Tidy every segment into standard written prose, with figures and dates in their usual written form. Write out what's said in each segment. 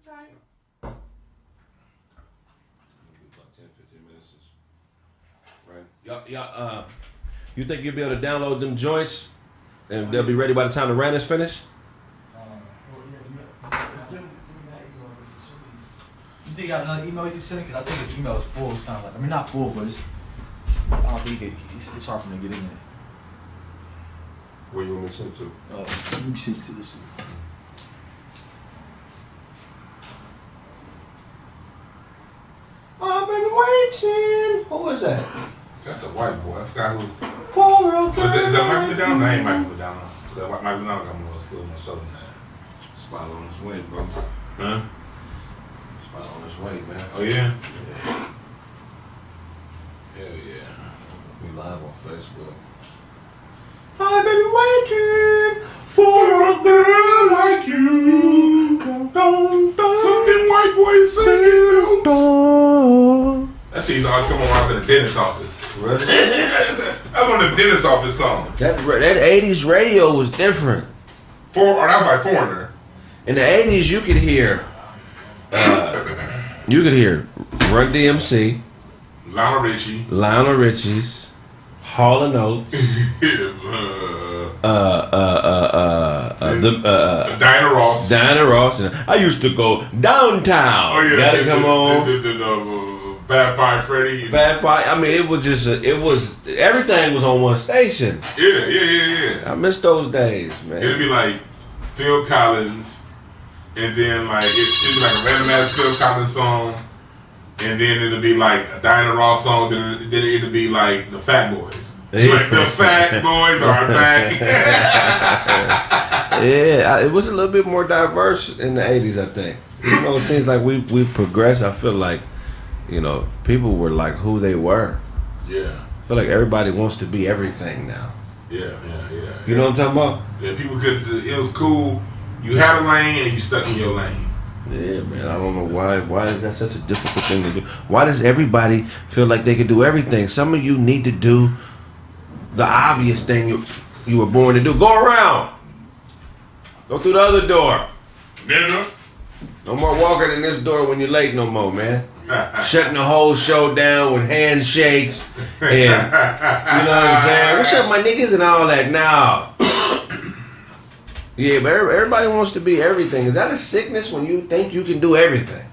Okay. About 10, 15 minutes. Right. Y'all, you think you'll be able to download them joints and they'll be ready by the time the rant is finished? You think you got another email you can send? Because I think his email is full. It's kind of like, I mean, not full, but I don't think it's hard for me to get in there. Where you want me to send it to? Let me send it to this. I've been waiting. Who is that? That's a white boy. I forgot who. For a Is that Michael McDonald? I ain't Michael McDonald. Michael McDonald got more skill than Southern man. Spot on his way, bro. Huh? Spot on his way, man. Oh, yeah? Hell yeah. We live on Facebook. I've been waiting for a girl like you. Something white boys singing. That seems always come on out to the dentist office. Really? That's one of the dentist office songs. That 80s radio was different. That was by Foreigner. In the 80s, you could hear Run DMC, Lionel Richie's, Hall & Oates, Diana Ross. And I used to go downtown. Oh yeah, gotta come on. The Fat Five Freddy. Fat Five. I mean, it was just everything was on one station. Yeah. I miss those days, man. It'd be like Phil Collins, and then like it'd be like a random ass Phil Collins song, and then it'd be like a Diana Ross song. Then it'd be like the Fat Boys. Like the Fat Boys are back. Yeah, it was a little bit more diverse in the 80s, I think. You know, it seems like we progressed. I feel like, you know, people were like who they were. Yeah. I feel like everybody wants to be everything now. Yeah. You know what I'm talking about? Yeah, people could. It was cool. You had a lane and you stuck in your lane. Yeah, man. I don't know why is that such a difficult thing to do? Why does everybody feel like they can do everything? Some of you need to do the obvious thing you were born to do. Go around. Go through the other door. Nigga. No more walking in this door when you're late no more, man. Shutting the whole show down with handshakes and, you know what I'm saying? What's up, my niggas, and all that now. Yeah, but everybody wants to be everything. Is that a sickness when you think you can do everything?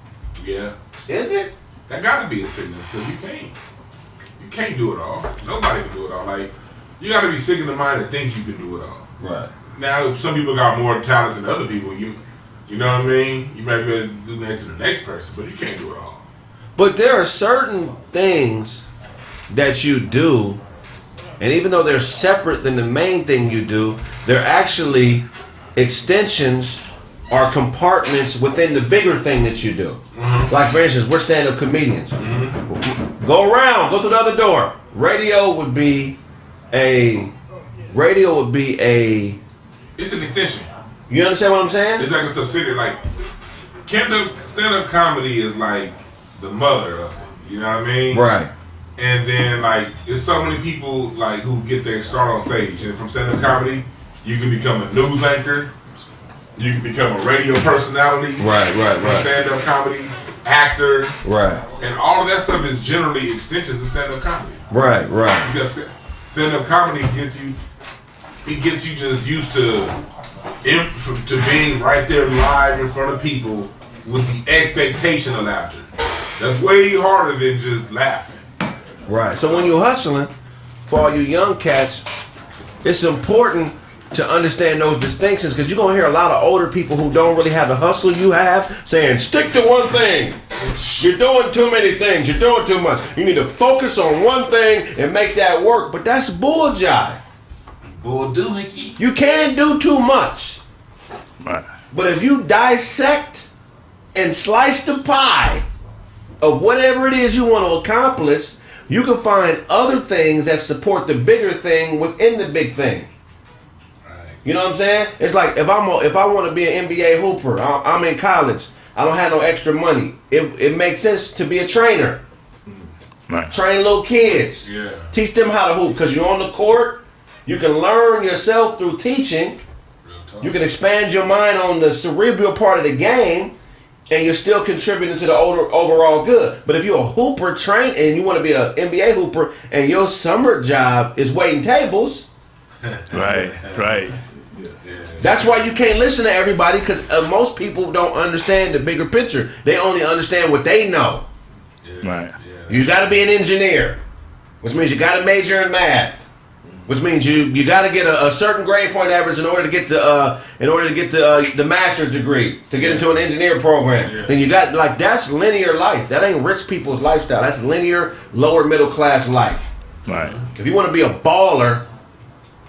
Yeah. Is it? That gotta be a sickness, because you can't do it all. Nobody can do it all. Like, you gotta be sick in the mind to think you can do it all. Right. Now, some people got more talents than other people. You know what I mean? You might be able to do next to the next person, but you can't do it all. But there are certain things that you do, and even though they're separate than the main thing you do, they're actually extensions or compartments within the bigger thing that you do. Mm-hmm. Like, for instance, we're stand-up comedians. Mm-hmm. Go around, go through the other door. Radio would be a... It's an extension. You understand what I'm saying? It's like a subsidiary. Like, stand-up comedy is like the mother of it. You know what I mean? Right. And then, like, there's so many people, like, who get their start on stage. And from stand-up comedy, you can become a news anchor. You can become a radio personality. Right. From stand-up comedy, actor. Right. And all of that stuff is generally extensions of stand-up comedy. Right. Because stand-up comedy gets you just used to being right there live in front of people with the expectation of laughter. That's way harder than just laughing. Right. So when you're hustling, for all you young cats, it's important to understand those distinctions, because you're going to hear a lot of older people who don't really have the hustle you have saying, stick to one thing. You're doing too many things. You're doing too much. You need to focus on one thing and make that work. But that's bull jive. Bull doohickey. You can't do too much. Right. But if you dissect and slice the pie of whatever it is you want to accomplish, you can find other things that support the bigger thing within the big thing. You know what I'm saying? It's like if I want to be an NBA hooper, I'm in college. I don't have no extra money. It makes sense to be a trainer. Right. Train little kids. Yeah. Teach them how to hoop, because you're on the court. You can learn yourself through teaching. You can expand your mind on the cerebral part of the game, and you're still contributing to the overall good. But if you're a hooper trained and you want to be an NBA hooper and your summer job is waiting tables, Right. that's why you can't listen to everybody, because most people don't understand the bigger picture. They only understand what they know. Right. You got to be an engineer, which means you got to major in math. Which means you got to get a certain grade point average in order to get the master's degree to get into an engineering program. Yeah. Then you got that's linear life. That ain't rich people's lifestyle. That's linear lower middle class life. Right. If you want to be a baller,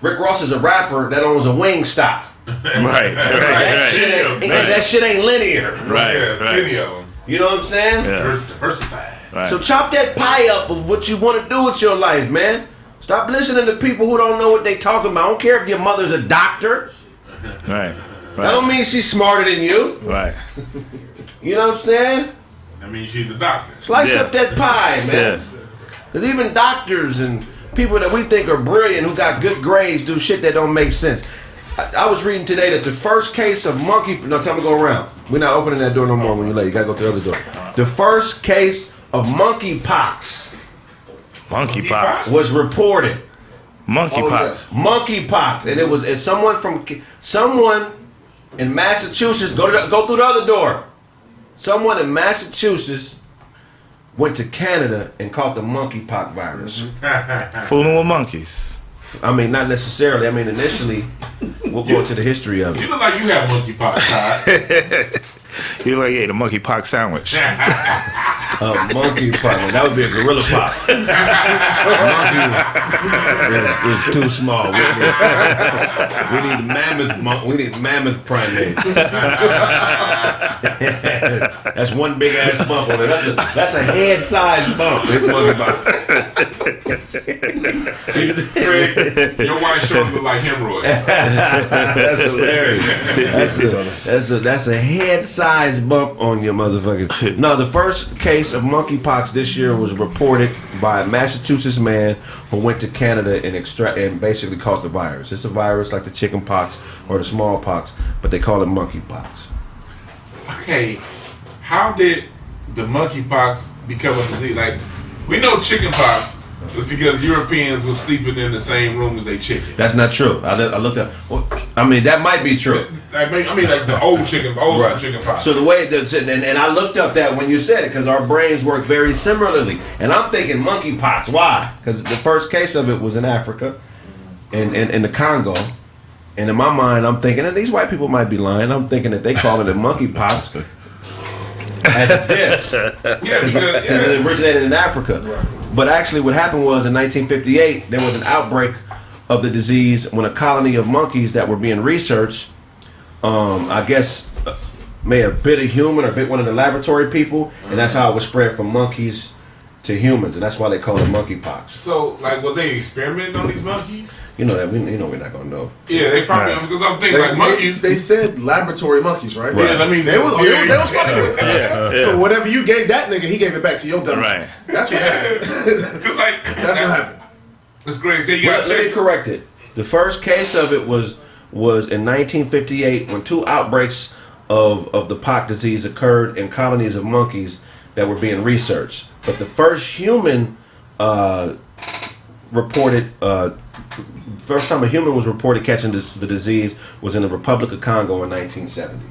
Rick Ross is a rapper that owns a Wingstop. Right. That shit ain't linear. Right. Video. You know what I'm saying? Yeah. Diversified. Right. So chop that pie up of what you want to do with your life, man. Stop listening to people who don't know what they talking about. I don't care if your mother's a doctor. Right. That don't mean she's smarter than you. Right. You know what I'm saying? I mean, she's a doctor. Slice up that pie, man. Because even doctors and people that we think are brilliant who got good grades do shit that don't make sense. I was reading today that the first case of monkey... No, tell me to go around. We're not opening that door no more when you're late. You got to go through the other door. The first case of monkeypox Monkeypox. was reported. Monkeypox. Monkeypox, and it's someone in Massachusetts. Go through the other door. Someone in Massachusetts went to Canada and caught the monkeypox virus. Fooling with monkeys. I mean, not necessarily. I mean, initially, we'll go into the history of You it. look like you have monkeypox, Todd. He like, the monkeypox sandwich. Monkeypox. That would be a gorilla pop. Monkey is too small. We need mammoth. We need mammoth primates. That's one big ass bump on it. That's a head size bump. Kraig, your white shorts look like hemorrhoids. That's hilarious. That's a head size bump on your motherfucking. No, the first case of monkeypox this year was reported by a Massachusetts man who went to Canada and basically caught the virus. It's a virus like the chicken pox or the smallpox, but they call it monkeypox. Okay, how did the monkeypox become a disease? Like, we know chickenpox was because Europeans were sleeping in the same room as a chicken. That's not true. I looked up. Well, I mean, that might be true. I mean, like the old chickenpox. So the way that, and I looked up that when you said it, because our brains work very similarly. And I'm thinking monkeypox. Why? Because the first case of it was in Africa, in the Congo. And in my mind, I'm thinking, and these white people might be lying, I'm thinking that they call it a monkeypox as a dish. Yeah, because It originated in Africa. Right. But actually what happened was in 1958, there was an outbreak of the disease when a colony of monkeys that were being researched, I guess, may have bit a human or bit one of the laboratory people, and that's how it was spread from monkeys to humans, and that's why they call it monkeypox. So, like, was they experimenting on these monkeys? You know that we're not gonna know. Yeah, they probably, because I'm thinking like monkeys. They said laboratory monkeys, right? Yeah, I mean They was fucking with it. Yeah. So whatever you gave that nigga, he gave it back to your dumb ass. That's what happened. That's what happened. That's great. So you got Let me correct it. The first case of it was in 1958 when 2 outbreaks of the pox disease occurred in colonies of monkeys that were being researched. But the first human first time a human was reported catching the disease was in the Republic of Congo in 1970.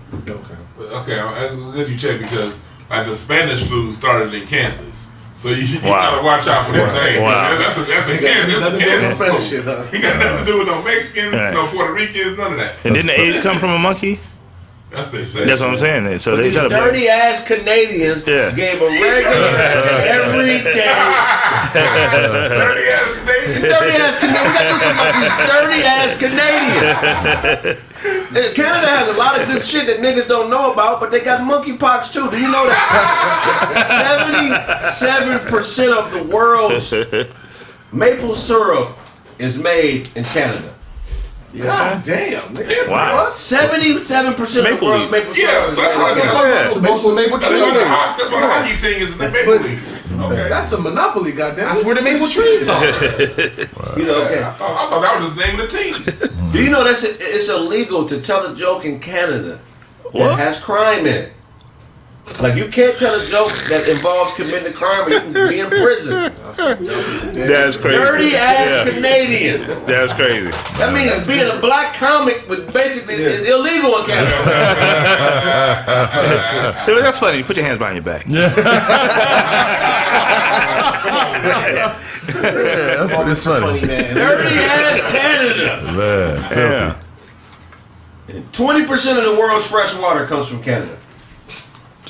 Okay, I'm glad you checked because like the Spanish flu started in Kansas. So you gotta watch out for that thing. Wow. That's a Kansas. Spanish shit, huh? He got nothing to do with no Mexicans, no Puerto Ricans, none of that. And didn't the AIDS come from a monkey? That's what they say. That's what I'm saying. So they These try to dirty ass Canadians gave a regular every day. Dirty ass Canadians. Dirty ass Canadians. We got to do something about these dirty ass Canadians. Canada has a lot of good shit that niggas don't know about, but they got monkeypox too. Do you know that 77% of the world's maple syrup is made in Canada? God damn, nigga. Wow. 77% of the Maple world's leaves. maple syrup Yeah, is so made in Canada. Most of the maple trees. That's what the hockey thing is. The maple leaves. Okay. That's a monopoly, goddamn. That's where the maple trees are. You know, okay. I thought that was just the name of the team. Do you know it's illegal to tell a joke in Canada that has crime in it? Like, you can't tell a joke that involves committing a crime or you can be in prison. That's crazy. Dirty ass Canadians. That's crazy. That means being a black comic, but basically is illegal in Canada. That's funny. Put your hands behind your back. That's funny, man. Dirty ass Canada. Man, 20% of the world's fresh water comes from Canada.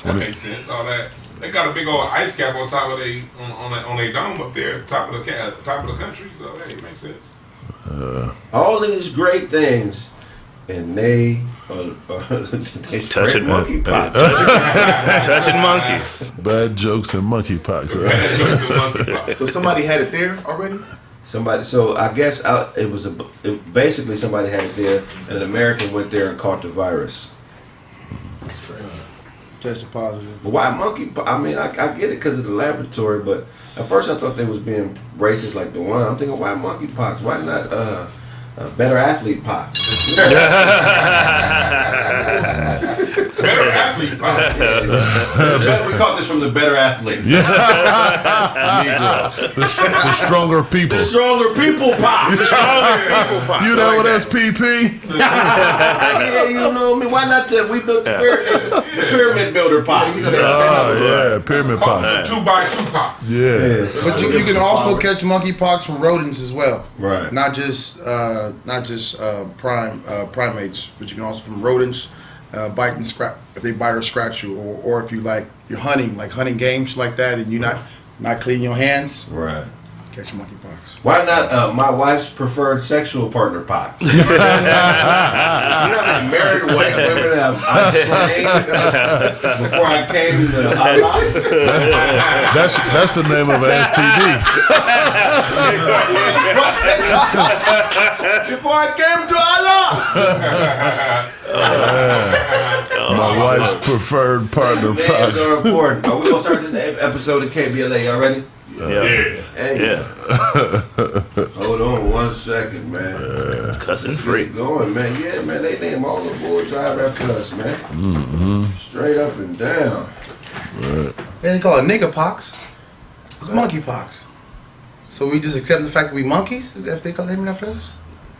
That makes sense. All that. They got a big old ice cap on top of they on their dome up there, top of the country. So hey, it makes sense. All these great things, and they Touching monkeypox. Touching monkeys. bad jokes and monkeypox. So somebody had it there already? Somebody. So I guess basically somebody had it there, and an American went there and caught the virus. Tested positive. But why monkey? I mean, I get it because of the laboratory, but at first I thought they was being racist like the one. I'm thinking, why monkeypox? Why not better athlete pox? Better athlete pox. We caught this from the better athletes. The stronger people. The stronger people pox. You know what SPP? Yeah, you know me. Why not? We built the pyramid builder pox. Yeah, pyramid pox. 2x2 pox. Yeah. But you can also catch monkeypox from rodents as well. Right. Not just primates, but you can also from rodents bite and scratch if they bite or scratch you, or if you're hunting games like that, and you're not cleaning your hands. Right. Catch monkeypox. Why not my wife's preferred sexual partner pox? You know that married white women that I slain before I came to Allah? That's the name of an STD. Before I came to Allah! My wife's preferred partner Man, pox. so important. Are we gonna start this episode of KBLA? Y'all ready? Yeah. Hey. Yeah. Hold on 1 second, man. Cussing free. Keep going, man. Yeah, man. They name all the boys drive after us, man. Straight up and down. They didn't call it nigger pox. It's monkeypox. So we just accept the fact that we monkeys if they call him after us?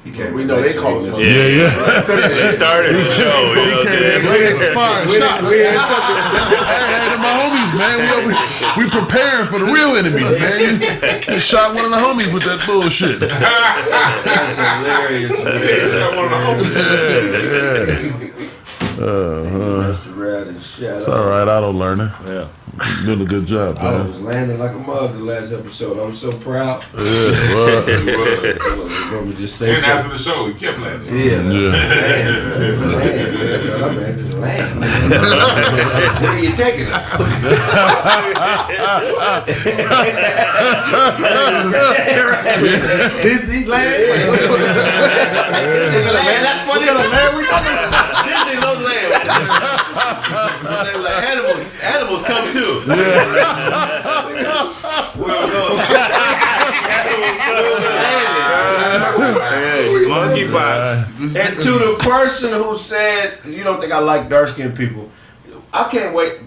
We know they call us. Yeah. She started the show. You know what I'm saying? Hey, my homies, man. We preparing for the real enemies, man. You shot one of the homies with that bullshit. That's hilarious. That's the rat and shit. It's all right. I don't learn it. Yeah. Doing a good job, I man. was landing like a mug the last episode. I'm so proud. Yeah. Let me just say And something. after the show, he kept landing. Yeah. Man, just land. Where are you taking it? Disneyland? That's funny. What kind of land we talking about? Disney loves land. They were like, animals come too. Monkeypox. And to the person who said, you don't think I like dark-skinned people, I can't wait.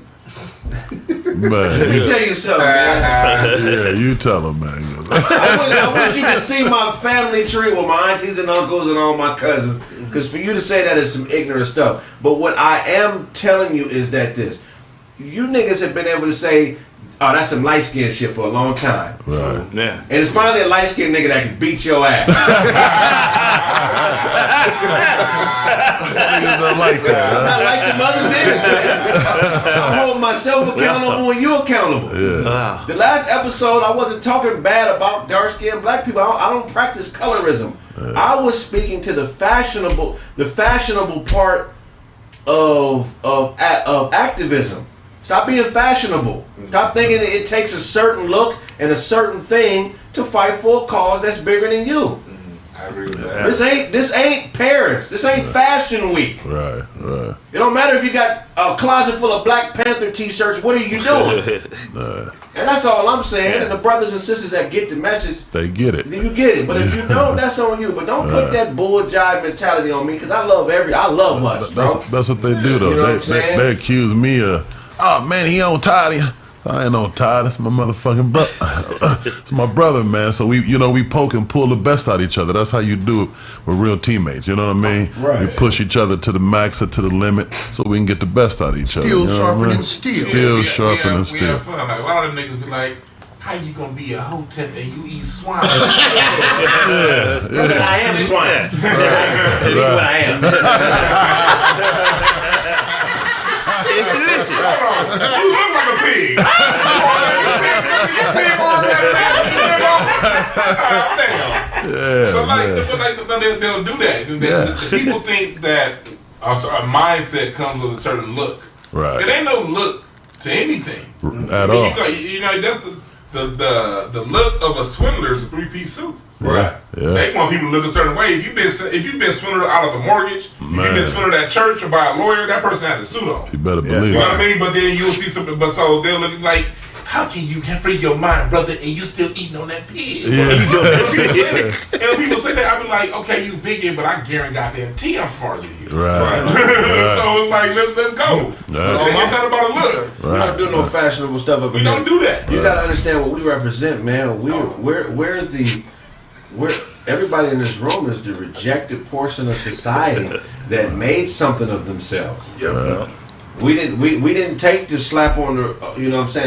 Let me Man. tell you something, man. Yeah, you tell them, man. I wish you could see my family tree with my aunties and uncles and all my cousins. Because for you to say that is some ignorant stuff. But what I am telling you is that you niggas have been able to say, oh, that's some light skinned shit for a long time. Right. Yeah. And it's finally a light skinned nigga that can beat your ass. Niggas don't like that, I'm not like them other niggas, man. I'm holding myself accountable and you accountable. Yeah. The last episode, I wasn't talking bad about dark-skinned black people. I don't practice colorism. I was speaking to the fashionable part of activism. Stop being fashionable. Stop thinking that it takes a certain look and a certain thing to fight for a cause that's bigger than you. I agree with that. This ain't Paris. This ain't Fashion Week. Right. It don't matter if you got a closet full of Black Panther t-shirts. What are you doing? And that's all I'm saying. And the brothers and sisters that get the message, They get it. you get it. But if you don't, that's on you. But don't put that bull jive mentality on me, because I love us, bro. That's what they do, though. You know what I'm saying? They accuse me of oh man, he on Todd. I ain't on Todd. That's my motherfucking brother. It's my brother, man. So we poke and pull the best out of each other. That's how you do it with real teammates. You know what I mean? Right. We push each other to the max or to the limit so we can get the best out of each other. Steel You know sharpening what I mean? steel. Steel sharpening We steel. have fun. Like, a lot of them niggas be like, how you gonna be a hotep and you eat swine? I am swine. This is what I am. It's delicious. You look like a pig. Yeah, So man. they'll do that. The people think that a mindset comes with a certain look. Right. It ain't no look to anything. At all. You know that's the look of a swindler is a 3-piece suit. Right. Yeah. They want people to look a certain way. If you've been swindled out of a mortgage, if you've been swindled at church or by a lawyer, that person had a suit on. You better believe You know what I it. mean? But then you'll see something. But so they'll look like, how can you free your mind, brother, and you still eating on that pig? Yeah. And people say that, I be like, okay, you vegan, but I guarantee I'm smarter than you. Right. So it's like, let's go. Yeah. It's not about a look. We don't do no fashionable stuff up We in don't here. do that. You gotta understand what we represent, man. We're everybody in this room is the rejected portion of society that made something of themselves. Yeah. We didn't take the slap on the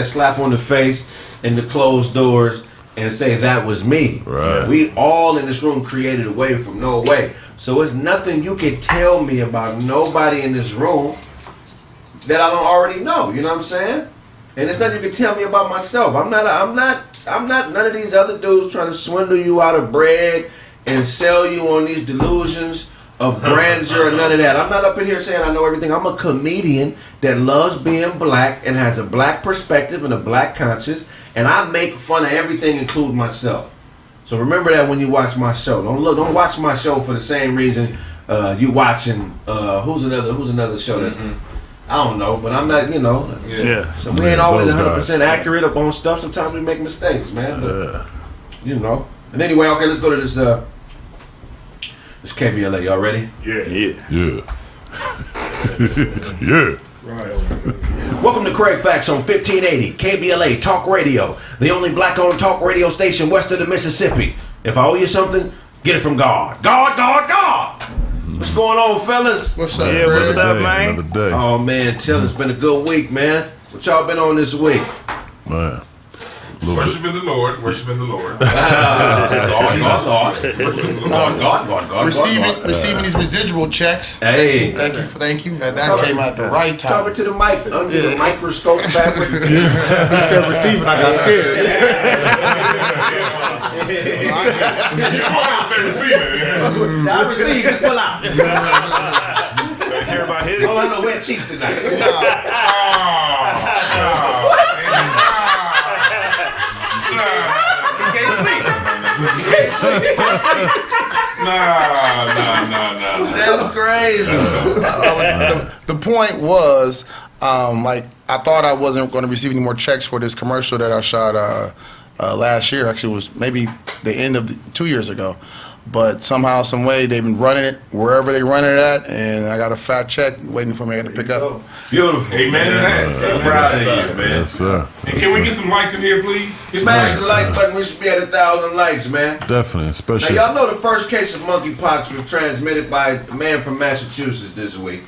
slap on the face and the closed doors and say that was me. Right. We all in this room created a way from no way. So it's nothing you can tell me about nobody in this room that I don't already know. You know what I'm saying? And it's nothing you can tell me about myself. I'm not none of these other dudes trying to swindle you out of bread and sell you on these delusions of grandeur or none of that. I'm not up in here saying I know everything. I'm a comedian that loves being black and has a black perspective and a black conscience, and I make fun of everything, including myself. So remember that when you watch my show. Don't watch my show for the same reason you watching who's another show that's I don't know, but I'm not, Yeah. So we ain't always those 100% guys. accurate up on stuff. Sometimes we make mistakes, man. But, And anyway, okay, let's go to this KBLA. Y'all ready? Yeah. Yeah. Yeah. Welcome to Kraig Facts on 1580 KBLA Talk Radio, the only black-owned talk radio station west of the Mississippi. If I owe you something, get it from God. God. What's going on, fellas? What's up, Yeah, Fred? what's up, man? Another day. Oh man, chillin'. It's been a good week, man. What y'all been on this week? Man. Little bit. Worshiping the Lord. Worshiping the Lord. God. Receiving these residual checks. Hey. Thank you. That came out the right time. Talking to the mic under the microscope backwards. He said receiving, I got scared. I receive, just pull out. Hear about his? I don't have no wet cheeks tonight. Nah. That's crazy. The point was, I thought I wasn't going to receive any more checks for this commercial that I shot last year. Actually, it was maybe the end of 2 years ago. But somehow, some way, they've been running it wherever they run it at, and I got a fat check waiting for me to pick up. Beautiful. Amen to that. I'm proud of you, man. Yes, sir. And can we get some likes in here, please? Smash the like button. We should be at 1,000 likes, man. Definitely, Now, especially. y'all know the first case of monkeypox was transmitted by a man from Massachusetts this week.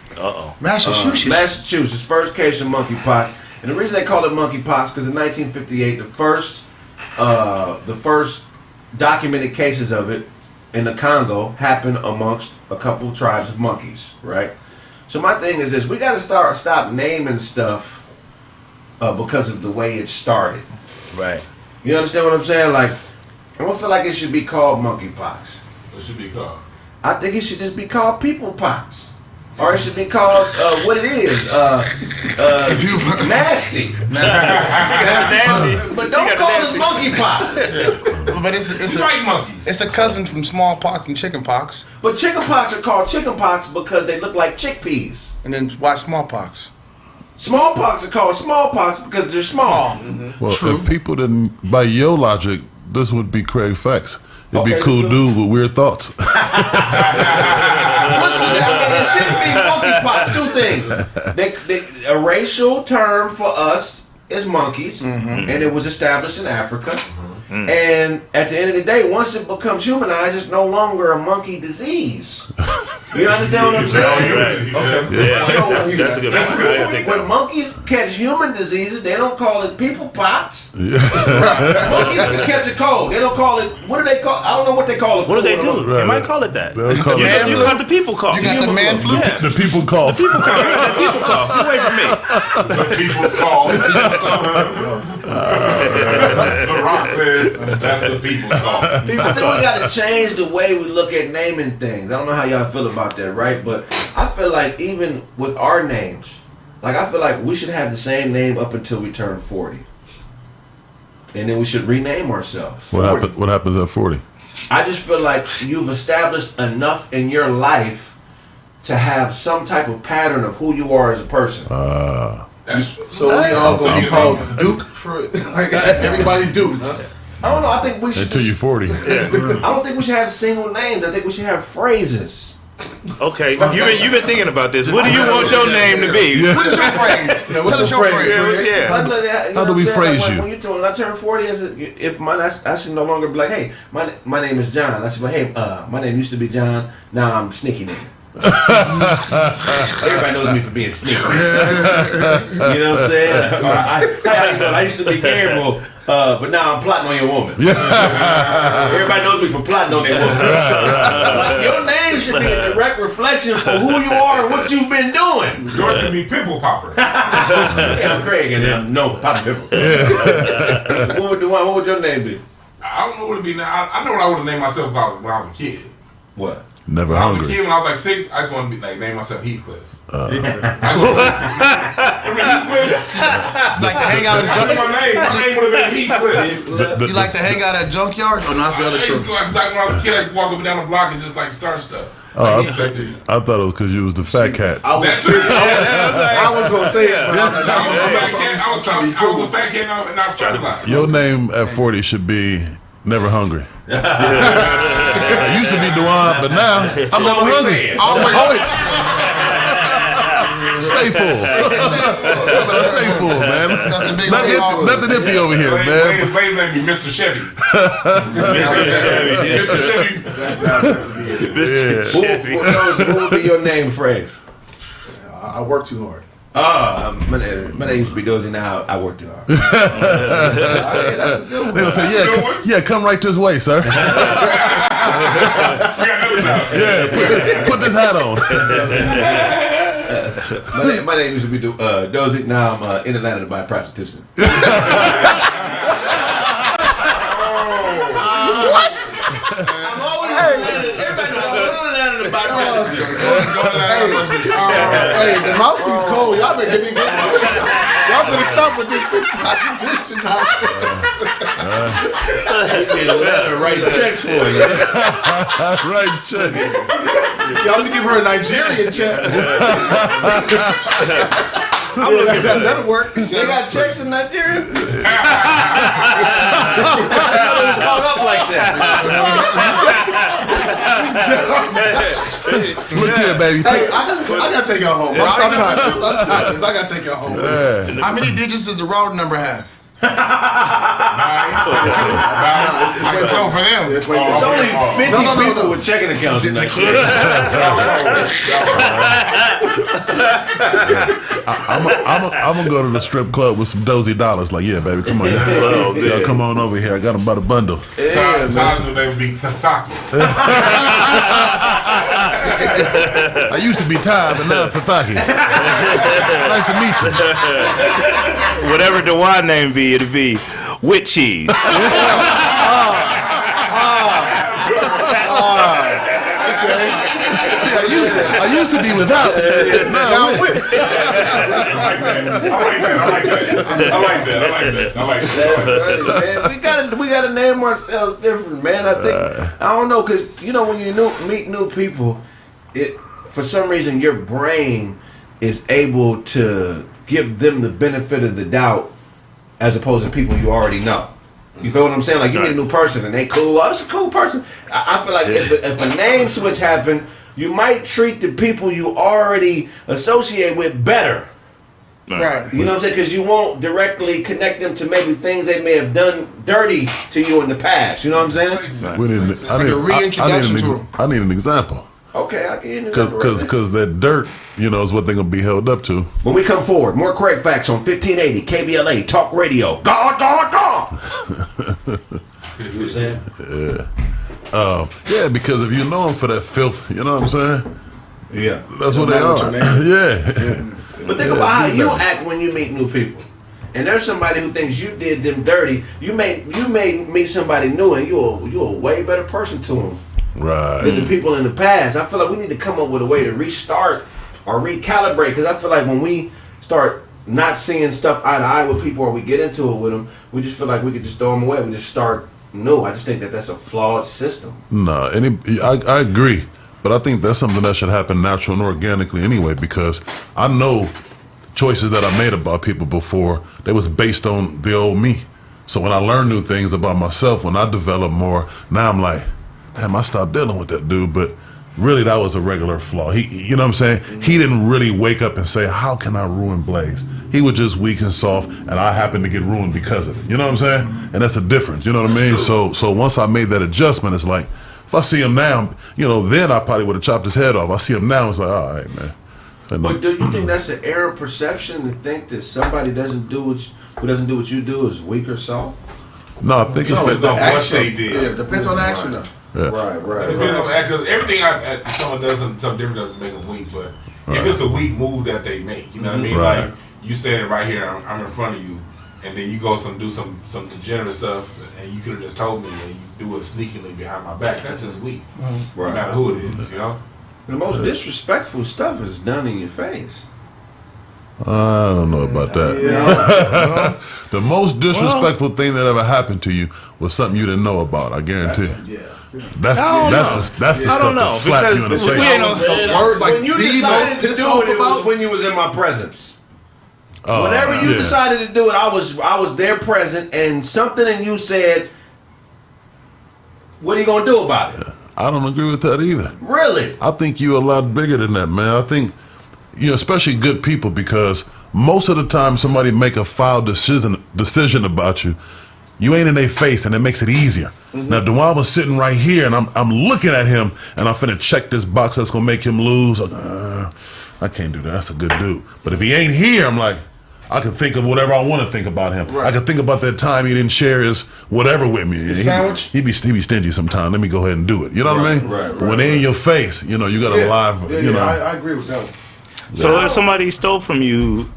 Massachusetts, first case of monkeypox. And the reason they call it monkeypox because in 1958, the first documented cases of it in the Congo happened amongst a couple tribes of monkeys, right? So my thing is this: we got to stop naming stuff because of the way it started. Right. You understand what I'm saying? Like, I don't feel like it should be called monkeypox. What should be called? I think it should just be called people pox. Or it should be called what it is. Nasty. But don't call it monkeypox. But it's You like monkeys. It's a cousin from smallpox and chickenpox. But chickenpox are called chickenpox because they look like chickpeas. And then why smallpox? Smallpox are called smallpox because they're small. Well, if people didn't, by your logic, this would be Kraig Facts. It'd be cool dude with weird thoughts. It shouldn't be monkeypox. Two things. A racial term for us is monkeys, and it was established in Africa. And at the end of the day, once it becomes humanized, it's no longer a monkey disease. You understand what I'm saying? That's a good point. When monkeys catch human diseases, they don't call it people pox. Monkeys can catch a cold. They don't call it. What do they call? I don't know what they call it. What do they do? They might call it that. They'll call it You got the people call. You got the man flu. the people call. The people call. The people call. Get away from me. The people's call. The Rock says that's the people's call. I think we got to change the way we look at naming things. I don't know how y'all feel about that, right? But I feel like even with our names, like I feel like we should have the same name up until we turn 40. And then we should rename ourselves. What happens at 40? I just feel like you've established enough in your life to have some type of pattern of who you are as a person. So we all gonna be called Duke for like everybody's Duke, huh? I don't know. I think we should. Until you're 40. I don't think we should have single names. I think we should have phrases. Okay, you've been thinking about this. What do you want your name to be? What is your phrase? Tell us your phrase. How do we phrase you? When I turn 40, if I should no longer be like, hey, my name is John. I should be like, hey, my name used to be John. Now I'm Sneaky Nigga. Everybody knows me for being sneaky. You know what I'm saying? I used to be Gabriel, but now I'm plotting on your woman. Everybody knows me for plotting on their woman. Like, your name should be a direct reflection for who you are and what you've been doing. Yours can be Pimple Popper. Yeah, I'm Kraig, and I'm known for popping pimple. What would your name be? I don't know what it'd be now. I know what I would have named myself when I was a kid. What? Never When I was a hungry. kid, when I was like 6, I just wanted to be like name myself Heathcliff. Like to hang out at My name would have been Heathcliff. You like to hang out at junkyards? Oh, no, that's the other I used to crew. go, like, when I was a kid, I used to walk up and down the block and just like start stuff. Oh, I thought it was because you was the fat cat. I was gonna say it, but I was trying to be I was cool. a fat kid and I was trying to lie. Your name at 40 should be Never Hungry. I used to be Dewan, but now I'm never hungry. Always. Stay full. Stay full, man. That's the big Nothing hippie over here, man. Wayne's name be Mr. Chevy. Mr. Chevy. What would be your name phrase? I work too hard. My name used to be Dozy. Now I work too hard. That's a good one. They gonna say, yeah, come right this way, sir. Put this hat on. My name used to be Dozy. Now I'm in Atlanta to buy prostitution. I'm always in Atlanta. Everybody knows I'm in Atlanta to buy prostitution. Hey, the mouthpiece cold. Y'all better get me good. Y'all better stop with this prostitution nonsense. In Atlanta, write checks for you. Right check. Y'all need to give her a Nigerian check. That'll work. They got checks in Nigeria? I was caught up like that. Look here, baby. Hey, I gotta take y'all home. Sometimes I gotta take y'all home. How many digits does the router number have? It's For them. It's way It's only 50 people with checking accounts in Nigeria. I'm gonna go to the strip club with some dozy dollars. Like, yeah, baby, come on, y'all come on over here. I got about a bundle. Tyler knew they would be Sasaki. I used to be Ty, but now I'm Fathaki. Nice to meet you. Whatever the wine name be, it'll be with cheese. See, I used to be without. Now I'm with. I like that. We gotta name ourselves different, man. I think I don't know, cause when you meet new people, it for some reason your brain is able to give them the benefit of the doubt as opposed to people you already know. You feel what I'm saying? Like, you meet a new person and they cool. Oh, this is a cool person. I feel like if a name switch happened, you might treat the people you already associate with better. Right. You know what I'm saying? Because you won't directly connect them to maybe things they may have done dirty to you in the past. You know what I'm saying? I need an example. Okay, I'll give you an example. Because that dirt, is what they're going to be held up to. When we come forward, more Kraig Facts on 1580 KBLA Talk Radio. You were saying? Yeah, because if you know them for that filth, you know what I'm saying? Yeah. That's what they are. Yeah. But think about how you act when you meet new people. And there's somebody who thinks you did them dirty. You may meet somebody new and you're a way better person to them. Right. Than the people in the past. I feel like we need to come up with a way to restart or recalibrate, because I feel like when we start not seeing stuff eye to eye with people or we get into it with them, we just feel like we could just throw them away. We just start new. I just think that's a flawed system. No, I agree. But I think that's something that should happen natural and organically anyway, because I know choices that I made about people before, they was based on the old me. So when I learn new things about myself, when I develop more, now I'm like, damn, I stopped dealing with that dude. But really, that was a regular flaw. You know what I'm saying? He didn't really wake up and say, how can I ruin Blaze? He was just weak and soft, and I happened to get ruined because of it. You know what I'm saying? And that's a difference. You know what I mean? So once I made that adjustment, it's like, if I see him now, then I probably would have chopped his head off. I see him now, it's like, all right, man. But do you think that's an error of perception to think that somebody who doesn't do what you do is weak or soft? No, I think it's the action they did. Yeah, depends on the action though. Yeah. Right. It depends on the action. Everything someone does something different doesn't make them weak, but if it's a weak move that they make, you know what I mean? Right. Like you said it right here, I'm in front of you, and then you go do some degenerate stuff, and you could have just told me, and you do it sneakily behind my back. That's just weak. No matter who it is, The most disrespectful stuff is done in your face. I don't know about that. The most disrespectful thing that ever happened to you was something you didn't know about. I guarantee. That's the stuff that slapped you in the face. When you decided to do it, it was when you was in my presence. Whenever you decided to do it, I was there present, and something in you said, "What are you gonna do about it?" I don't agree with that either. Really? I think you're a lot bigger than that, man. I think, especially good people, because most of the time somebody make a foul decision about you, you ain't in their face, and it makes it easier. Now, Dewan was sitting right here, and I'm looking at him, and I'm finna check this box that's gonna make him lose. I can't do that. That's a good dude. But if he ain't here, I'm like, I can think of whatever I want to think about him. Right. I can think about that time he didn't share his whatever with me. Sandwich? He be stingy sometimes. Let me go ahead and do it. You know what I mean? Right. But when they're in your face, you got a live. I agree with that. So if somebody stole from you,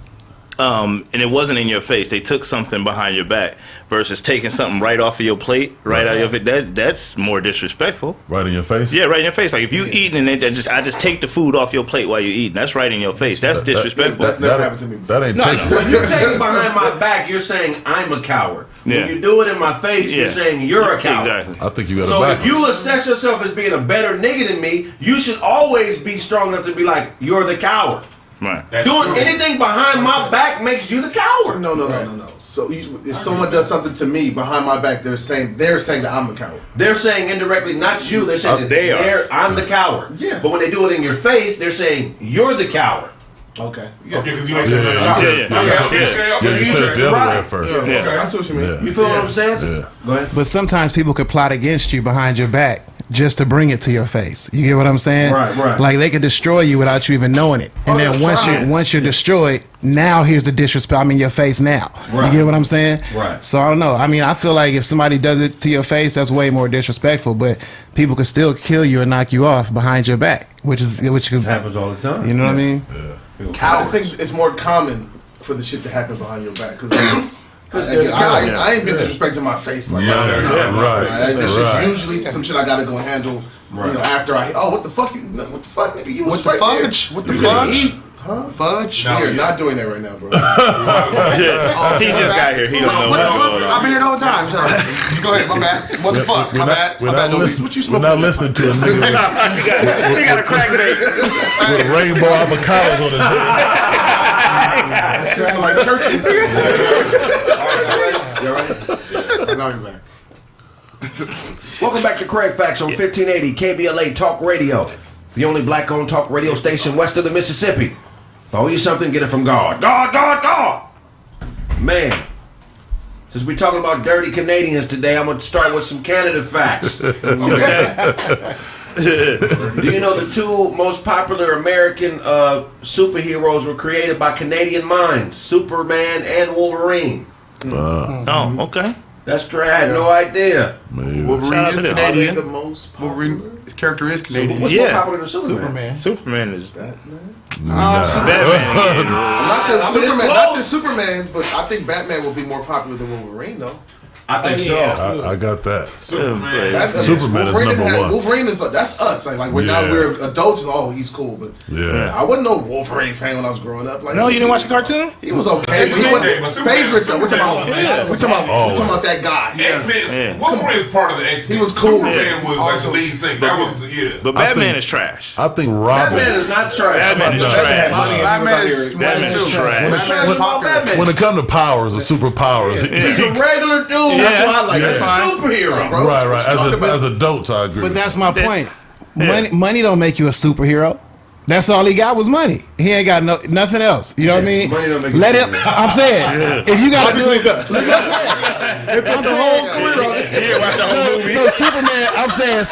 and it wasn't in your face, they took something behind your back, versus taking something right off of your plate, right out of your plate, that's more disrespectful. Right in your face? Yeah, right in your face. Like if you eating and I just take the food off your plate while you're eating, that's right in your face. That's disrespectful. That's never happened to me before. That ain't taking. When you take it behind my back, you're saying I'm a coward. When you do it in my face, you're saying you're a coward. Exactly. I think you got So back. if you assess yourself as being a better nigga than me, you should always be strong enough to be like, you're the coward. Right. Doing anything behind my back makes you the coward. No. So if someone does something to me behind my back, they're saying that I'm a coward. They're saying indirectly, not you. They're saying that I'm the coward. Yeah. But when they do it in your face, they're saying you're the coward. Okay. Okay, because you ain't You said it the other way at first. Okay, I see what you mean. You feel what I'm saying? Yeah. Go ahead. But sometimes people could plot against you behind your back just to bring it to your face. You get what I'm saying? Right. Like they could destroy you without you even knowing it. And then once you're destroyed, now here's the disrespect. I'm in your face now. Right. You get what I'm saying? Right. So I don't know. I mean, I feel like if somebody does it to your face, that's way more disrespectful. But people could still kill you and knock you off behind your back, which could happens all the time. You know what I mean? I just think it's more common for the shit to happen behind your back because I ain't been disrespecting my face like that. Right. It's just usually some shit I gotta go handle. After what the fuck nigga, you was right there. What the fudge? Huh? Fudge? No, You're not doing that right now, bro. He just got here. He don't know what's going on. I've been here the whole time. So. Go ahead, my bad. What the fuck? My bad. We're not listening to a nigga He got a crack date. with a rainbow avocados on his head. It's like churches. You all right? I'll be back. Welcome back to Kraig Facts on 1580 KBLA Talk Radio, the only black-owned talk radio station west of the Mississippi. If I owe you something, get it from God. God! Man, since we're talking about dirty Canadians today, I'm going to start with some Canada facts. Okay. Do you know the two most popular American superheroes were created by Canadian minds? Superman and Wolverine. Oh, okay. That's correct. I had no idea. Wolverine is Canadian. The most Wolverine, his character is Canadian. What's more popular than Superman? Superman is Batman. Batman. Not the Superman, but I think Batman will be more popular than Wolverine, though. I think so. I got that. Superman. Superman is number one. Wolverine is that's us. Like now we're adults and he's cool, but I wasn't no Wolverine fan when I was growing up. Like, No, you didn't watch the cartoon? He was okay. He wasn't favorite though. We're talking about that guy. X-Men. Wolverine is part of the X-Men. He was cool. Superman was like the lead singer. That was But Batman is trash. I think Robin. Batman is not trash. Batman is trash. Batman is trash. When it comes to powers or superpowers, He's a regular dude. That's why I like him. Superhero, bro. right. As adults, I agree. But that's my point. Money don't make you a superhero. That's all he got was money. He ain't got nothing else. You know what I mean? Money don't make you Let him. superhero. I'm saying, if you got to do it, It put the whole career on it. so Superman. I'm saying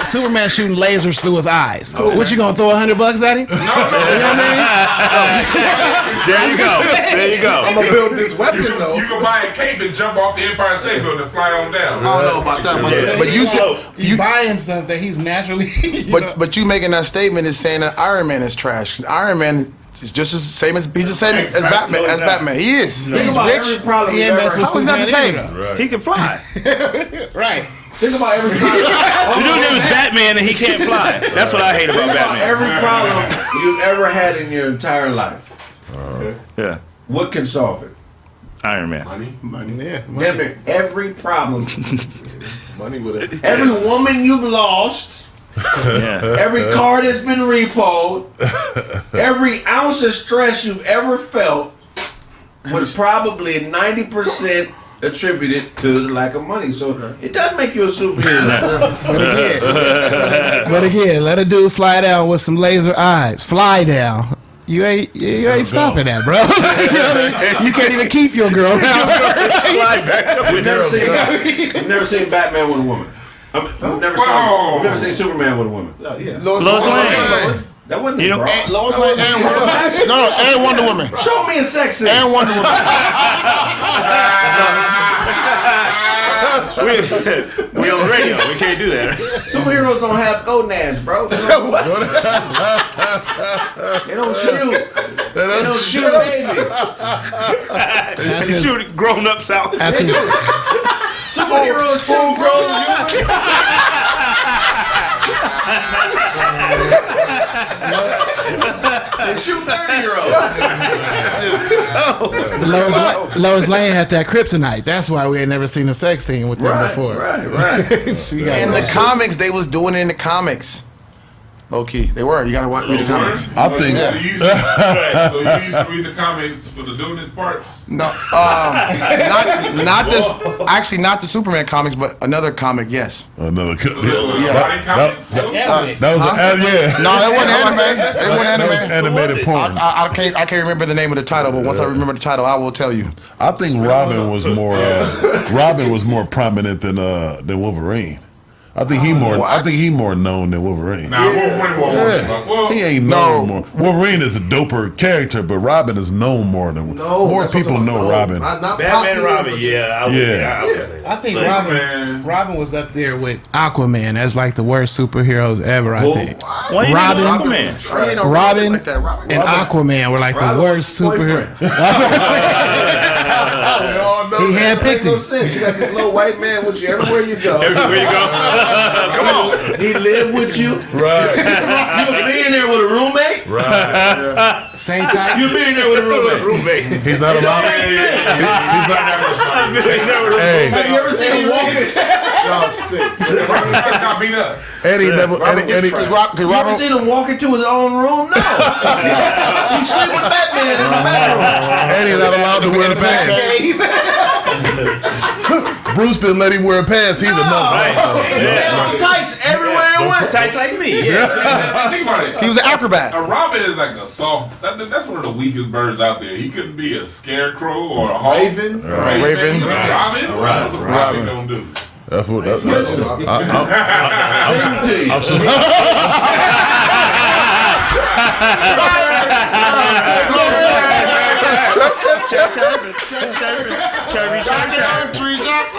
Superman shooting lasers through his eyes. What you gonna throw $100 at him? You know what I There you go. I'm gonna build this weapon though. You can buy a cape and jump off the Empire State Building and fly on down. I don't know about that, But you said You buying stuff that he's naturally. but you making that statement is saying that Iron Man is trash. Because Iron Man is just the same as he's the same as Batman. As Batman, he is. Think He's about rich. every problem He you ain't ever messing with How is that the Superman same? either, He can fly. right? Think about every problem. You do this with Batman and he can't fly. That's what I hate about Think about Batman. every problem you've ever had in your entire life. Yeah. What can solve it? Iron Man. Money. Yeah. Damn near every problem. Money with it. Every woman you've lost. Yeah. Every car that's been repoed. Every ounce of stress you've ever felt was probably 90% attributed to the lack of money. So it does make you a superhero. But again, let a dude fly down with some laser eyes. Fly down. You ain't stopping that, bro. You know what I mean? You can't even keep your girl around. We've never seen Batman with a woman. We've never seen Superman with a woman. Lois Lane. That wasn't You know, bro. Lois Lane and Wonder Woman. No, and Wonder Woman. Show me a sex scene. And Wonder Woman. we on the radio. We can't do that. Superheroes don't have gonads, bro. They don't shoot. They don't shoot babies. They shoot grown-ups out. Superheroes shoot grown They shoot 30-year-olds. Lois Lane had that kryptonite. That's why we ain't never seen a sex scene with them before. Right. She got In the comics, they was doing it in the comics. Low key, they were. You gotta read the comics. I think So you used to read the comics for the doing parts? No, not this. Actually, not the Superman comics, but another comic. Yes. another. That That was yeah. No, it wasn't anime. It wasn't That was anime. animated porn. I can't remember the name of the title, but once I remember the title, I will tell you. I think Robin was more prominent than Wolverine. I think he more known than Wolverine. Nah, Wolverine was He ain't known more. Wolverine is a doper character, but Robin is known more than more people know Robin. Batman, Robin. I think Robin was up there with Aquaman as like the worst superheroes ever. I think Robin and Aquaman were like the worst superheroes. He handpicked him. You got this little white man with you everywhere you go. Come on. He lived with you. Right. You being there with a roommate. Right. Same time. You being there with a roommate. He's not allowed. He's not. Hey. Have you ever seen him walking? Y'all sick. got beat up. Eddie never. You ever seen him walk into his own room? No. He sleep with Batman in the bathroom. Eddie not allowed to wear the pants. Bruce didn't let him wear pants either. Tights everywhere it went. Tights like me. Yeah. Think about it. He was an acrobat. A robin is like a soft. That's one of the weakest birds out there. He couldn't be a scarecrow or a hawk. Raven. Raven. He's a robin. That's what a robin don't do. That's what. I'm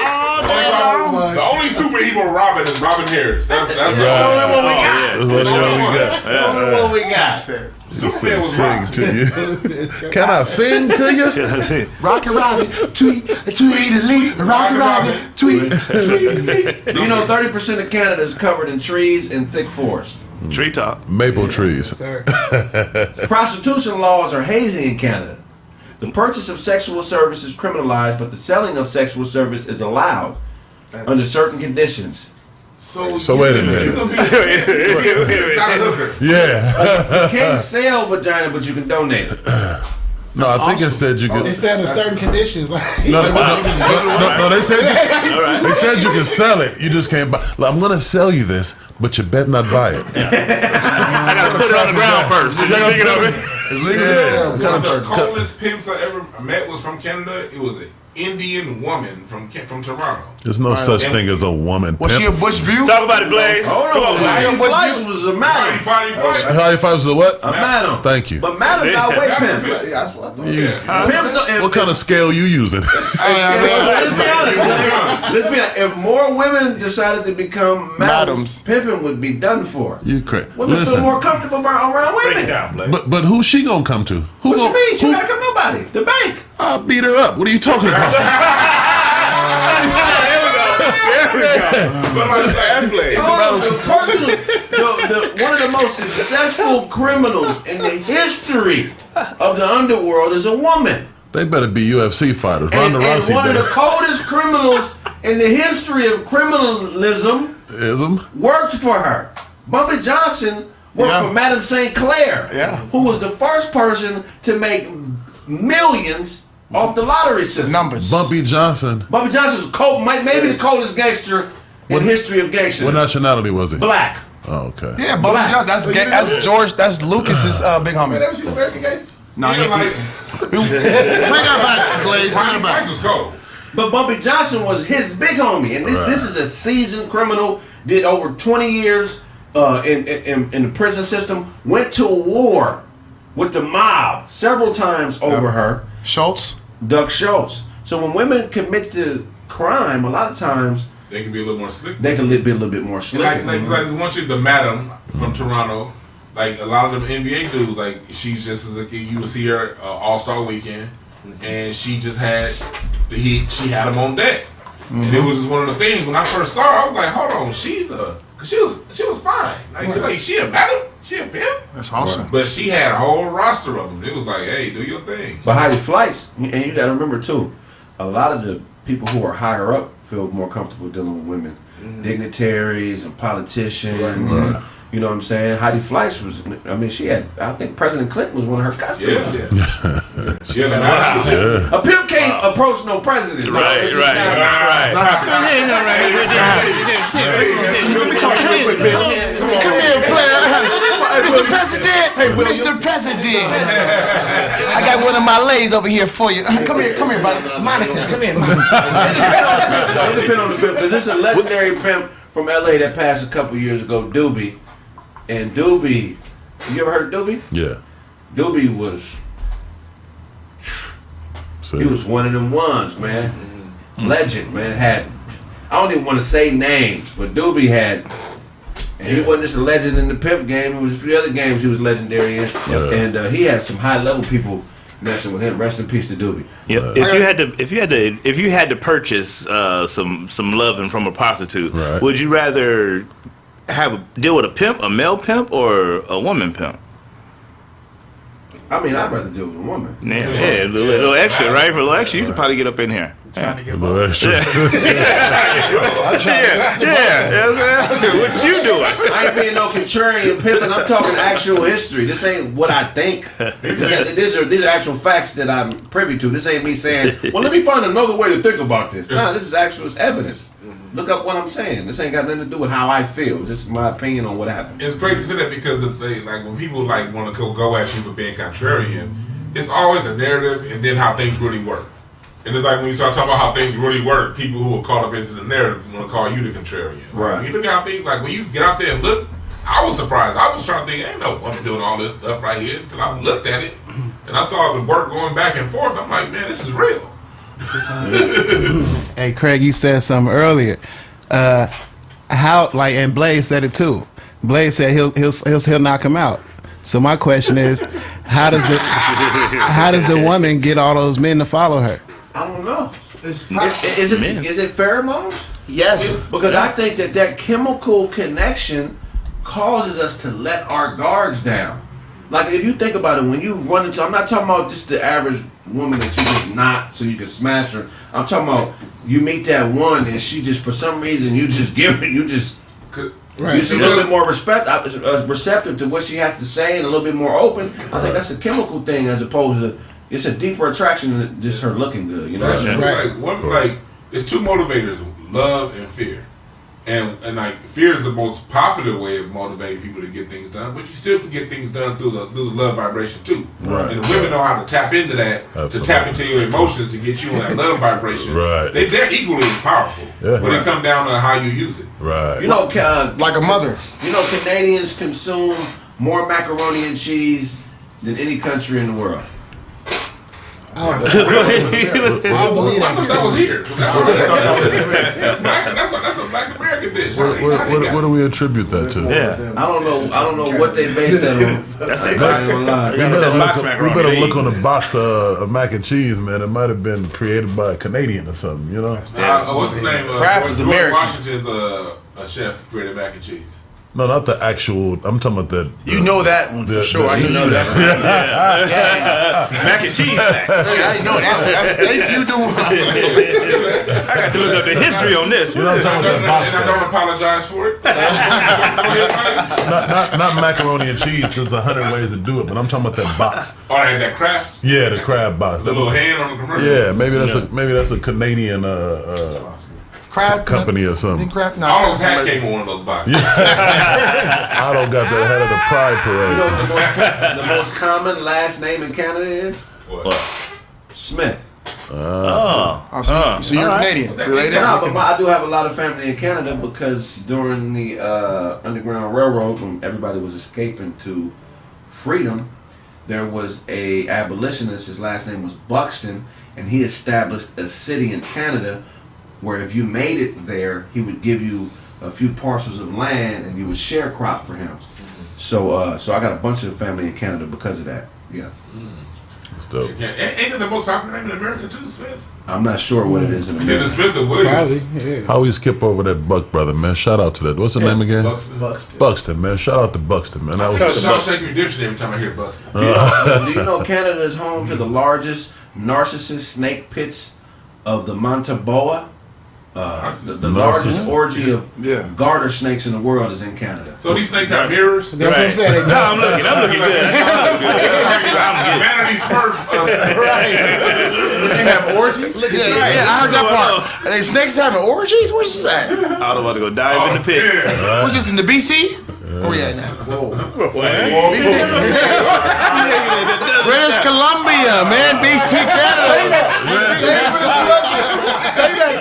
The only superhero Robin is Robin Harris. That's the only one we got. That's the only one we got. The only one we got. Superman was Sing Robin. to you. Can I sing to you? Rocket Robin, tweet, tweet, Rocket Robin, tweet, tweet. So 30% of Canada is covered in trees and thick forest. Treetop. Maple trees. Prostitution laws are hazy in Canada. The purchase of sexual service is criminalized, but the selling of sexual service is allowed under certain conditions. So wait a minute. You can be not a hooker. Yeah. You can't sell vagina, but you can donate it. No, I think it said you could. They said in certain conditions. No, they said they said you can sell it. You just can't buy. Like, I'm gonna sell you this, but you better not buy it. I gotta put it on the ground first. It's legal. Yeah, one of the coldest pimps I ever met was from Canada. It was an Indian woman from Toronto. There's no such thing as a woman. Was she a Bush Butte? Talk about it, Blaze. Hold on, Heidi Fleiss was a madam. Hardy Five was a what? A madam. Thank you. But madams outweigh pimps. Yeah, that's what I thought. Pimps don't- What kind of scale you using? Let's be honest. Let's be honest. If more women decided to become madams, pimping would be done for. You crazy? Women feel more comfortable around Break it women. down, Blaze. But who's she gonna come to? Who What you mean? She who- gotta come nobody. The bank. I'll beat her up. What are you talking about? One of the most successful criminals in the history of the underworld is a woman. They better be UFC fighters. And Ronda Rousey one of the better. coldest criminals in the history of criminalism Ism? worked for her. Bumpy Johnson worked for Madame St. Clair, who was the first person to make millions off the lottery system. Numbers. Bumpy Johnson. Bumpy Johnson's cold, maybe the coldest gangster in history of gangsters. What nationality was he? Black. Oh, okay. Yeah, Bumpy Johnson. That's George. That's Lucas's big homie. You ever seen American Gangster? No, Yeah, like, play that back, Blaze. Play that back. Price was cold. But Bumpy Johnson was his big homie, and this is a seasoned criminal. Did over 20 years in the prison system. Went to war with the mob several times over her. Schultz. Doug Schultz. So when women commit to crime, a lot of times They can be a little more slick. they can be a little bit more slick. Like once you the madam from Toronto, like a lot of them NBA dudes, like she's just as a kid, you would see her All-Star Weekend, and she just had she had him on deck, and it was just one of the things. When I first saw her, I was like, hold on, cause she was fine. Like she a madam, she a pimp. That's awesome. But she had a whole roster of them. It was like, hey, do your thing. But Heidi Fleiss, and you got to remember too, a lot of the people who are higher up feel more comfortable dealing with women, dignitaries and politicians. And, you know what I'm saying? Heidi Fleiss was. I mean, she had. I think President Clinton was one of her customers. Yeah. She had a A pimp can't approach no president. Right. Come here, player. Mr. President. Hey, Mr. President. I got one of my ladies over here for you. Come here, buddy. Monica, come here. It depends on the pimp, because it's a legendary pimp from LA that passed a couple years ago, Doobie. And Doobie, you ever heard of Doobie? Yeah. Doobie was, he was one of them ones, man. Legend, man. I don't even want to say names, but Doobie had, and he wasn't just a legend in the pimp game. It was a few other games he was legendary in, and he had some high level people messing with him. Rest in peace to Doobie. Yeah. If you had to purchase some loving from a prostitute, would you rather deal with a pimp, a male pimp, or a woman pimp? I mean, I'd rather deal with a woman. Yeah, a little extra, right? For a little extra, you could probably get up in here. Trying to get No, both. that's true. What you doing? I ain't being no contrarian pimping. I'm talking actual history. This ain't what I think. These are actual facts that I'm privy to. This ain't me saying, well, let me find another way to think about this. No, this is actual evidence. Look up what I'm saying. This ain't got nothing to do with how I feel. This is my opinion on what happened. It's crazy to say that because if they like when people like want to go at you for being contrarian, it's always a narrative and then how things really work. And it's like when you start talking about how things really work, people who are caught up into the narrative want to call you the contrarian. Right. When you look at how things like when you get out there and look, I was surprised. I was trying to think, ain't no woman doing all this stuff right here. Until I looked at it and I saw the work going back and forth. I'm like, man, this is real. Hey, Kraig, you said something earlier. And Blaze said it too. Blaze said he'll knock him out. So my question is, how does the woman get all those men to follow her? I don't know. Is it pheromones? Yes. Because I think that chemical connection causes us to let our guards down. Like if you think about it, when you run into, I'm not talking about just the average woman that you just knock so you can smash her. I'm talking about you meet that one and she just for some reason you just give it, you just Right. you're just a little bit more receptive to what she has to say and a little bit more open. I think that's a chemical thing as opposed to it's a deeper attraction than just her looking good. You know, That's true. Right. Like it's two motivators: love and fear. And like fear is the most popular way of motivating people to get things done, but you still can get things done through the love vibration too. Right. And the women know how to tap into that, Absolutely. to tap into your emotions to get you on that love vibration. Right. They're equally as powerful, Yeah. but it comes down to how you use it. Right. you know, Like a mother. you know, Canadians consume more macaroni and cheese than any country in the world. I don't believe I thought that was here. That's a black American dish. What do we attribute that to? Yeah. I don't know what they based that on. I ain't gonna lie. We better look on the box of mac and cheese, man. It might have been created by a Canadian or something, you know? What's his name? Kraft is George American. Washington's a chef created mac and cheese. No, not the actual. I'm talking about the. You know that one for sure. I didn't know that. Mac and cheese fact. I didn't know that one. Thank you, doing. I got to look up the history on this. You know what I'm talking about? And Box I don't apologize for it. not macaroni and cheese. There's 100 ways to do it, but I'm talking about that box. All right, that Kraft. Yeah, the crab box. The little hand on the commercial. Yeah, maybe that's a Canadian Crab company or something. Crab. No, Almost hat came on one of those boxes. I don't got the head of the Pride You know Parade. what the most common last name in Canada is? What? Smith. So you're Canadian. Related? No, but I do have a lot of family in Canada because during the Underground Railroad, when everybody was escaping to freedom, there was a abolitionist. His last name was Buxton, and he established a city in Canada where if you made it there, he would give you a few parcels of land and you would sharecrop for him. So I got a bunch of family in Canada because of that. Yeah. That's dope. Ain't that the most popular name in America too, Smith? I'm not sure what it is in Is it the America. Smith or Williams? Probably, yeah. How we skip over that Buck brother, man? Shout out to that. What's the name again? Buxton. Buxton, man. Shout out to Buxton, man. That was Shawshank Redemption every time I hear Buxton. Do you know Canada is home to the largest narcissist snake pits of the Montaboa? The largest orgy of garter snakes in the world is in Canada. So these snakes have mirrors? That's what I'm saying. No, I'm looking good. Vanity Smurf. They have orgies? Yeah, I heard that part. Are they snakes having orgies? Where's this at? I was about to go dive in the pit. Yeah. What's this in the BC? Where we at now? BC. British Columbia, man. BC, Canada. Say that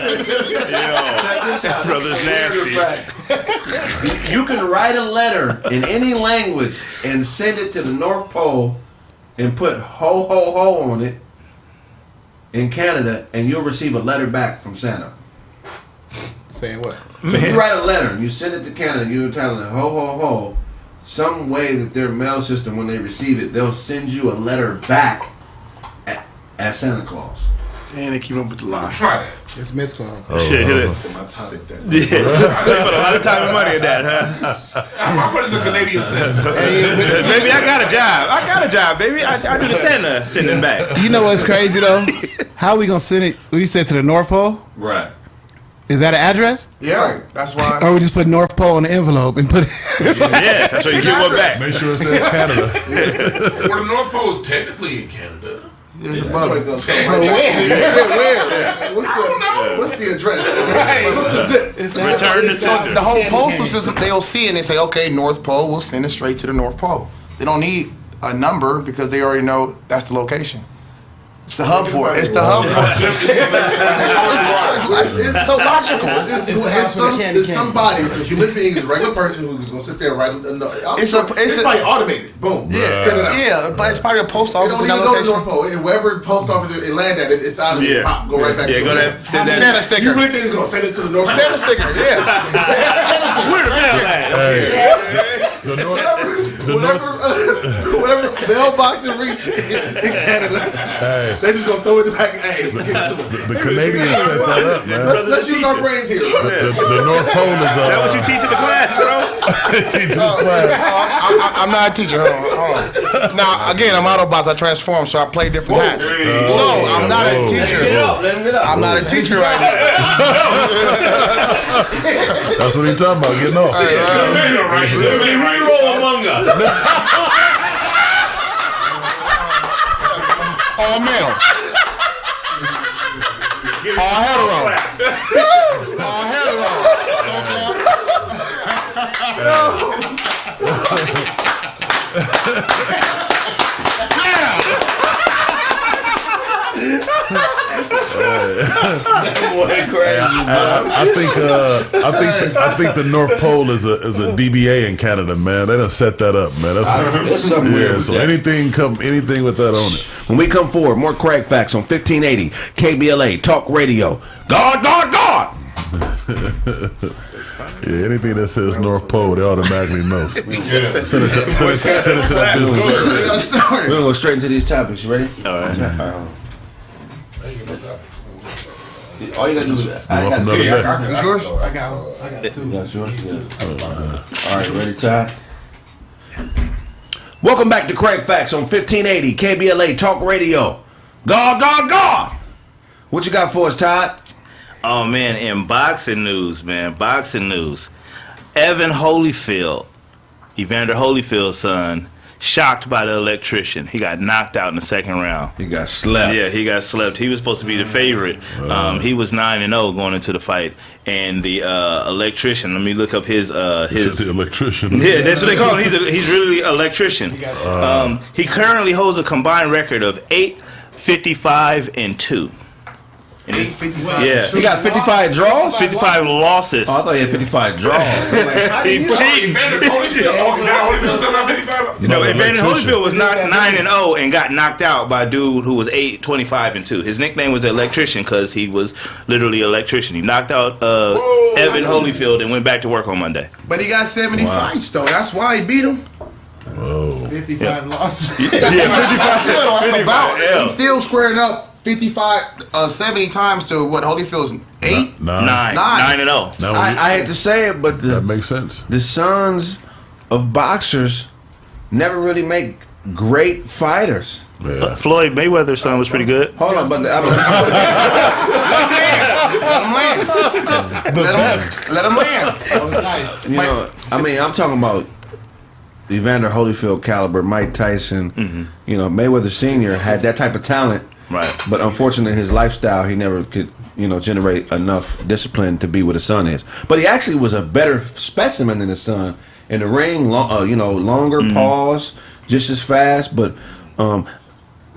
That brother's nasty. You can write a letter in any language and send it to the North Pole and put ho ho ho on it in Canada, and you'll receive a letter back from Santa. Saying what? So you write a letter and you send it to Canada, and you're telling them ho ho ho, some way that their mail system, when they receive it, they'll send you a letter back as Santa Claus. And they keep up with the lie. Try that. It's Miss Claus. Shit, hit us. My tonic that. Yeah. Put a lot of time and money in that, huh? My brother's a Canadian citizen. Baby, I got a job, baby. I do the Santa sending back. You know what's crazy though? How we gonna send it? We said to the North Pole. Right. Is that an address? Yeah, that's why. Or we just put North Pole in the envelope and put it. Yeah, that's where you get one back. Make sure it says Canada. Well, the North Pole is technically in Canada. It's above it. Technically. What's the address? What's the zip? Return to sender. The whole postal system, they'll see it and they say, okay, North Pole, we'll send it straight to the North Pole. They don't need a number because they already know that's the location. It's the hub for it. It's the hub for it. It's so logical. It's somebody, it's a human being, it's a regular person who's going to sit there and write a note. It's probably automated. Boom. Yeah, Send it out. yeah, but it's probably a post It office don't in even that go to location. North Pole. Wherever post office it land at, it's out of it. Pop, go right back to go it. there. Send that. Santa sticker. You really think it's going to send it to the North Pole? Santa sticker, yeah. Where the mail at? Whatever mailbox in reach in Canada, they just gonna throw it back. Hey, give it to them. The Canadians set that up, man. Let's use our brains here. The North Pole is That what you teach in the class, bro? teaches class. I'm not a teacher. Hold on. Now, again, I'm Autobots. I transform, so I play different hats. So, I'm not a teacher. I'm not a teacher right now. That's what he's talking about, getting off. Reroll Among Us. All male. All hetero. All hetero. I think the North Pole is a DBA in Canada, man. They done set that up, man. There's something weird with So that. anything with that on it. When we come forward, more Kraig Facts on 1580 KBLA Talk Radio. God. Yeah, anything that says North Pole, they automatically know. Send it to that business. We're gonna go straight into these topics. You ready? All right. All you gotta do is I got Another two. day. Is yours? I got two. You got yours? Yeah. All right, ready, Ty? Welcome back to Kraig Facts on 1580 KBLA Talk Radio. God. What you got for us, Todd? Oh man, in boxing news, Evan Holyfield, Evander Holyfield's son, shocked by the electrician. He got knocked out in the second round. He got slept. Yeah, he got slept. He was supposed to be the favorite. He was 9-0 going into the fight, and the electrician. Let me look up his. This is the electrician. Yeah, that's what they call him. He's really an electrician. He currently holds a combined record of 8-55-2. 855. Yeah, He got 55 draws? 55 losses. Oh, I thought he had 55 draws. He cheated. You No, know, Evander Holyfield was 9-0 and got knocked out by a dude who was 8-25-2. His nickname was Electrician because he was literally an electrician. He knocked out Evan Holyfield and went back to work on Monday. But he got 70 fights, though. That's why he beat him. Whoa. 55 losses. Yeah, 55. That's about it. Yeah. He's still squaring up 70 times to what Holyfield's 8? 9. 9-0. Now, I hate to say it, but that makes sense. the sons of boxers never really make great fighters. Yeah. Floyd Mayweather's son was pretty good. Hold on, but Let him land. you know, I mean, I'm talking about Evander Holyfield caliber, Mike Tyson. You know, Mayweather Sr. had that type of talent, Right. but unfortunately, his lifestyle, he never could, generate enough discipline to be what his son is. But he actually was a better specimen than his son in the ring. Longer pause, just as fast, but.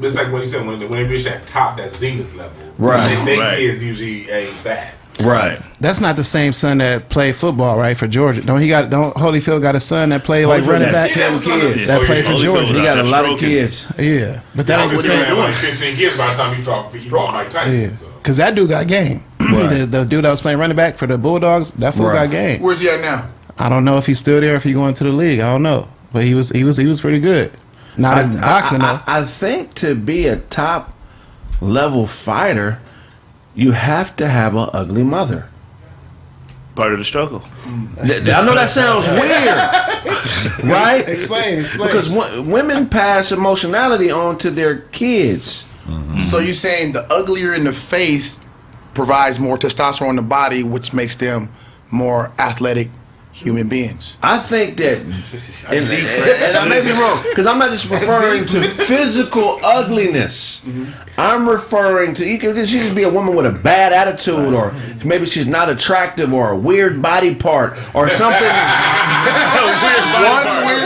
It's like what you said, when they reach that top, that zenith level. Right. They Right. kids usually ain't that. Right. That's not the same son that played football, right, for Georgia. Don't Holyfield got a son that played like Holyfield running got back? 10 kids. That played for Holyfield Georgia. He got a lot of Stroking. kids. Yeah, but that ain't the What he same. had like 15 kids by the time he fought Mike Tyson. Yeah, So. because that dude got game. the dude that was playing running back for the Bulldogs, that fool Right. got game. Where's he at now? I don't know if he's still there, if he's going to the league. I don't know, but he was pretty good. Not in boxing though. I think to be a top level fighter, you have to have an ugly mother. Part of the struggle. I know that sounds weird, right? Explain. Because women pass emotionality on to their kids. So you're saying the uglier in the face provides more testosterone in the body, which makes them more athletic human beings. I think that, and I may be wrong, because I'm not just referring to physical ugliness. I'm referring to, she could just be a woman with a bad attitude, or maybe she's not attractive, or a weird body part, or something. Weird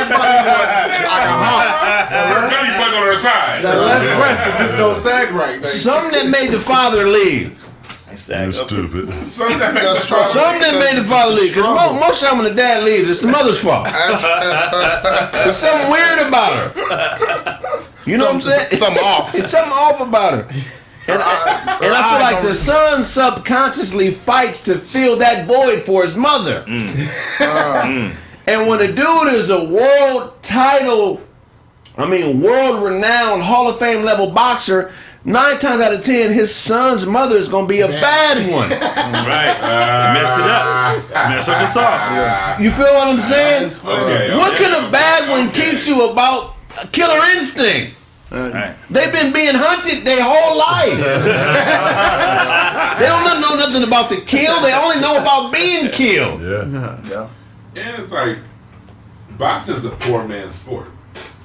body bug on her side. That left breast, it just don't sag right. Like, Something that made the father leave. You're stupid. Something that makes Something that made the father leave. Because most time when the dad leaves, it's the mother's fault. There's something weird about her. You know what I'm saying? Something off. It's something off about her. And I feel like the son subconsciously fights to fill that void for his mother. And when a dude is a world-renowned Hall of Fame level boxer, 9 times out of 10, his son's mother is going to be a bad one. Right. Mess it up. Mess up the sauce. You feel what I'm saying? Okay, What can a bad one teach you about a killer instinct? Right. They've been being hunted their whole life. They don't know nothing about the kill. They only know about being killed. Yeah. And it's like, boxing is a poor man's sport.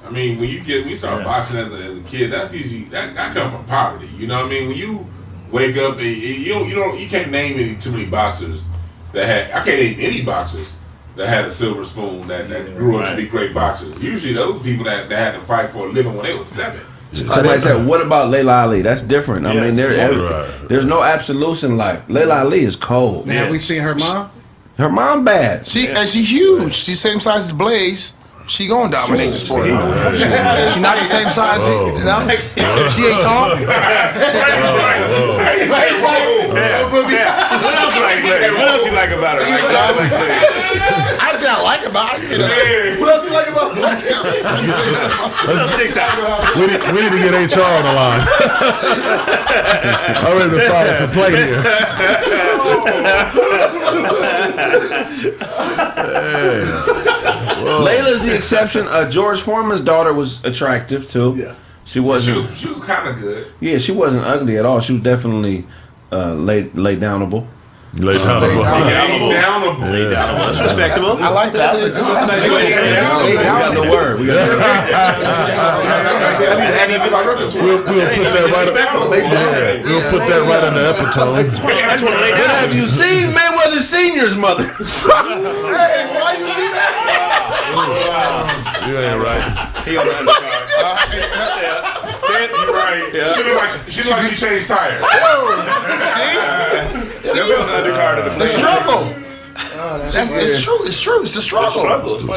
I mean, when you start boxing as a kid, that's usually that comes from poverty. You know what I mean? When you wake up and you can't name too many boxers that had. I can't name any boxers that had a silver spoon that grew up to be great boxers. Usually, those people that had to fight for a living when they were 7. Somebody said, "What about Layla Ali?" That's different. I mean, there's no absolutes in life. Layla Ali is cold. Now we seen her mom. Her mom bad. She huge. She's same size as Blaze. She gonna dominate the sport. She not the same size. She ain't tall. What else you like about her? I said I like about it. what else you like about it? We need to get HR on the line. I'm ready to file a complaint here. Layla's the exception. George Foreman's daughter was attractive too. Yeah. She wasn't. She was kind of good. Yeah, she wasn't ugly at all. She was definitely lay downable. Lay downable. That's respectable. I like that. We got the word. We'll put that right. We'll put that right on the epitome. Have you seen Mayweather Senior's mother? Hey, why you do that? You ain't right. He on the undercard. You're right. Yeah. She looked like she changed tires. See? On the undercard of The struggle. It's true. It's the struggle.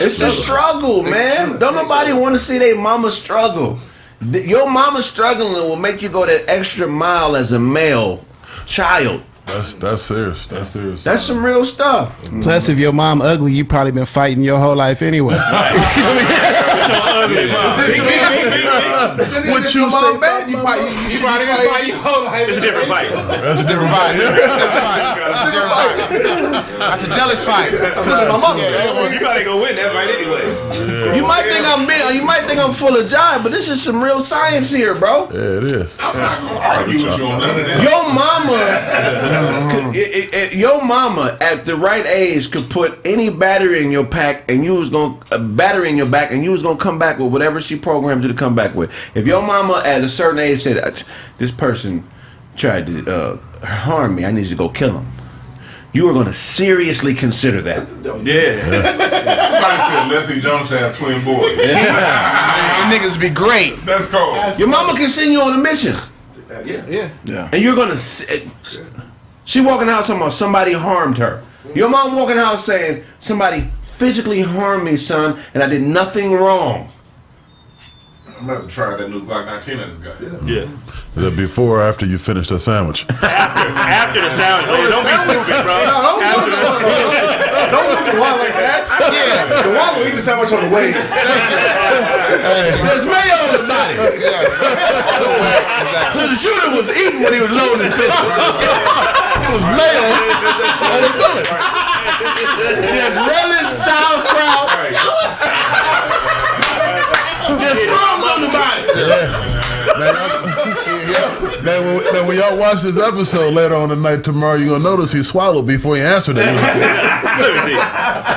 It's the struggle, man. Don't nobody want to see their mama struggle. Your mama struggling will make you go that extra mile as a male child. That's serious. That's serious. That's some real stuff. Plus, if your mom ugly, you probably been fighting your whole life anyway. What you say? Bad, you probably fight your whole life. It's a different fight. That's a different fight. That's a jealous fight. You probably gonna win that fight anyway. You might think I'm full of jive, but this is some real science here, bro. Yeah, it is. I'm not gonna argue with you on none of that. Your mama at the right age could put any battery in your pack, and you was gonna battery in your back, and you was gonna come back with whatever she programmed you to come back with. If your mama at a certain age said, "This person tried to harm me, I need you to go kill him," you are gonna seriously consider that. Yeah. Somebody said Leslie Jones should have twin boys. Niggas be great. That's cold. Your mama can send you on a mission. Yeah. And you're gonna. She walking out talking about somebody harmed her. Your mom walking out saying somebody physically harmed me, son, and I did nothing wrong. I'm about to try that new Glock 19 on this guy. Yeah. Is it before or after you finish that sandwich? After the sound. Don't be stupid, bro. Don't do the one like that. Yeah, the one will eat the sandwich on the way. There's mayo in the body. So the shooter was eating when he was loading his pistol. It was mayo on the bullet. There's relish, sauerkraut. There's crumbs on the body. Now, when y'all watch this episode later on tonight, tomorrow, you're gonna notice he swallowed before he answered it. Let me see.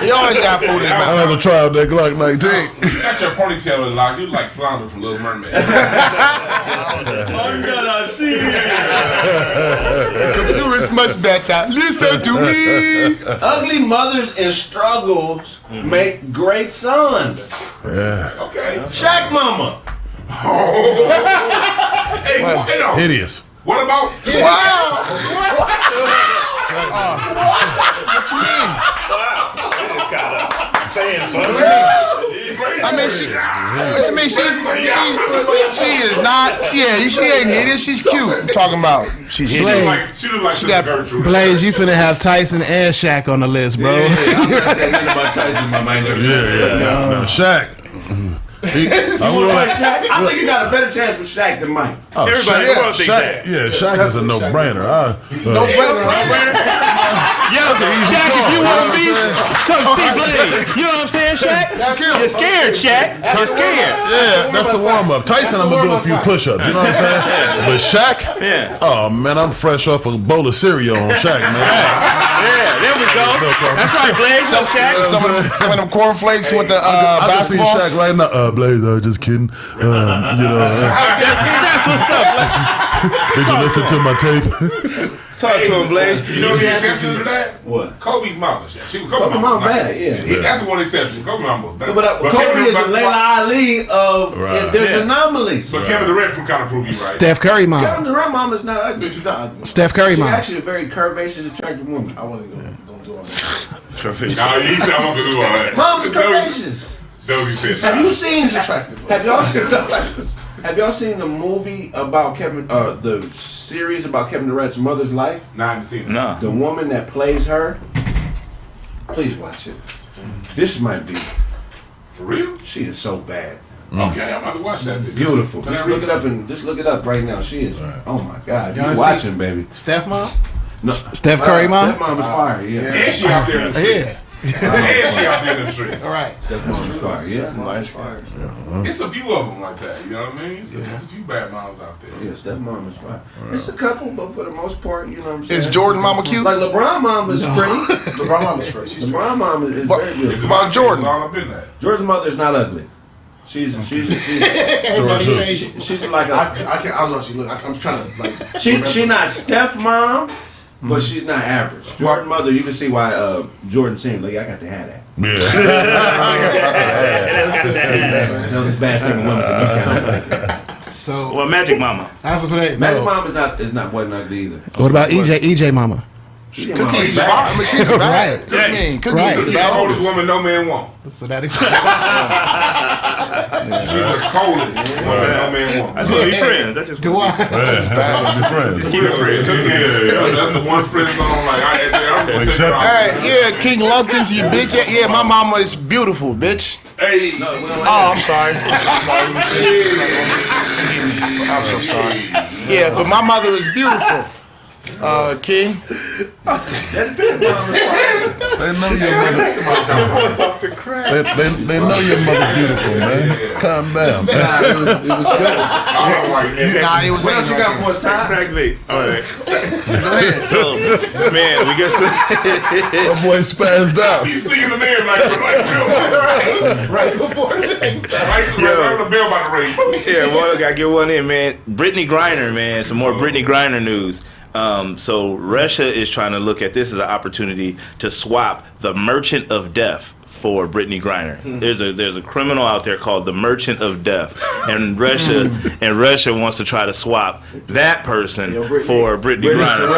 He always got food in his I'm mouth. gonna try out that Glock 19. You got your ponytail in lock. You like Flounder from Little Mermaid. It's much better. Listen to me. Ugly mothers and struggles make great sons. Yeah. Okay. Shaq mama. Hey, wait on. Hideous. What about? Wow. What you mean? I mean, she is not. She ain't hideous. She's cute. I'm talking about. She's She hideous. look like She got Gertrude. Blaze, you finna have Tyson and Shaq on the list, bro. I'm not saying nothing about Tyson. My mind never Now, Shaq. I think you got a better chance with Shaq than Mike. Oh, Everybody in the world thinks that. Yeah, Shaq is a no-brainer. No-brainer. Yo, Shaq, if you want to beef, come see Blaze. You know what I'm saying, Shaq? You're scared, Shaq. You're scared. Yeah, that's the warm-up. Tyson, I'm gonna do a few push-ups. You know what I'm saying? But Shaq, oh man, I'm fresh off a bowl of cereal on Shaq, man. Yeah, there we go. That's right, Blaze. So Shaq. Some of them cornflakes with the I can see basketball. Shaq right now. Blaze, just kidding. That's what's up. Did you listen to my tape? Talk to him, Blaze. You know the exception to that? What? Kobe's mama. She was Kobe mama bad, yeah. That's one exception. Kobe mama was bad. But Kobe is a Layla Ali of there's anomalies. But Kevin Durant kind of proved you right. Steph Curry Kevin mom. Durant mom is not ugly. She's not ugly. Steph Curry She's mom. actually a very curvaceous, attractive woman. I wasn't going to do all that. Nah, you said I want to do all that. Mom's curvaceous. That was he said. Have you seen? Attractive. Have y'all seen the movie about Kevin? The series about Kevin Durant's mother's life? Nah, I haven't seen it. No. The woman that plays her. Please watch it. This might be. For real? She is so bad. Okay, I'm about to watch that. Beautiful. Can I Just read look it up and just look it up right now. She is. Oh my God. Y'all You see- watching, baby? Steph mom? No, Steph Curry mom? That mom is fire. Yeah. And she out there in the streets. And she out there in the streets. All right. That mom is fire. Yeah. It's a few of them like that. You know what I mean? It's a few bad moms out there. Yes, that mom is fire. It's a couple, but for the most part, you know what I'm saying. Is Jordan mama cute? Like LeBron mom is pretty. LeBron mama's first. She's LeBron mom is very good. About Jordan. All up in that. Jordan's mother is not ugly. She's like I don't know if she look. I'm trying to like. she not Steph mom, but she's not average. Jordan mother, you can see why Jordan seemed like I got to have that. Yeah. So this bad thing women. So Well, Magic Mama. that's what they. Magic No. mom is not wasn't ugly either. What about EJ mama? Cookies fine. I mean, she's bad. Right. What you mean? Cookies Right. is She's the bad. oldest woman no man wants. So that She's the coldest woman no man I wants. just want to be friends. I just do want I? Just be friends. to keep it friends. Yeah, that's the one friend zone. Like I'm gonna take her out. Hey, yeah, King Lumpkins, you bitch. Yeah, my mama is beautiful, bitch. Hey, Oh, I'm sorry. I'm so sorry. Yeah, but my mother is beautiful. King. They know your mother. They know your mother's beautiful, man. Calm down. I don't like that. Nah, it was What else you got for us, Ty? Craig Facts. All right. So, man, we guess My boy spazzed out. He's singing the man like right before the thing. Right when the bell about to ring. yeah, well, I gotta get one in, man. Brittany Griner, man. Some more Brittany Griner news. So Russia is trying to look at this as an opportunity to swap the Merchant of Death for Brittany Griner. There's a criminal out there called the Merchant of Death, and Russia wants to try to swap that person for Brittany Griner.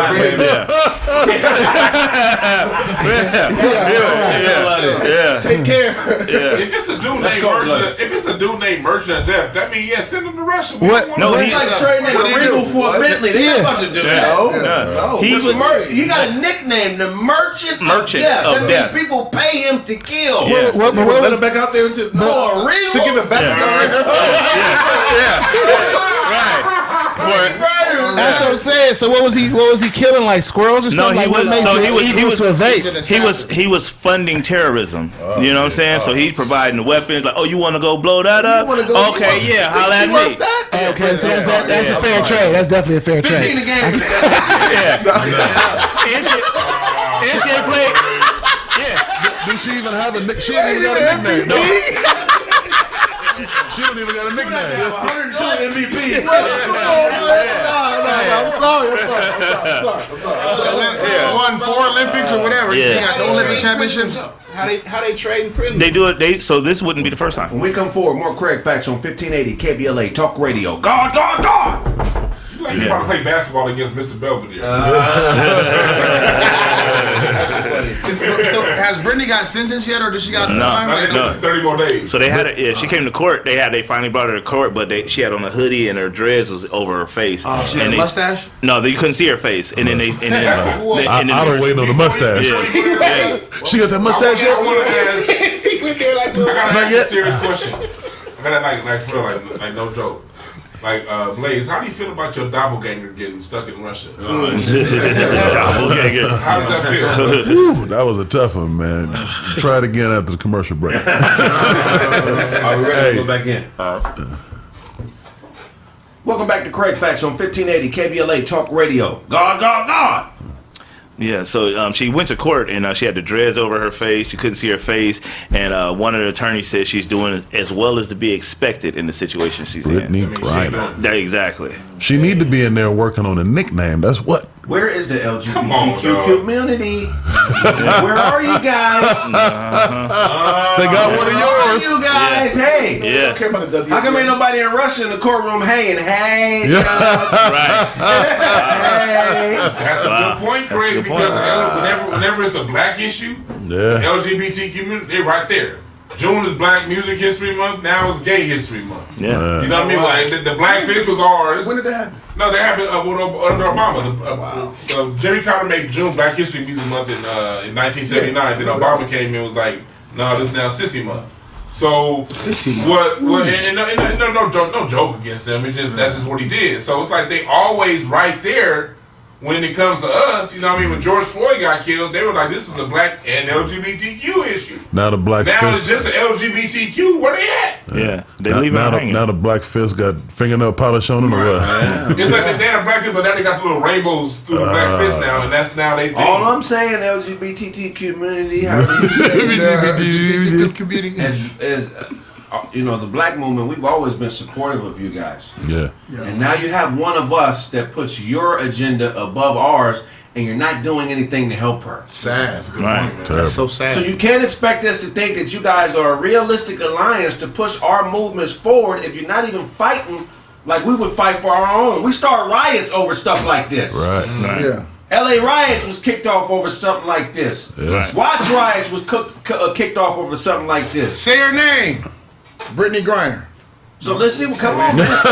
Yeah. Take care. If it's a dude named Merchant of Death, that means send him to Russia. What? No, It's like trading a Regal for a Bentley. They not about to do that. No. He was You got a nickname, the Merchant of Merchant Death. of That Death. means people pay him to kill. Yeah. What Let was him back out there to For a Regal? give it back to Right. That's what I'm saying. So what was he killing, like squirrels or something? No, he was funding terrorism. You know what I'm saying? So he's providing the weapons. Like, oh, you want to go blow that up? Okay, yeah, holla at me. Okay, so that's a fair trade. That's definitely a fair trade. 15 a game. Yeah. And she ain't played. Yeah. Did she even have a nickname? She ain't even got a nickname. No. She don't even got a nickname. 102 MVP. I'm sorry. Won 4 Olympics or whatever. Yeah. You got the Olympic championships. How they trade in prison? They do it. So this wouldn't be the first time. When we come forward, more Kraig Facts on 1580 KBLA Talk Radio. God. You like you want to play basketball against Mr. Belvedere. So has Brittany got sentenced yet, or does she got time? No. 30 more days. So they had she came to court. They finally brought her to court, but she had on a hoodie and her dreads was over her face. Oh, she had a mustache? No, you couldn't see her face. And then I don't wait on the mustache. Yeah. She got that mustache yet? I gotta ask you a serious question. I gotta like for real, like no joke. Like Blaze, how do you feel about your doppelganger getting stuck in Russia? Doppelganger. How does that feel? Whew, that was a tough one, man. Try it again after the commercial break. Are we ready to go back in? Welcome back to Kraig Facts on 1580 KBLA Talk Radio. God. Yeah, so she went to court and she had the dreads over her face. You couldn't see her face, and one of the attorneys said she's doing as well as to be expected in the situation she's Brittany in. Griner. Yeah, exactly. She need to be in there working on a nickname. That's what. Where is the LGBTQ community? Where are you guys? They got one of Where are yours. you guys? Yeah. Hey. Yeah. How come ain't nobody in Russia in the courtroom hanging? Hey. Yeah. Right. Hey. That's a good point, Craig, good point. because whenever it's a black issue, the LGBT community, they're right there. June is Black Music History Month. Now it's Gay History Month. Yeah. You know what I mean? Like the Black Fist was ours. When did that happen? No, they happened under Obama. Jimmy Carter made June Black History Music Month in 1979. Then Obama came in and was like, "No, this is now Sissy Month." So what? And no joke against them. It's just that's just what he did. So it's like they always right there. When it comes to us, you know what I mean? When George Floyd got killed, they were like, this is a black and LGBTQ issue. Now the black Now fist. it's just an LGBTQ. Where they at? Yeah. They leave it hanging. Now the black fist got fingernail polish on them or what? It's like the damn black people, but now they got the little rainbows through the black fist now, and that's now they think. All I'm saying, LGBTQ community, however you say LGBT community. is you know, the black movement, we've always been supportive of you guys. Yeah. And now you have one of us that puts your agenda above ours, and you're not doing anything to help her. Sad. Right. That's so sad. So you can't expect us to think that you guys are a realistic alliance to push our movements forward if you're not even fighting like we would fight for our own. We start riots over stuff like this. Right. Yeah. LA riots was kicked off over something like this. Yeah. Watts riots was kicked off over something like this. Say her name. Brittany Griner. So let's see what come on, man. Brittany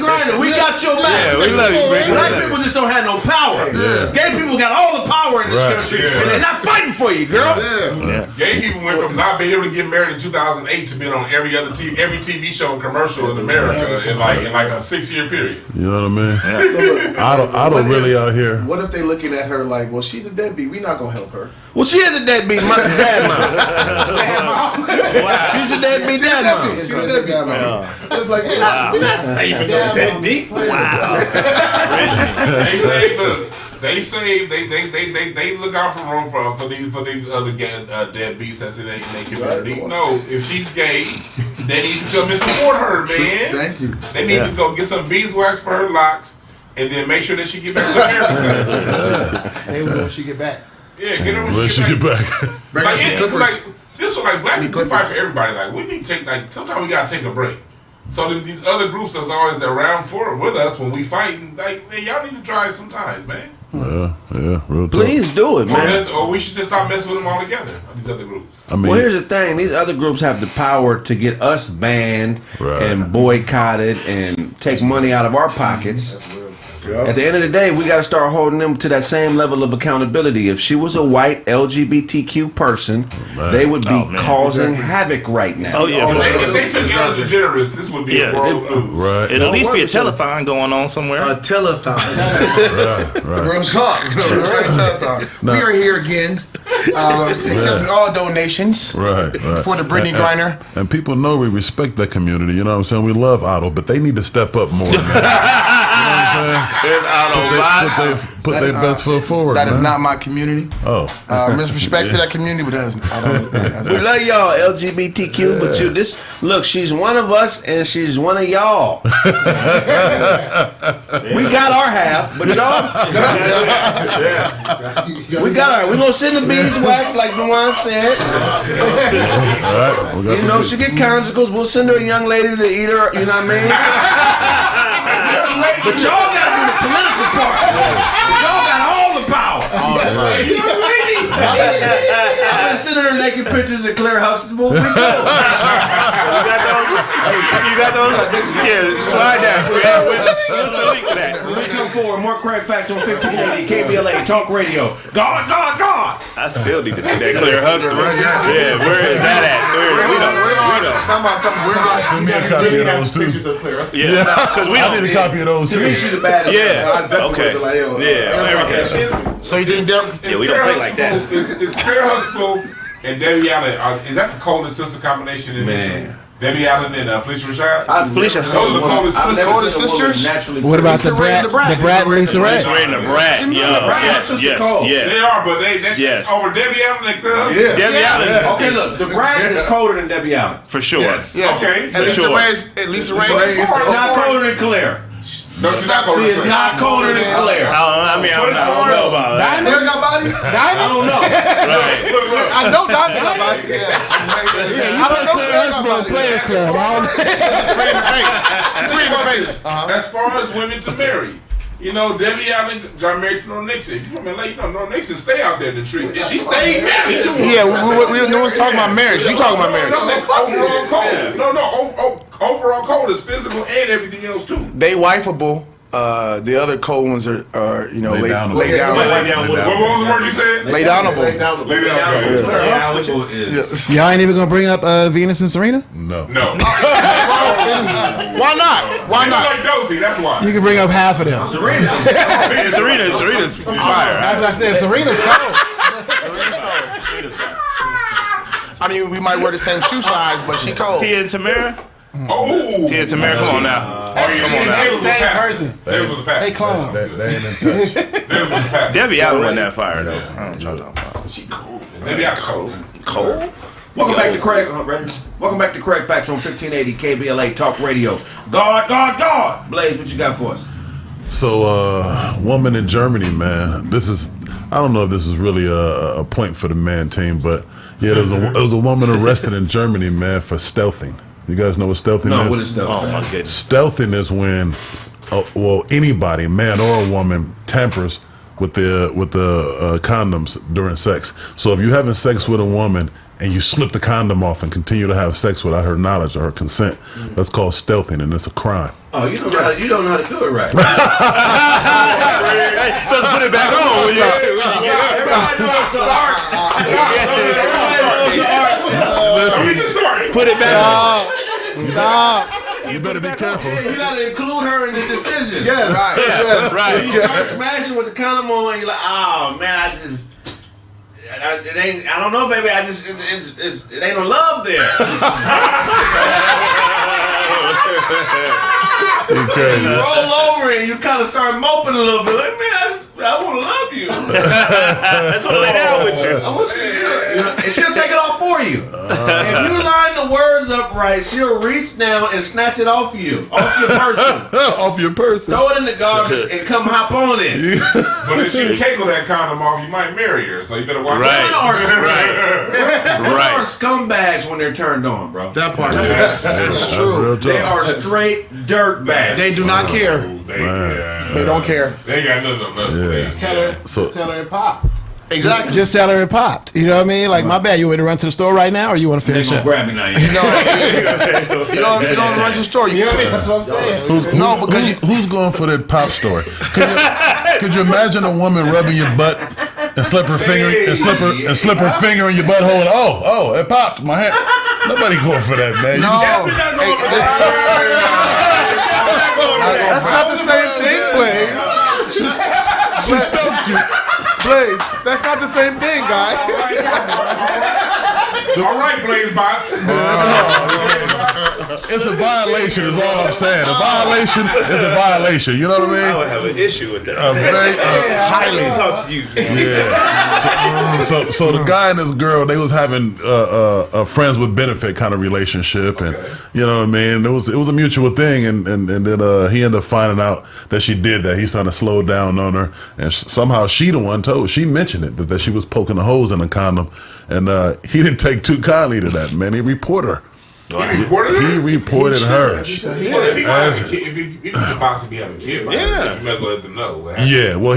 Griner, we got your back. Yeah, we love you, Brittany. Black people just don't have no power. Yeah. Gay people got all the power in this Right. country, Yeah. and they're not fighting for you, girl. Yeah. Gay people went from not being able to get married in 2008 to being on every TV show and commercial in America in like a 6-year period. You know what I mean? So look, I don't really out here. what if they looking at her like, well, she's a deadbeat. We not gonna help her. Well, she is a deadbeat dad mom. She's a deadbeat dad mom. She's a deadbeat mom. It's like, we're not saving no deadbeat. They look out for these other deadbeats that's in their community. No, if she's gay, they need to come and support her, man. Thank you. They need to go get some beeswax for her locks, and then make sure that she get back to therapy. Hey, when she get back. Yeah, get her When she get back. Like, this was like black people fight for everybody. Like we need to take sometimes we gotta take a break. So then these other groups that's always around with us when we fight, like man, y'all need to try it sometimes, man. Yeah, real talk. Please do it, man. Or we should just stop messing with them altogether. These other groups. I mean, Well, here's the thing. These other groups have the power to get us banned Right. and boycotted and take money out of our pockets. At the end of the day, we got to start holding them to that same level of accountability. If she was a white LGBTQ person, they would be causing havoc right now. Oh yeah. If they took Ellen DeGeneres, this would be a world news. Right. It'll at least be a telethon going on somewhere. A telethon. Right. Real talk. We are here again. Accepting all donations. Right. For the Brittany Griner. And people know we respect that community. You know what I'm saying? We love Otto, but they need to step up more. Man. You know what I'm saying? Put their best foot forward. That is man. not my community. Oh. Misrespect to that community, but I don't. We love y'all LGBTQ, but look, she's one of us and she's one of y'all. We got our half, but y'all, we got our. We gonna send the beeswax like Dewan said. All right. You know, she get conjugals. We'll send her a young lady to eat her. You know what I mean? But y'all gotta do the political part. Y'all got all the power. You know what I mean? I've been sending her naked pictures of Claire Huxtable. We go. You got those? Yeah, slide down. What's the link for that? Let's come forward. More Kraig Facts on 1580 KBLA Talk Radio. God. I still need to see that Claire Huxtable. Yeah, where is that at? We don't. Send me a copy of those too. Yeah, because we I need a copy of those To too. me, she's the baddest. Yeah. Okay. Yeah. Everything. So you think that? Yeah, we don't play like that. Is Claire Huxtable and Debbie Allen, is that the coldest sister combination in this? Debbie Allen and Felicia Rashad? Felicia. Those are the coldest sisters. What about the Brad and Lisa Ray? Lisa Ray and the Brat. Yes. They are, but that's over Debbie Allen and Claire Huxtable. Debbie Allen. Okay, look, the Brad is colder than Debbie Allen. For sure. Yes. Okay. And Lisa Ray is Not colder than Claire. No, she's not colder. She is not colder than Claire. I don't know about that. Claire got body? I don't know. Right. Look. I know Diamond got body. I don't know Claire got body. Players Club. Bring the face. As far as women to marry, you know, Debbie Allen got married to No Nixon. If you're from LA, you know No Nixon stay out there in the streets. And she stayed married to him. Yeah, no one's talking about marriage. You talking about marriage. Overall cold. No. Overall cold is physical and everything else too. They wifeable. The other cold ones are lay down. What was the word you said? Lay downable. Lay down. Y'all ain't even gonna bring up Venus and Serena? No. Why not? Why It's not? like Dozy, that's why. You can bring up half of them. Serena's fire. As I said, Serena's cold. I mean, we might wear the same shoe size, but she cold. Tia and Tamara? Oh. Tia and Tamara, come on now. Same person. They was the past. They clone. They ain't in touch. They was the past. Debbie Allen wasn't that fire, though. I don't know about. She cold. Debbie Allen cold. Cold? Welcome back to Kraig. Welcome back to Kraig Facts on 1580 KBLA Talk Radio. God. Blaze, what you got for us? So, woman in Germany, man. I don't know if this is really a point for the man team, but yeah, there was a woman arrested in Germany, man, for stealthing. You guys know what stealthing is? No, what is stealthing? Oh my goodness. Stealthing is when, anybody, man or a woman, tampers with the condoms during sex. So if you're having sex with a woman and you slip the condom off and continue to have sex without her knowledge or her consent, that's called stealthing, and it's a crime. Oh, you don't know how to do it right. Let's put it back on when you get up. Everybody knows the art. Put it back on. Stop. You better be careful. You gotta include her in the decision. Yes. Yes, right. You start smashing with the condom on, and you're like, oh man, it ain't. I don't know, baby. It ain't no love there. Okay. You roll over and you kind of start moping a little bit. Like, man, I want to love you. I just want to lay down with you. I want you to, and she'll take it off for you. If you line the words up right, she'll reach down and snatch it off you, off your person. Off your person. Throw it in the garbage and come hop on it. But if she kegel that condom off, you might marry her. So you better watch Women out. are scumbags when they're turned on, bro. That part. That's true. They are straight dirt bags. They do not care. They don't care. They ain't got nothing on us. Yeah. Just tell her and pop. Exactly. Just sell her and popped. You know what I mean? Like, my bad. You want to run to the store right now, or you want to finish up? Grab me now. You don't run to the store. You know what I mean? That's what I'm saying. Who's going for that pop story? Could you imagine a woman rubbing your butt and slip her finger in your butthole and oh, it popped my hand? Nobody going for that, man. No. That's not the same thing, Blaze. She stumped you. Blaze, that's not the same thing, guy. All right, Blaze Bots. It's a violation, is all I'm saying. A violation is a violation. You know what I mean? I would have an issue with that. Highly. Talk to you. Yeah. So the guy and this girl, they was having a friends with benefit kind of relationship, and you know what I mean. It was a mutual thing, and then he ended up finding out that she did that. He's trying to slow down on her, and somehow she the one told. She mentioned it that she was poking the holes in the condom, and he didn't take too kindly to that. Man, he reported her. He reported her. If he could possibly have a kid, you might as well let them know. Yeah, well,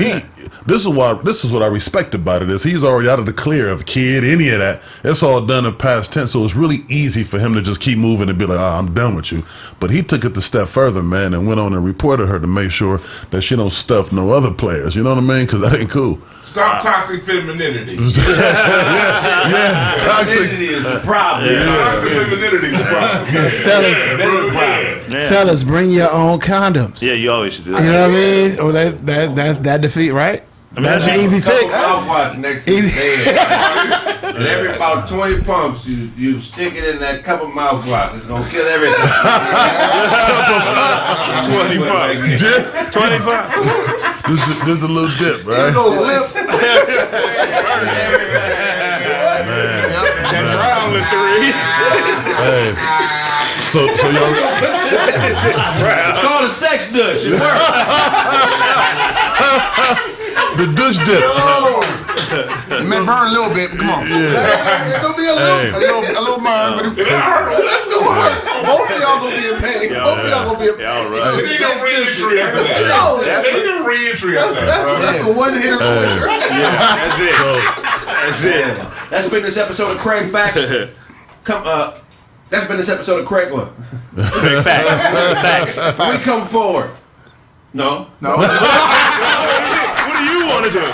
this is what I respect about it is he's already out of the clear of kid, any of that. It's all done in past tense, so it's really easy for him to just keep moving and be like, I'm done with you. But he took it the step further, man, and went on and reported her to make sure that she don't stuff no other players. You know what I mean? Because that ain't cool. Stop toxic femininity. Yeah, toxic femininity is a problem. Toxic femininity is a problem. Fellas, bring your own condoms. Yeah, you always should do that. You know what I mean? Or that's defeat, right? That's an easy fix. Mouthwash next to the bed. And every about 20 pumps, you stick it in that cup of mouthwash. It's gonna kill everything. 20 pumps. dip. 25. There's a little dip, right? That brown with 3. Hey. So y'all. It's called a sex douche. It works. The douche dip. It may burn a little bit, but come on. It'll be a little burn, but it's let's go hard. Both of y'all gonna be in pain. Both of y'all gonna be in pain. Y'all right. They need no re-entry after that. They need no re-entry after that. That's a one-hitter quitter. That's it. That's been this episode of Kraig Facts. That's been this episode of Kraig what? Facts. We come forward. No. What do you want to do? No.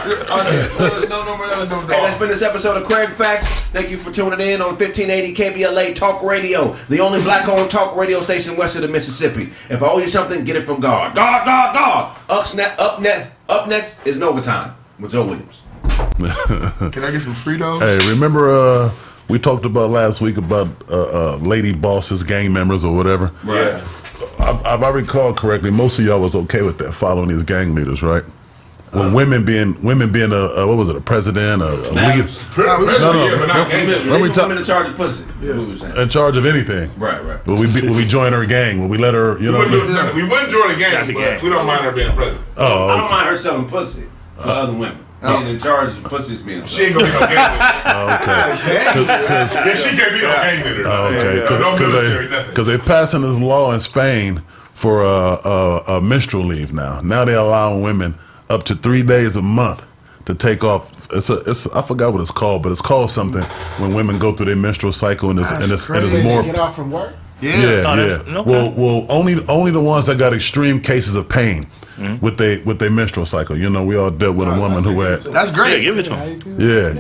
Hey, that's been this episode of Kraig Facts. Thank you for tuning in on 1580 KBLA Talk Radio, the only black-owned talk radio station west of the Mississippi. If I owe you something, get it from God. God. Up next is Nova Time with Joe Williams. Can I get some Fritos? Hey, remember we talked about last week about lady bosses, gang members, or whatever. Right. If I recall correctly, most of y'all was okay with that, following these gang leaders, right? Well, women being what was it, a president, a leader? Women in charge of pussy. In charge of anything. Right. Will we join her gang? Will we let her? You know, we wouldn't join a gang, but we don't mind her being president. Oh, I don't mind her selling pussy to other women. Being in charge of pussies being sold. She ain't gonna be no gang leader. okay. She can't be no gang leader. Okay, because they're passing this law in Spain for a menstrual leave now. Now they're allowing women up to 3 days a month to take off. I forgot what it's called, but it's called something when women go through their menstrual cycle and it's more. Get off from work. Yeah. Okay. Well, only the ones that got extreme cases of pain with their menstrual cycle. You know, we all dealt with a woman who had. That's great. Yeah, give it to him. Yeah.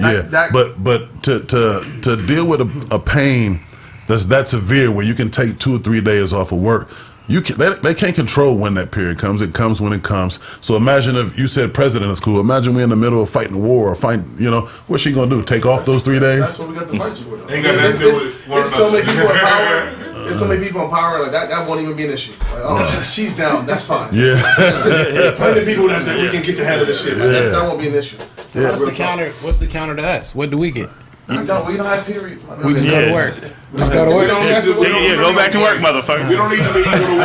But to deal with a pain that's that severe where you can take 2 or 3 days off of work. They can't control when that period comes. It comes when it comes. So imagine if you said president is cool. Imagine we're in the middle of fighting a war or fighting. You know, what's she gonna do? Take off those 3 days? That's what we got the vice for. There's so many people in power. There's so many people in power like that won't even be an issue. Like, she's down. That's fine. Yeah. There's plenty of people that say we can get the head of this shit. Like, that won't be an issue. So what's the counter? What's the counter to us? What do we get? We don't have periods. Man. We just go to work. Just go to work. Go back to work, motherfucker. We don't need to be equal to women.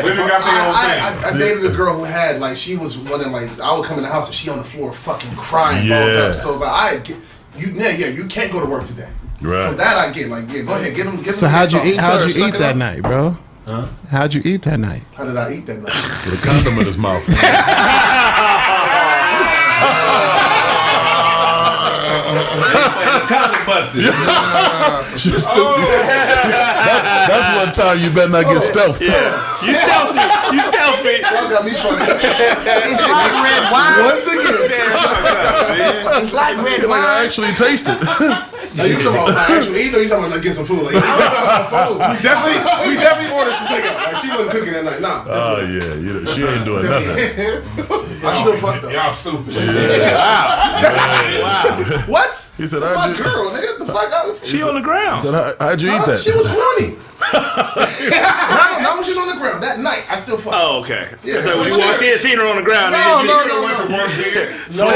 Women got their own thing. I dated a girl who had she was one of I would come in the house and she on the floor fucking crying, balled up. So I was like, you can't go to work today. Right. So that I get go ahead, get them. So how'd you eat that night, bro? Huh? How'd you eat that night? How did I eat that night? With a condom in his mouth. Comic Busters. That's one time you better not get stealthed. Yeah. You stealth me. Y'all got me fucking. It's like red wine. Once again. It's like red Like I wine. actually tasted. Like, you talking about actually eating or you talking about like getting some food? Like, you talking about food. We definitely ordered some takeout. Like, she wasn't cooking that night. Nah. Oh yeah, she ain't doing nothing. I still fucked up. Y'all stupid. Wow. What? He said, That's my "How'd you-" girl, nigga. The fuck out. She on the ground. He said, how'd you eat that? She was horny. Not when she was on the ground. That night, I still fucked. Oh, okay. Yeah. So when you walked in, seen her on the ground. No, nigga, she- no, You went to work, nigga. No. All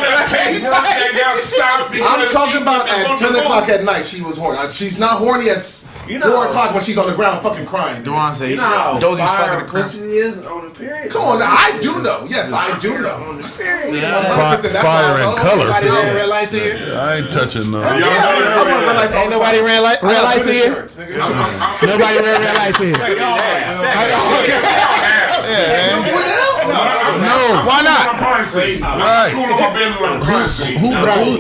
that paperwork that got stopped. I'm talking about at 10 o'clock at night. She was horny. She's not horny at 4 o'clock when she's on the ground fucking crying. Dewan said You he's know how Dozie's fire fucking the crib. pussy is on the period. Come on, now, I do know. Yes, I do know. On the period. Fire and color. Nobody ran red lights here. I ain't touching no. Y'all know that. Ain't nobody ran red lights here. Nobody ran red lights here. No. Why not? Right. Who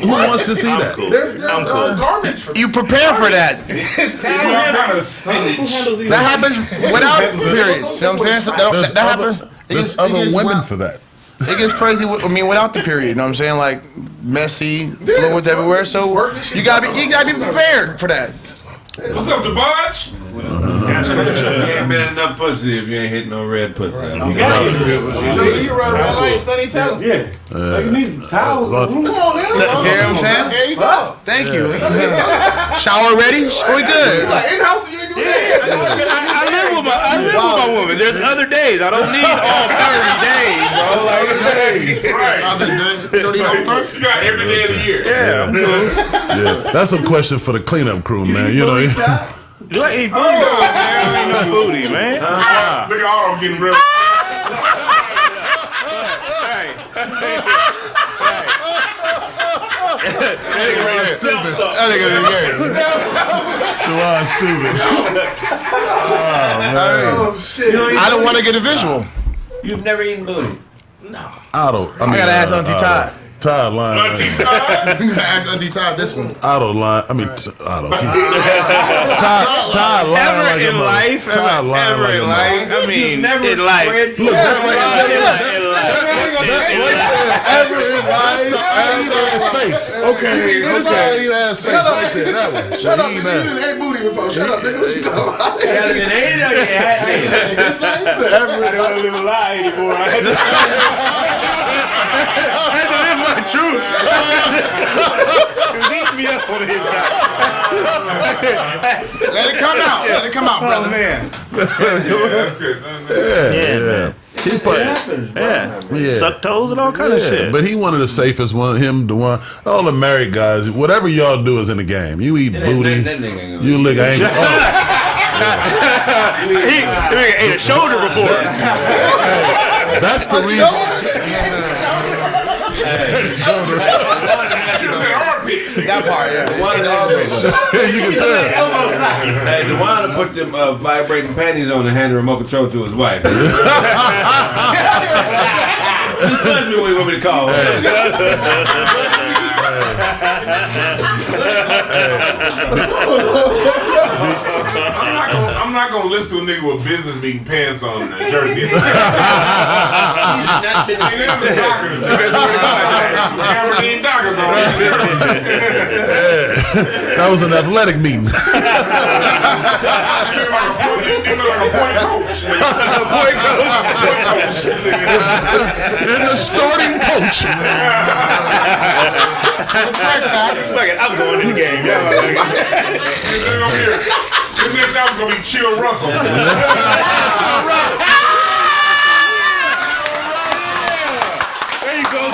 wants to see that? There's garments for You prepare for that. That happens without periods. You know what I'm saying? So that happens. There's other women for that. It gets crazy. Without the period. You know what I'm saying? Like messy, fluids everywhere. So you gotta be prepared for that. What's up, the Budge? You ain't been enough pussy if you ain't hitting no red pussy. You run red lights, Sonny, tell him. Yeah. You need some towels. Come on, now. See what I'm saying? There you go. Thank you. Shower ready? We good. Like in-house, you ain't doing that. I live with my woman. There's other days. I don't need all 30 days, bro. Like, Right. You don't need all 30? You got every day of the year. yeah, I'm good. Yeah, that's a question for the cleanup crew, man. You know. Do I eat booty? Man, I ain't no booty, man. Look at all them getting real. Stupid. That nigga is gay. Duan, stupid. Oh, shit. I don't want to get a visual. You've never eaten booty. Otto. I gotta ask Auntie Todd. Todd lying. Auntie Todd. Ask Auntie Todd this one. Otto lying. I mean, Otto. Todd lying Ever like a in mother. life? Todd lying Ever like a in mother. life? I mean, never in life. spread Look, that's like I said. In life. Ever in life? Ass face. Okay. Eat ass face right there. That one. Shut up, He nigga. mad. You didn't ate booty before. Shut up, nigga. What you talking about? You had been ate or you had it? I don't want to live a lie anymore. I had to live my truth. Beat me up on the inside. Let it come out. Let it come out, Oh, brother. man. That's good. Yeah. He played. Yeah. Suck toes and all kind of shit. But he one of the safest one. Him, the one. All the married guys. Whatever y'all do is in the game. You eat booty. That nigga ain't gonna You lick anger. He ate a shoulder before. That's the reason. That part, yeah. You can tell. Hey, DeWanda put them vibrating panties on and handed a remote control to his wife. Just punch me when you want me to call her. I'm not gonna listen to a nigga with business meeting pants on in Jersey. That was an athletic meeting. And the starting coach. Fuck it, I'm going in the game. The next album's gonna be Chill Russell. There you go.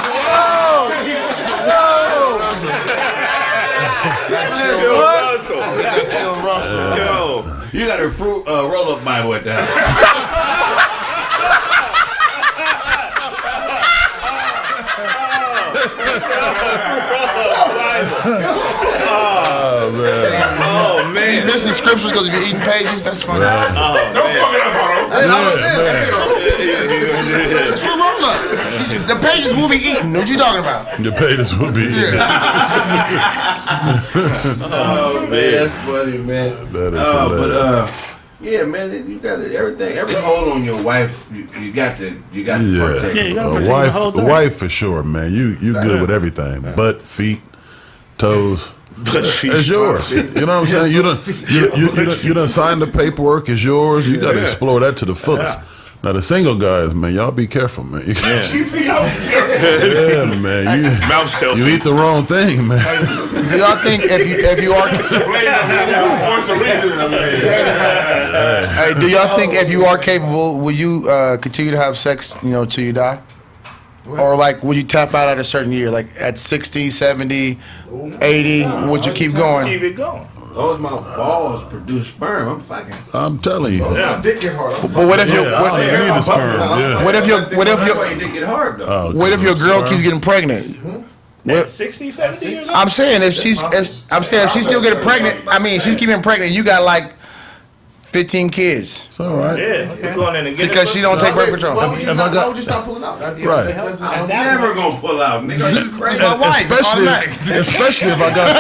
Chill Russell. Yo. You got a fruit roll-up Bible at the house. Oh, man. Oh, man. You missing scriptures because you're eating pages? That's funny. Don't fuck it up, Otto. It's for roll-up. The pages will be eaten. What you talking about? Your pages will be. Oh man, that's funny, man. That is hilarious. Yeah, man, you got everything. Every hole on your wife, you got to protect. Yeah, you got to A protect the whole thing. wife for sure, man. You good with everything. Butt, feet, toes. It's yours. You know what I'm saying? You done signed the paperwork. It's yours. You got to explore that to the fullest. Now the single guys, man, y'all be careful, man. Yeah, man. You eat the wrong thing, man. Do y'all think if you are hey, do y'all think if you are capable, will you continue to have sex, till you die? Or like, would you tap out at a certain year, like at 60, 70, 80? Would you keep going? Keep it going. Those my balls produce sperm. I'm fucking. I'm telling you. My dick get hard. But what if you? You need a sperm. Yeah. What if your? Why your dick get hard though? What if your girl keeps getting pregnant? At 60, 70 years old? I'm saying if she's still getting pregnant. I mean, she's keeping pregnant. You got like 15 kids. It's all right. Yeah, we're going in and get Because she don't take birth control. Why would you stop pulling out? Right. I'm never gonna pull out, nigga. It's my wife. Especially if I got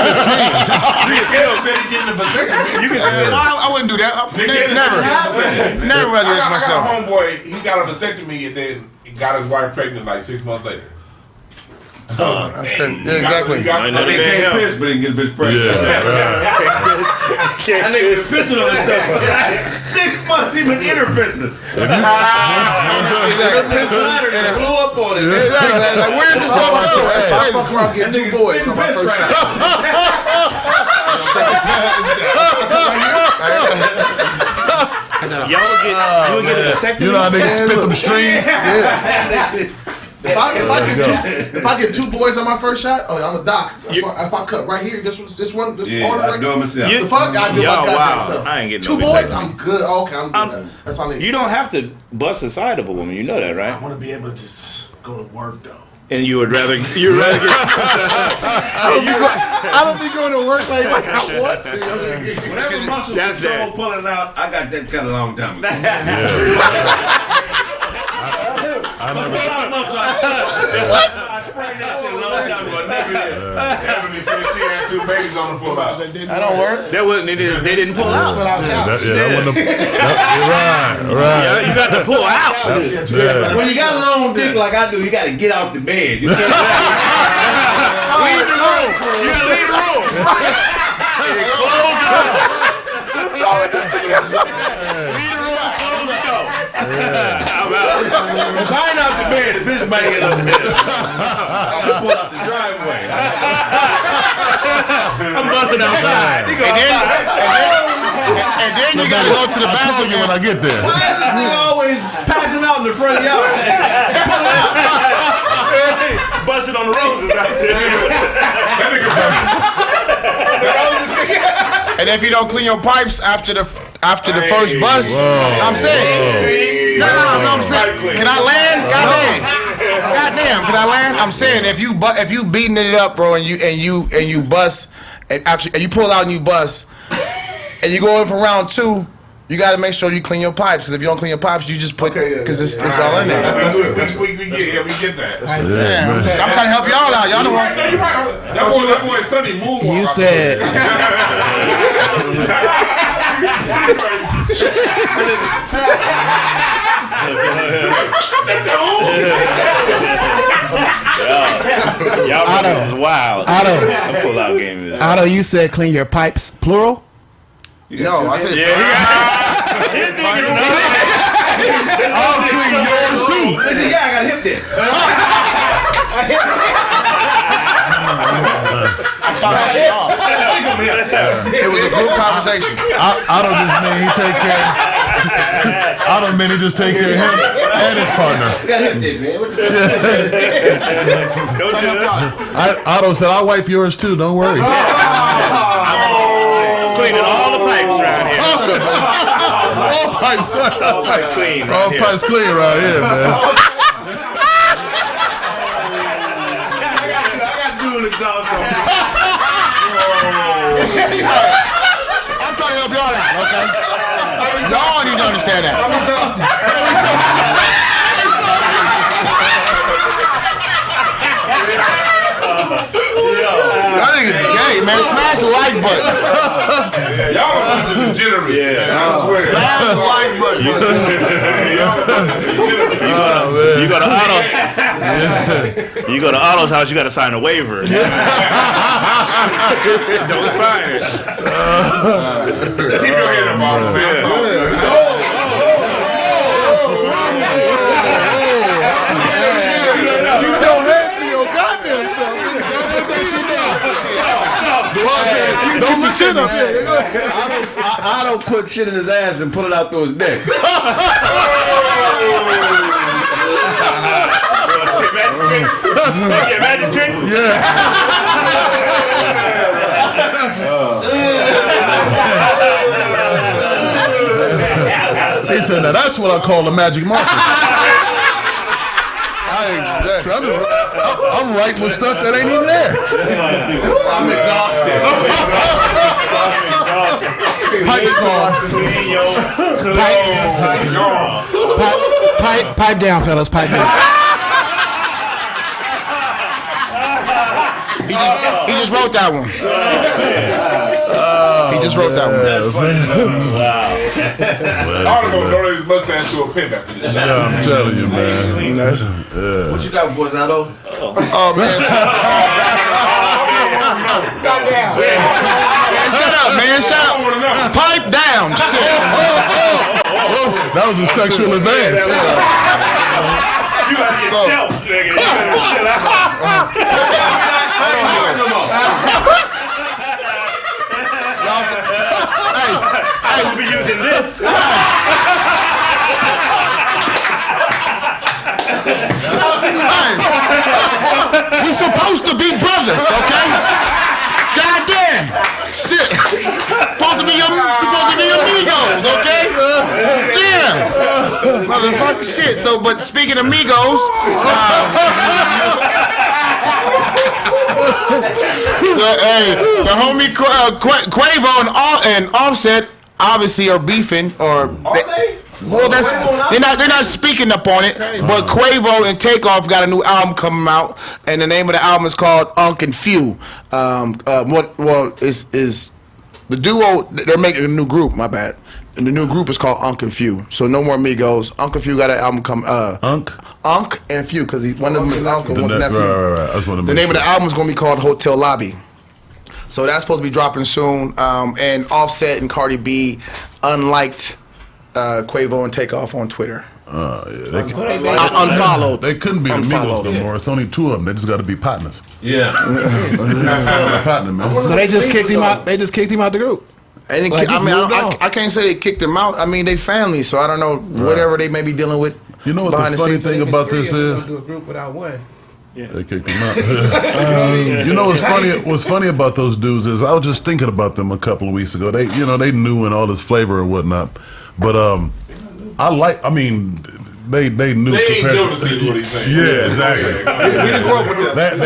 15. I wouldn't do that. Never rather I it got myself. a homeboy, he got a vasectomy and then he got his wife pregnant like 6 months later. That's crazy. Yeah, exactly. They can't piss, but they can get a bitch pregnant. That nigga been pissing on himself. 6 months, he been interpissing. It blew up on him. Exactly. Like, where's this stuff I fuck around That getting 2 nigga boys spin on my piss first right shot. Y'all would get a vasectomy? You know how niggas spit them streams? If I get 2 boys on my first shot, I'm a doc. If I cut right here, this order I right do it myself. the fuck? I do my goddamn self. I ain't getting 2 no boys, vasectomy. I'm good. Okay, I'm good. That's all I need. You don't have to bust a side of a woman. You know that, I right? want to be able to just go to work though. And you would rather get. I don't be going to work like I want to. Whatever muscle That's control that. pulling out, I got that cut a long time ago. I never. I sprayed that shit a long time ago. Never did. Ebony said she had 2 babies on the pull out. That don't work. That wasn't. They didn't pull out. That wouldn't have. Right. Yeah, you got to pull out. When you got a long dick like I do, you got to get out the bed. You can't Leave the room. You got to leave the room. Close the door. Leave the room. Close the door. I'm out. If I ain't out the bed, the bitch might get up there. I gotta pull out the driveway. I'm busting outside. You go outside. And then you gotta go to the I'll call bathroom. you when I get there. Why is this nigga always passing out in the front yard? Pull it out. Busting on the roses out there. And if you don't clean your pipes after the first bus, I'm saying. No, I'm saying. Can I land? Goddamn, can I land? I'm saying if you beating it up, bro, and you bust, and you pull out and you bust, and you go in for round 2. You gotta make sure you clean your pipes, because if you don't clean your pipes, you just put because it's all in there. This week we get that. Yeah, I'm trying to help y'all out. Y'all don't want. That boy Sonny move. You said. Y'all was wild. Otto. Pull out game. Otto, you said clean your pipes, plural? No, I said. I'll clean yours too. Listen, yeah, I got hip there. I'm talking about y'all. It was a group conversation. I don't just mean he take care. I don't mean he just take care of him and his partner. I got hip there, man. What the Don't do that. Otto said I'll wipe yours too. Don't worry. I'm cleaning all the pipes around here. All pipes. All pipes clean. All pipes clean right here, man. I'm trying to help y'all out, okay? Y'all need to understand that. man. Smash the like button. Yeah, y'all are a bunch of degenerates, man. I swear. Smash the like button. You go to Otto. You go to Otto's house. You got to sign a waiver. Don't sign it. Keep your head up, Otto, man. You don't have to your goddamn self. Put that shit down. Don't look chin up here. I don't put shit in his ass and pull it out through his neck. Magic trick? He said, now that's what I call a magic marker. I'm writing with stuff that ain't even there. I'm exhausted. Pipe down, fellas. Pipe down. He just wrote that one. He just wrote that one. Otto gonna donate his mustache to a pimp after this shit. Yeah, I'm telling you, man. What you got for us, Otto? Oh man. Shut up, man. Shut up. Pipe down. Shit. That was a sexual advance. You gotta get self, nigga. You gotta chill I will be using this. We're supposed to be brothers, okay? Goddamn. Shit. Supposed to be amigos, okay? Damn. Motherfucking shit. So, but speaking of amigos, the homie Quavo and Offset obviously are beefing, or well, they're not speaking up on it. But Quavo and Takeoff got a new album coming out, and the name of the album is called Unc and Few. Is the duo? They're making a new group. My bad. And the new group is called Unc and Few. So no more Migos. Unc and Few got an album coming. Unc and Few, because one of them is an uncle, one's a nephew. Right. The name of the album is going to be called Hotel Lobby. So that's supposed to be dropping soon. And Offset and Cardi B unliked Quavo and Takeoff on Twitter. Unfollowed. They couldn't be the Migos no more. It's only two of them. They just got to be partners. Yeah. Partner, man. So they just kicked him out. They just kicked him out the group. I can't say they kicked him out. I mean, they family, so I don't know whatever they may be dealing with. You know what the funny thing about this is? Do a group without one. Yeah. They kicked him out. You know what's funny? What's funny about those dudes is I was just thinking about them a couple of weeks ago. They knew in all this flavor and whatnot, but They knew. They ain't Jodeci is what he's saying. Yeah, exactly. We didn't grow up with them. I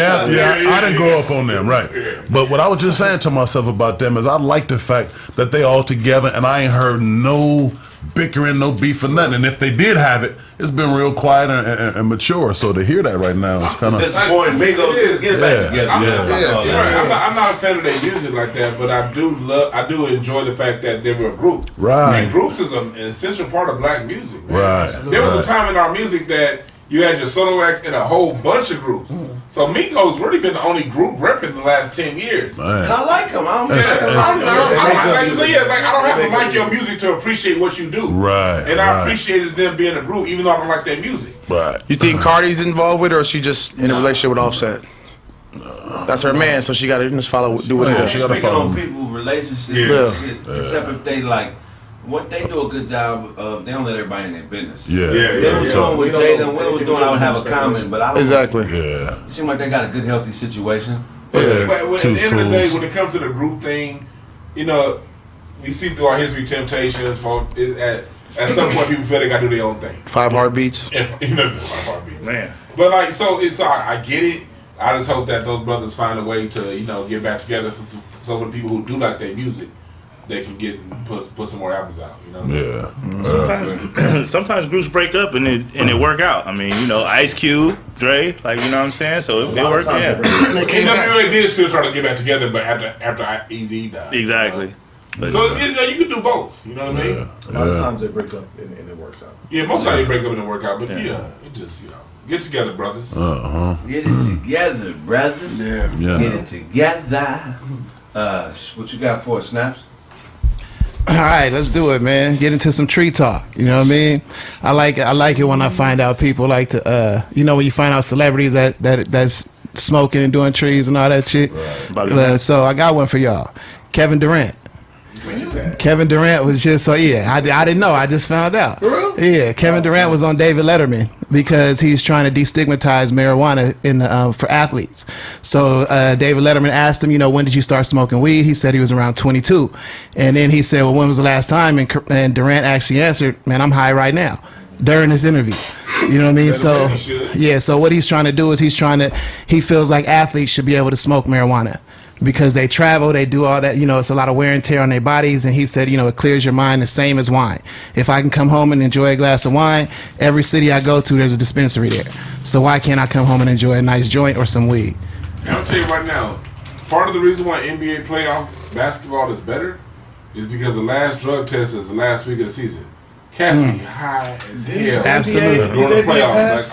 didn't grow up on them, right? But what I was just saying to myself about them is I like the fact that they all together, and I ain't heard no bickering, no beef or nothing. And if they did have it, it's been real quiet and mature. So to hear that right now is kind of disappointing. Migos get back together. I'm not a fan of their music like that, but I do enjoy the fact that they were a group. Right. And groups is an essential part of black music. Man. Right. There was a time in our music that you had your solo acts in a whole bunch of groups. So Migos really been the only group repping the last 10 years. Man. And I like them. I don't care. I don't have to like your music to appreciate what you do. Right. And I appreciated them being a group, even though I don't like their music. Right. You think Cardi's involved with it, or is she just in a relationship with Offset? That's her man, so she got to just do what he does. Speaking on people's relationships, shit, except if they like. What they do a good job of, they don't let everybody in their business. Yeah. They was doing what Jada and Will was doing, I would have a comment, but I don't. Exactly. Yeah. It seems like they got a good, healthy situation. But at the end of the day, when it comes to the group thing, we see through our history temptations. At some point, people feel they got to do their own thing. 5 Heartbeats. 5 Heartbeats. Man. But I get it. I just hope that those brothers find a way to get back together for some of the people who do like their music. They can get and put some more albums out, Yeah. Sometimes groups break up and it work out. I mean, Ice Cube, Dre. Like, you know what I'm saying? So it worked. Yeah. NWA did still try to get back together, but after Easy died. Exactly. But, So you can do both. You know what I mean? A lot of times they break up and it works out. Yeah, most times they break up and it work out, but it just get together, brothers. Get it together, brothers. Yeah. Get it together. What you got for us, Snaps? All right, let's do it, man. Get into some tree talk. You know what I mean? I like it when I find out people like to, when you find out celebrities that's smoking and doing trees and all that shit. Right. So I got one for y'all. Kevin Durant. Kevin Durant was just I didn't know. I just found out. For real? Yeah, Kevin Durant was on David Letterman because he's trying to destigmatize marijuana for athletes. So David Letterman asked him, when did you start smoking weed? He said he was around 22, and then he said, well, when was the last time? And Durant actually answered, man, I'm high right now, during this interview. You know what I mean? So so what he's trying to do is he feels like athletes should be able to smoke marijuana. Because they travel, they do all that, it's a lot of wear and tear on their bodies. And he said, it clears your mind the same as wine. If I can come home and enjoy a glass of wine, every city I go to, there's a dispensary there. So why can't I come home and enjoy a nice joint or some weed? And I'll tell you right now, part of the reason why NBA playoff basketball is better is because the last drug test is the last week of the season. Cats be high as hell. Absolutely. During the playoffs.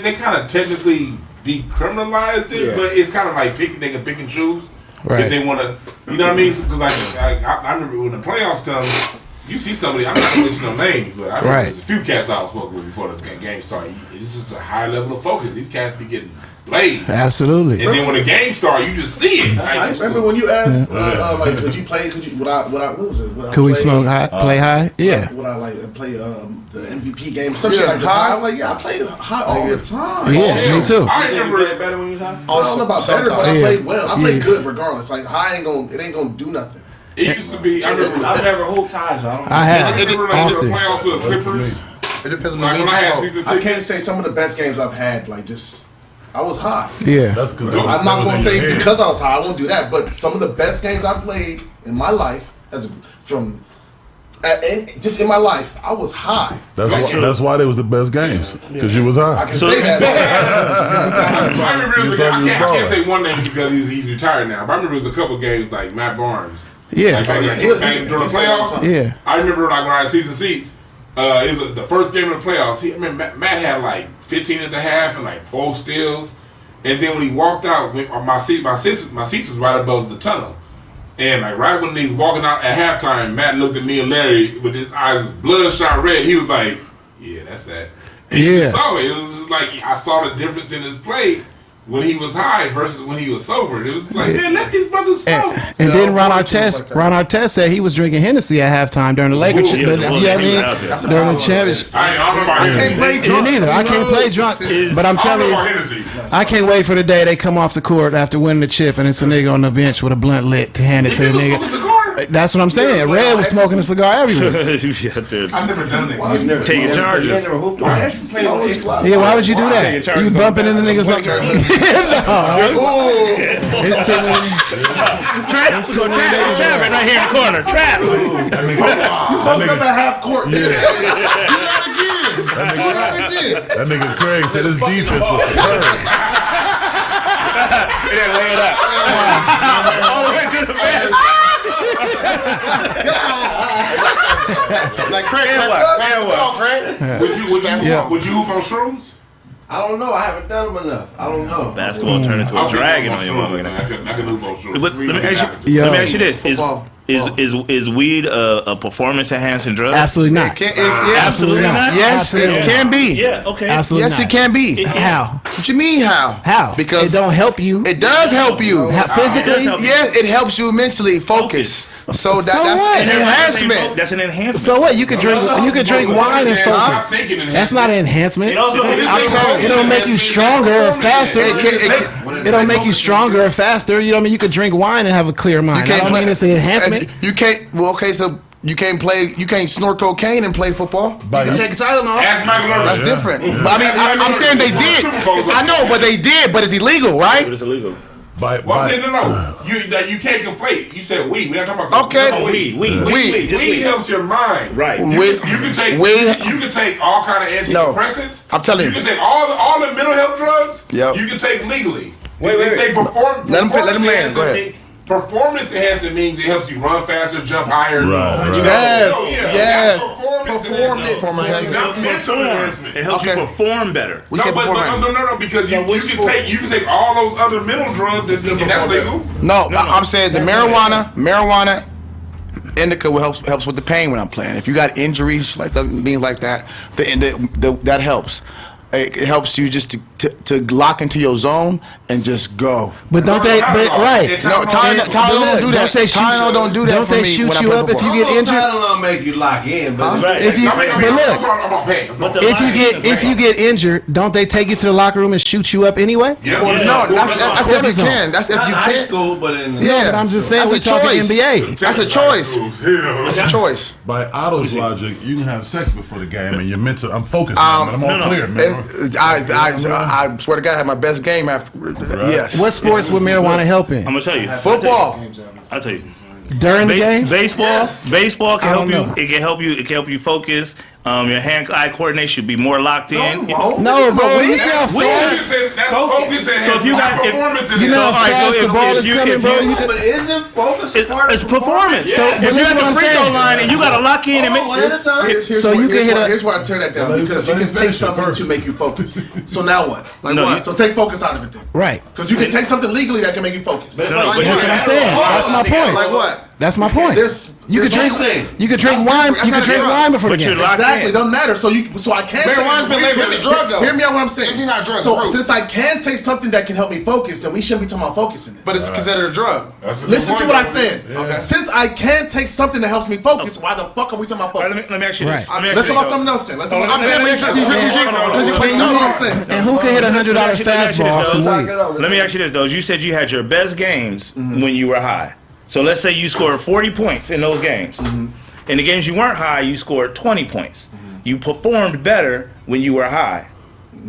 They kind of technically decriminalized it, but it's kind of like they can pick and choose if they want to. You know what I mean? Because I remember when the playoffs come, you see somebody. I'm not going to mention no names, but I remember there's a few cats I was smoking with before the game started. This is a high level of focus. These cats be getting played. Absolutely. And then when the game starts, you just see it. I remember when you asked, could you play? What was it? Could we smoke high? Play high? Yeah. Would I play the MVP game? Some shit like high. I'm like, I play high all the time. Yeah, me too. I remember it better when you was high. I don't know about better, but I played well. I played good regardless. Like high ain't gonna do nothing. It used to be. I've never hooped high, so I don't know. I have. I remember when I did the playoffs with the Clippers. It depends on Like when I had season tickets. I can't say some of the best games I've had. Like just, I was high. Yeah. That's good. I'm not gonna say because I was high. I won't do that. But some of the best games I played in my life, just in my life, I was high. That's why they was the best games, because you was high. I can say that. I remember I can't say one name because he's retired now. But I remember it was a couple games like Matt Barnes. Yeah. During the playoffs. Yeah. I remember when I had season seats. It was the first game of the playoffs. Matt had like 15 at the half and like 4 steals. And then when he walked out, my seats was right above the tunnel. And like right when he was walking out at halftime, Matt looked at me and Larry with his eyes bloodshot red. He was like, "Yeah, that's that." And you just saw it. It was just like I saw the difference in his play when he was high versus when he was sober. And it was like, man, let these brothers smoke. And then Ron Artest said he was drinking Hennessy at halftime during the Lakers. You know what I mean? During the championship. I can't play drunk. Neither. I can't play drunk. But I'm telling you, I can't wait for the day they come off the court after winning the chip and it's a nigga on the bench with a blunt lit to hand it to the nigga. That's what I'm saying. Red was smoking a cigar everywhere. I've never done that. Taking charges. Yeah, why would you do that? You bumping into niggas like that? It's Trap right here in the corner. Trap. You post up at half court. Do that again. That nigga Kraig said his defense was superb. He didn't lay it up. All the way to the basket. Like Kraig, Would you hoop on shrooms? I don't know. I haven't done them enough. I don't know. Basketball turned into a dragon on your mother. I can hoop on shrooms. But let me ask you this: Is weed a performance enhancing drug? Absolutely not. Absolutely not. Yes, it can be. Yeah. Okay. Absolutely Yes, not. it can be. How? What you mean how? How? Because it don't help you. it does help you. Physically? Yes, it helps you mentally focus. So that's what? an enhancement. That's an enhancement. So what? You could drink wine and focus. That's not an enhancement. I'm saying It don't make you stronger or faster. It don't make you stronger or faster. You know what I mean? You could drink wine and have a clear mind. I don't mean it's an enhancement. You can't. Well, okay, so you can't snort cocaine and play football. You can take a Tylenol. Ask Michael Irvin. That's different. But I mean, I'm saying they did. I know, but they did. But it's illegal, right? It's illegal. Well, I'm saying, no. You can't conflate. You said weed. We're not talking about Okay. Weed helps your mind. Right. You can take all kind of antidepressants. I'm telling you. You can take all the mental health drugs. Yep. You can take legally. Wait. Let him land. Go ahead. Performance enhancing means it helps you run faster, jump higher. Right. Yes. Performance enhancement. It helps you perform better. No, because you can take all those other mental drugs and that's legal. No, I'm saying the marijuana indica helps with the pain when I'm playing. If you got injuries like things like that, that helps. It helps you just to lock into your zone and just go. But don't they? But right? No, Tylenol don't do that. Tylenol don't do that. Don't they shoot you up if you get injured? Tylenol make you lock in, but if you get injured, don't they take you to the locker room and shoot you up anyway? Yeah. No, that's if you can. That's if you high can. school, but in But I'm just saying, That's we a talking choice. NBA. That's a choice. That's a choice. By Otto's logic, you can have sex before the game, and you're mental. I'm focused. I'm all clear, man. I swear to God, I had my best game after. Yes. What sports would marijuana help in? I'm gonna tell you. Football. I'll tell you. During the game? Baseball can I help don't you. know. It can help you. It can help you focus. Your hand-eye coordination should be more locked in. No, bro. You see how fast? That's focus and So if you got performance. You know how fast the ball is coming, bro. You but isn't focus part of it's performance. So, If you're at the free throw line and you gotta lock in and make. So you can hit a. Here's why I tear that down, because you can take something to make you focus. So now what? Like No, what? So take focus out of it then. Right. Because you can take something legally that can make you focus. No, That's what I'm saying. That's my point. Like what? That's my point. You could drink wine. You could drink wine before the But you're game. locked Exactly, in. doesn't matter. So I can't. Marijuana's been labeled as a drug, though. Hear me out. What I'm saying. It's not a drug, So it's a since I can take something that can help me focus, then we shouldn't be talking about focusing it. But it's considered a drug. Listen to what I said. Okay. Since I can take something that helps me focus, why the fuck are we talking about All right, focus? let me ask you this. Right. Let's talk about something else then. Let's talk about something else. That's what I'm saying. And who can hit $100 fastball off some weed? Let me ask you this, though. You said you had your best games when you were high. So let's say you scored 40 points in those games. In the games you weren't high, you scored 20 points. You performed better when you were high.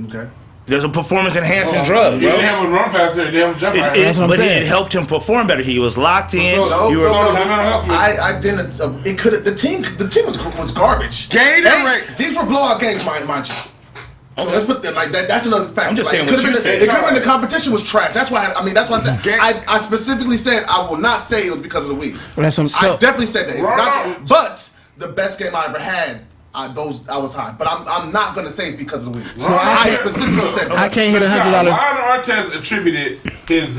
Okay. There's a performance-enhancing drug, You bro. didn't have him run faster. You didn't have him jump higher. That's what I'm But saying. it helped him perform better. He was locked in. You were. I didn't. It could have. The team was garbage. These were blowout games, mind you. So let's put that like that. That's another fact. I'm just saying it could what have you been. said. It could have been the competition was trash. That's why. That's why I said. I specifically said I will not say it was because of the weed. Well, that's what I definitely said that. It's not, but the best game I ever had. I was high, but I'm not gonna say it's because of the weed. So I specifically said that. I can't hit $100. Ron Artest attributed his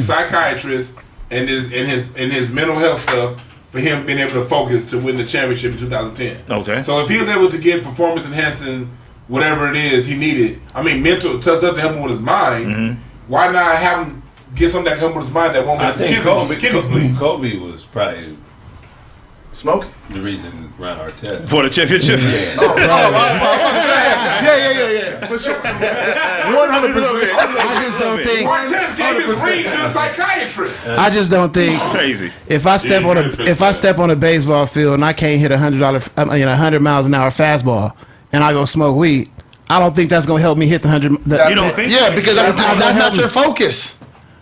psychiatrist and his mental health stuff for him being able to focus to win the championship in 2010. Okay. So if he was able to get performance enhancing whatever it is he needed, mental stuff to help him with his mind, why not have him get something that can help him with his mind that won't make his kidneys bleed? Kobe was probably Smoking. the reason Ron Artest. For the championship. Yeah. For sure. 100%. I just don't think. Artest gave his ring to a psychiatrist. I just don't think. Crazy. If I step on a baseball field and I can't hit $100 miles an hour fastball, and I go smoke weed, I don't think that's gonna help me hit the 100. You don't think? Yeah, because that's not your focus.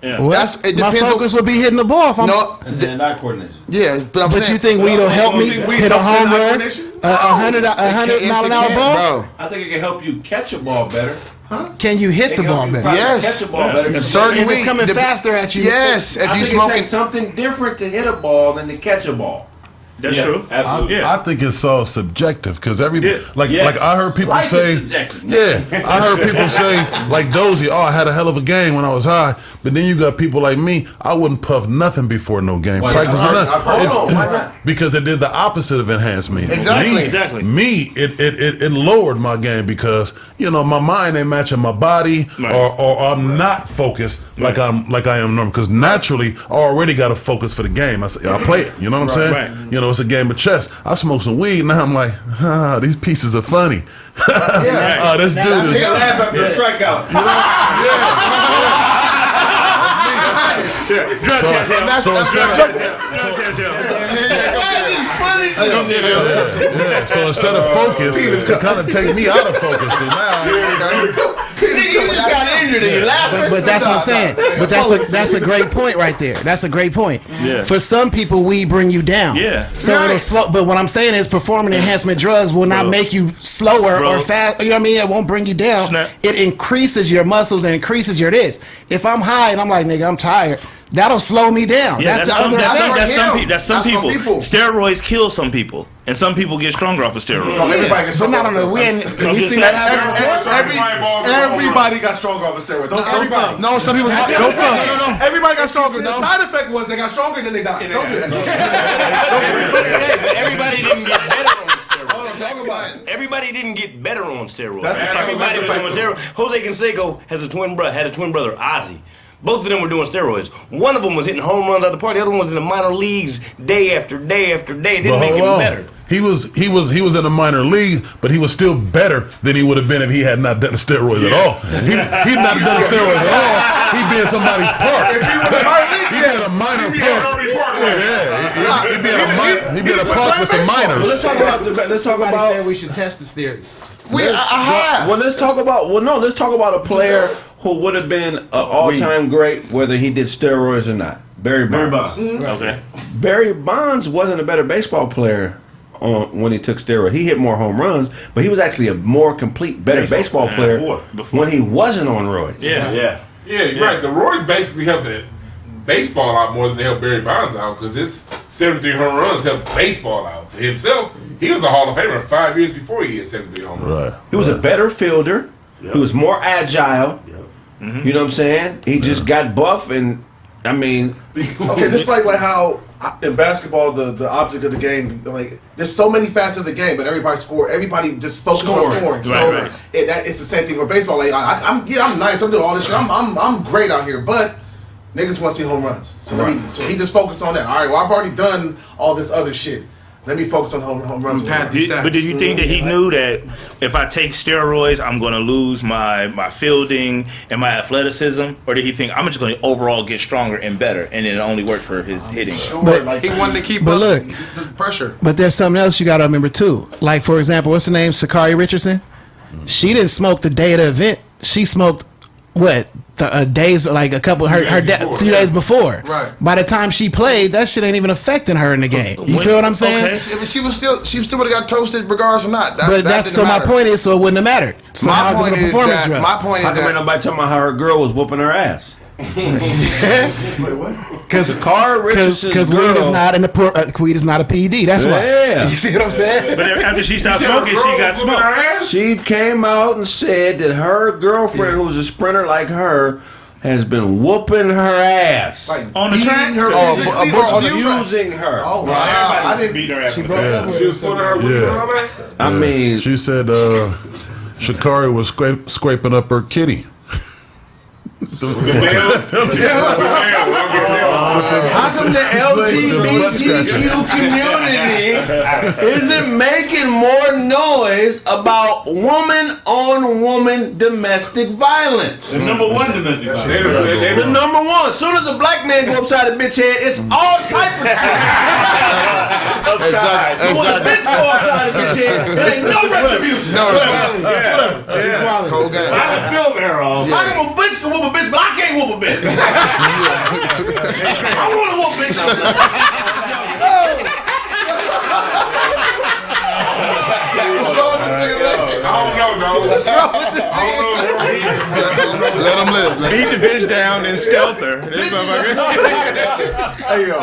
Yeah. Well, It my depends focus would be hitting the ball. If I'm, That's hand-eye coordination. Yeah, but I'm but saying. you think weed will help me hit a home run, a 100 mile an hour ball? Bro. I think it can help you catch a ball better. Can you hit the ball better? Yes. Catch a ball better. Certain If it's weed, coming faster at you. Yes, if I you think it smoking. takes something different to hit a ball than to catch a ball. That's true. Absolutely. I think it's all subjective because everybody, Yeah. like I heard people Life is say, subjective. I heard people say like Dozy, oh, I had a hell of a game when I was high, but then you got people like me, I wouldn't puff nothing before no game, practice or nothing. Why not? Because it did the opposite of enhance me. Exactly. Me, it lowered my game because my mind ain't matching my body, Right. or I'm not focused like I am normal. Because naturally, I already got to focus for the game. I play it. You know what I'm saying? Right. It's a game of chess. I smoke some weed now. I'm like, these pieces are funny. Oh, this dude is. Laugh after a strikeout. So instead of, Funny Yeah. So instead of focus, it kind of take me out of focus. Cause now, You just got injured and you laughing. But that's what I'm saying. But that's a great point right there. That's a great point. Yeah. For some people, weed bring you down. Yeah. So it'll slow. But what I'm saying is, performance enhancement drugs will not make you slower or fast. You know what I mean? It won't bring you down. Snap. It increases your muscles and increases your this. If I'm high and I'm like, nigga, I'm tired. That'll slow me down. Yeah, that's some people. Steroids kill some people, and some people get stronger off of steroids. No, everybody gets stronger. We seen that happen. Everybody got stronger off of steroids. No, some people. No. Everybody got stronger. The side effect was they got stronger and then they died. Don't do that. Everybody didn't get better on steroids. Everybody didn't get better on steroids. Everybody was doing steroids. Jose Canseco had a twin brother, Ozzy. Both of them were doing steroids. One of them was hitting home runs at the park. The other one was in the minor leagues day after day after day. It didn't make him better. He was in the minor league, but he was still better than he would have been if he had not done the steroids at all. He'd not have done the steroids at all. He'd be in somebody's park. If he was in the minor league, he'd be in a minor park. He'd be in a park with some minors. Let's talk about. Said we should test this theory. Let's talk about a player who would have been an all-time great, whether he did steroids or not. Barry Bonds. Okay. Barry Bonds wasn't a better baseball player when he took steroids. He hit more home runs, but he was actually a more complete, better baseball player before. when he wasn't on roids. Yeah, right. The roids basically helped the baseball out more than they helped Barry Bonds out because his 73 home runs helped baseball out. For himself, he was a Hall of Famer 5 years before he hit 73 home runs. He was a better fielder. He was more agile. Mm-hmm. You know what I'm saying? He just got buff, and I mean, Okay, just like how in basketball the object of the game, like there's so many facets of the game, but everybody just focuses on scoring. So it's the same thing with baseball. Like I'm nice, I'm doing all this shit, I'm great out here, but niggas want to see home runs. So he just focused on that. All right, well I've already done all this other shit. Let me focus on home runs. But do you think that he knew that if I take steroids, I'm going to lose my fielding and my athleticism? Or did he think I'm just going to overall get stronger and better, and it only worked for his hitting? But he wanted to keep up the pressure. But there's something else you got to remember too. Like for example, what's the name? Sha'Carri Richardson. She didn't smoke the day of the event. She smoked days, like a few days before. Right. By the time she played, that shit ain't even affecting her in the game. You feel what I'm saying? Okay. She still would have got toasted regardless or not. My point is, so it wouldn't have mattered. So my point is that how come nobody talking about how her girl was whooping her ass? Because weed is not weed is not a PED. That's why. Yeah. You see what I'm saying? But after she stopped smoking, she got smoked. She came out and said that her girlfriend, who's a sprinter like her, has been whooping her ass On the track? abusing her. Oh wow! I didn't beat her ass. She broke up with She was pulling her with her. I mean, she said Sha'Carri was scraping up her kitty. how come the LGBTQ community isn't making more noise about woman-on-woman domestic violence? The number one domestic violence. The number one. As soon as a black man go upside a bitch head, it's all type of shit. But when a bitch go upside a bitch head, there ain't no retribution. It's equality. Cold game. I can feel there all. How come a bitch can whoop a bitch, but I can't whoop a bitch? I want to whoop bitch. Let him live. Beat the bitch down and stealth her. Hey yo,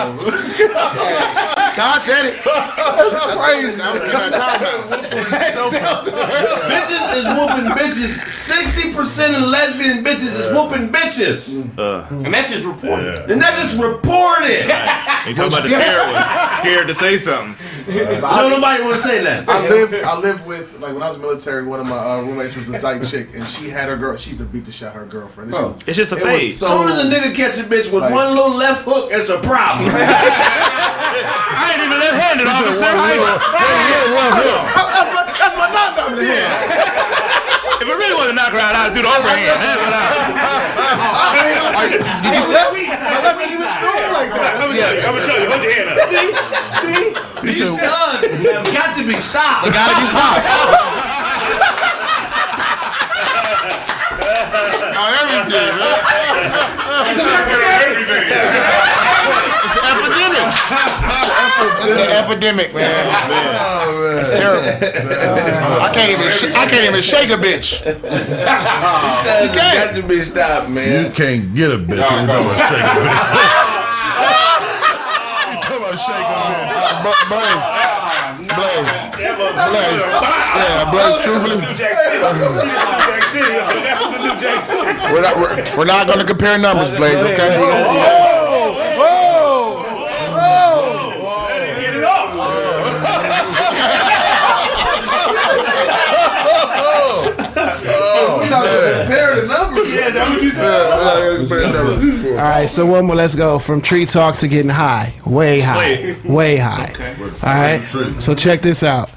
Todd said it. That's crazy. Bitches is whooping bitches. 60% of lesbian bitches is whooping bitches. And that's just reported. And that's just reported. They talking about the scared to say something. No, nobody want to say that. I lived with, like when I was in the military, one of my roommates was a dyke chick, and she had her girl. She's a beat the shot her girlfriend. It's just a It phase. was As soon as a nigga catch a bitch with one little left hook, it's a problem. I ain't even left-handed, officer. That's my non-dominant hand. If I really want to knock her out, I'd do the overhand. That's what I Did you step? My left ain't even strong like that. I'm gonna show you. Hold your hand up. See? He's done. It's got to be stopped. It gotta be stopped. On everything, man. It's an epidemic. It's an epidemic, man. It's terrible. I can't even shake a bitch. You got to be stopped, man. You can't get a bitch. You talking about shake a bitch. You talking about shake a bitch. Blaze. Yeah, Blaze, truthfully. We're not going to compare numbers, Blaze, okay? We're not going to compare the numbers. Yeah, that's what you said. All right, so one more. Let's go from tree talk to getting high, way high, way high. Okay. All right, so check this out.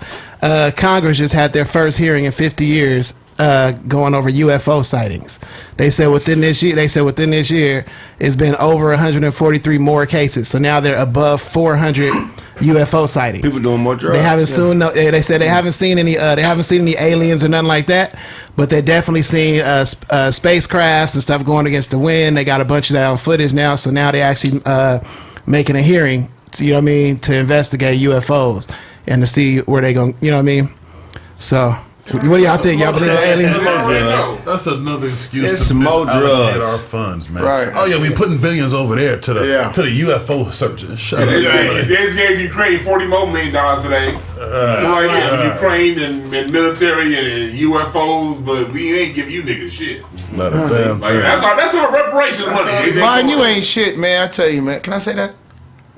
Congress just had their first hearing in 50 years, going over UFO sightings. They said within this year, it's been over 143 more cases. So now they're above 400 UFO sightings. People doing more drugs. They haven't seen. No, they said they haven't seen any. They haven't seen any aliens or nothing like that. But they definitely seen spacecrafts and stuff going against the wind. They got a bunch of that on footage now. So now they actually making a hearing. You know what I mean, to investigate UFOs and to see where they going. You know what I mean. So. What do y'all think? Y'all believe in aliens? That's another excuse It's to more misallocate drugs. our funds, man. Right. Oh yeah, we putting billions over there to the UFO searches. Shut up. They just gave Ukraine $40 more million today. Ukraine and military and UFOs, but we ain't give you niggas shit. Not a damn Like, thing. that's our reparations money. Biden, you ain't shit, man. I tell you, man. Can I say that?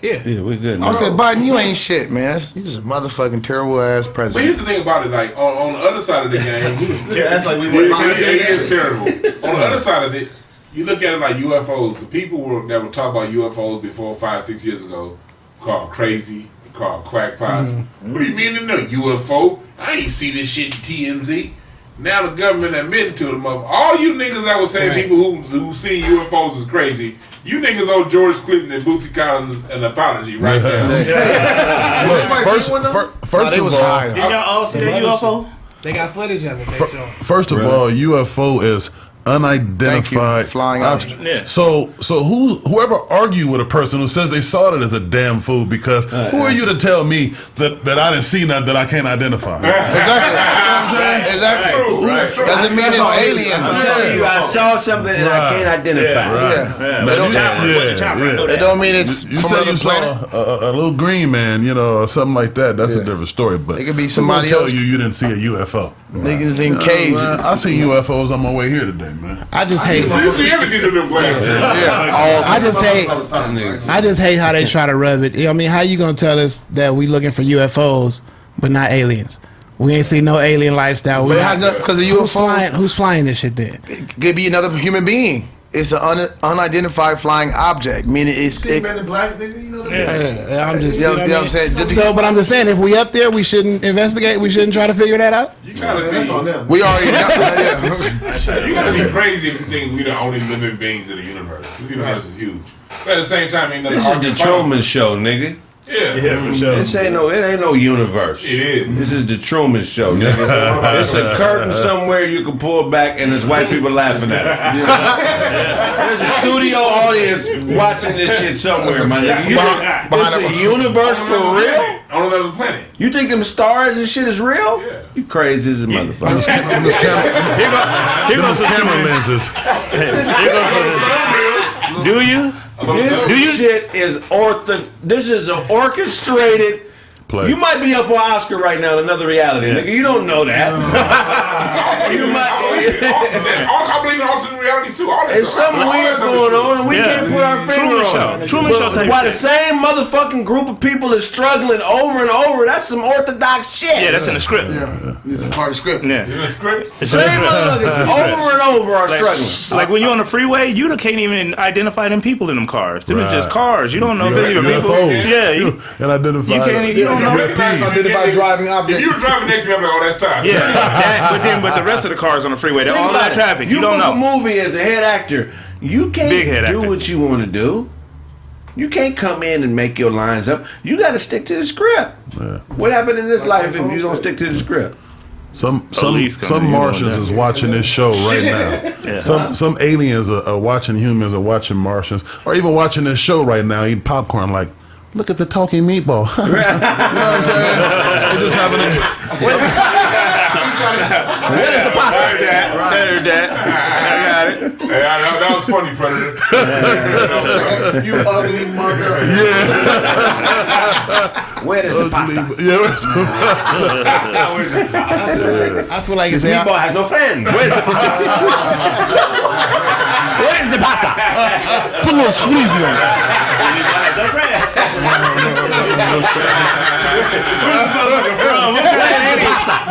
Yeah, we good. I said, Biden, you ain't shit, man. You just a motherfucking terrible ass But president. here's the thing about it, like on the other side of the game, that's like we it went. is terrible. On the other side of it, you look at it like UFOs. The people that were talking about UFOs before 5-6 years ago called crazy, called crackpots. What do you mean in the UFO? I ain't see this shit in TMZ. Now the government admitting to them. All you niggas that was saying people who see UFOs is crazy. You niggas owe George Clinton and Bootsy Collins an apology right now. Look, first of all, Did y'all all see that UFO? They got footage of it. They show. First of all, UFO is unidentified Flying object. Yeah. So whoever argue with a person who says they saw it as a damn fool, because who are you to tell me that I didn't see nothing that I can't identify? Exactly. Doesn't mean it's aliens. I saw something that I can't identify. It don't mean it's You from say another you planet. saw a little green man, or something like that. That's a different story. But It could be who somebody gonna else. tell you didn't see a UFO. Niggas in caves. Man, I seen UFOs on my way here today, man. I just hate. You see everything through them glasses. I just hate how they try to rub it. I mean, how you gonna tell us that we looking for UFOs but not aliens? We ain't seen no alien lifestyle. Because of UFO, Who's flying this shit then? could be another human being. It's an unidentified flying object. Meaning See Men in Black, nigga, you know I'm just, You know what I'm saying? But I'm just saying, if we up there, we shouldn't investigate. We shouldn't try to figure that out. You gotta that's on be, them. We already you gotta be crazy if you think we the only living beings in the universe. This universe is huge. But at the same time, ain't nothing This is hard the to find. Truman Show, nigga. Yeah, for sure. It ain't no universe. It is. This is the Truman Show, nigga. It's a curtain somewhere you can pull back, and there's white people laughing at us. There's a studio audience watching this shit somewhere, my nigga. You think it's a universe for real? On another planet. You think them stars and shit is real? Yeah. You crazy as a motherfucker. Here goes some Camera lenses. Do you? This shit is This is an orchestrated Play. You might be up for an Oscar right now in another reality, nigga. You don't know that. You might. I believe in alternate realities too. All that There's stuff. something weird going on, and we can't put our finger on it. Truman Show type Why the shit. same motherfucking group of people is struggling over and over? That's some orthodox shit. Yeah, that's in the script. It's a part of the script. Yeah. It's in the Same script. motherfuckers over and over are struggling. Like when you're on the freeway, you can't even identify them people in them cars. Them is just cars. You don't know if they're even people. UFOs. Yeah, you And identify. can't even. You don't know. Identify driving If objects. you were driving next to me, I'm like, oh, that's time. Yeah, but the rest of the cars on the freeway freeway. All of that traffic. You don't know. You book a movie as a head actor. You can't do what you want to do. You can't come in and make your lines up. You got to stick to the script. Yeah. What happened in this life if you don't stick to the script? Some Martians is watching this show right now. Yeah. Some aliens are watching humans or watching Martians or even watching this show right now eating popcorn like, look at the talking meatball. You know what I'm saying? They're just having a... What is the pasta? Better that. I got it. Hey, that was funny, Predator. You ugly mother. Yeah. Where is the pasta? Where's the I feel like this meatball has no friends. Where's the pasta? Where's the pasta? Put a little squeezy on it.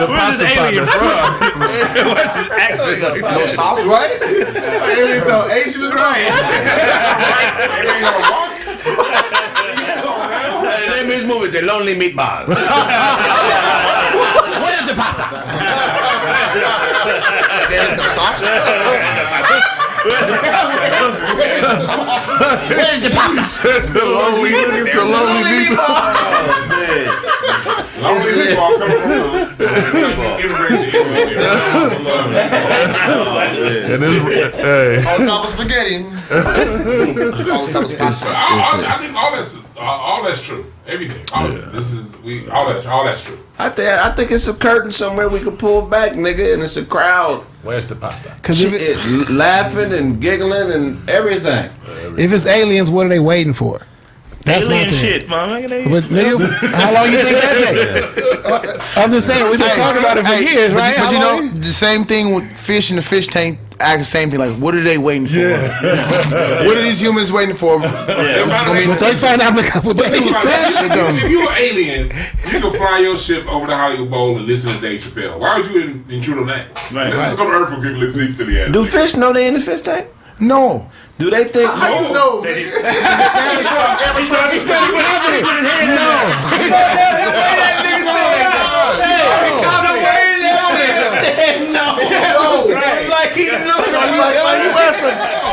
Where's this alien from? What's his accent? No sauce, right? Aliens so Asian and right. The name of his movie is The Lonely Meatball. What is the pasta? There's no sauce. Where's the pasta? The lonely meatball. Lonely meatball coming from And hey. On top of spaghetti. On top of pasta. I think all that's true. Everything. All that's true. I think it's a curtain somewhere we can pull back, nigga, and it's a crowd. Where's the pasta? Because It's laughing and giggling and everything. if it's aliens, what are they waiting for? That's Alien my thing. shit, man. But nigga, how long you think that takes? I'm just saying, we've been talking about it for years, right? But How you long? know, the same thing with fish in the fish tank. Act the same thing. Like, what are they waiting for? What are these humans waiting for? But they find out in a couple days. If you were alien, you could fly your ship over the Hollywood Bowl and listen to Dave Chappelle. Why would you intrude on that? Right. Let's go to Earth and listen to these silly ass. Do fish know they in the fish tank? No. Do they think? How you know? He said he would have it. No. Like he knew.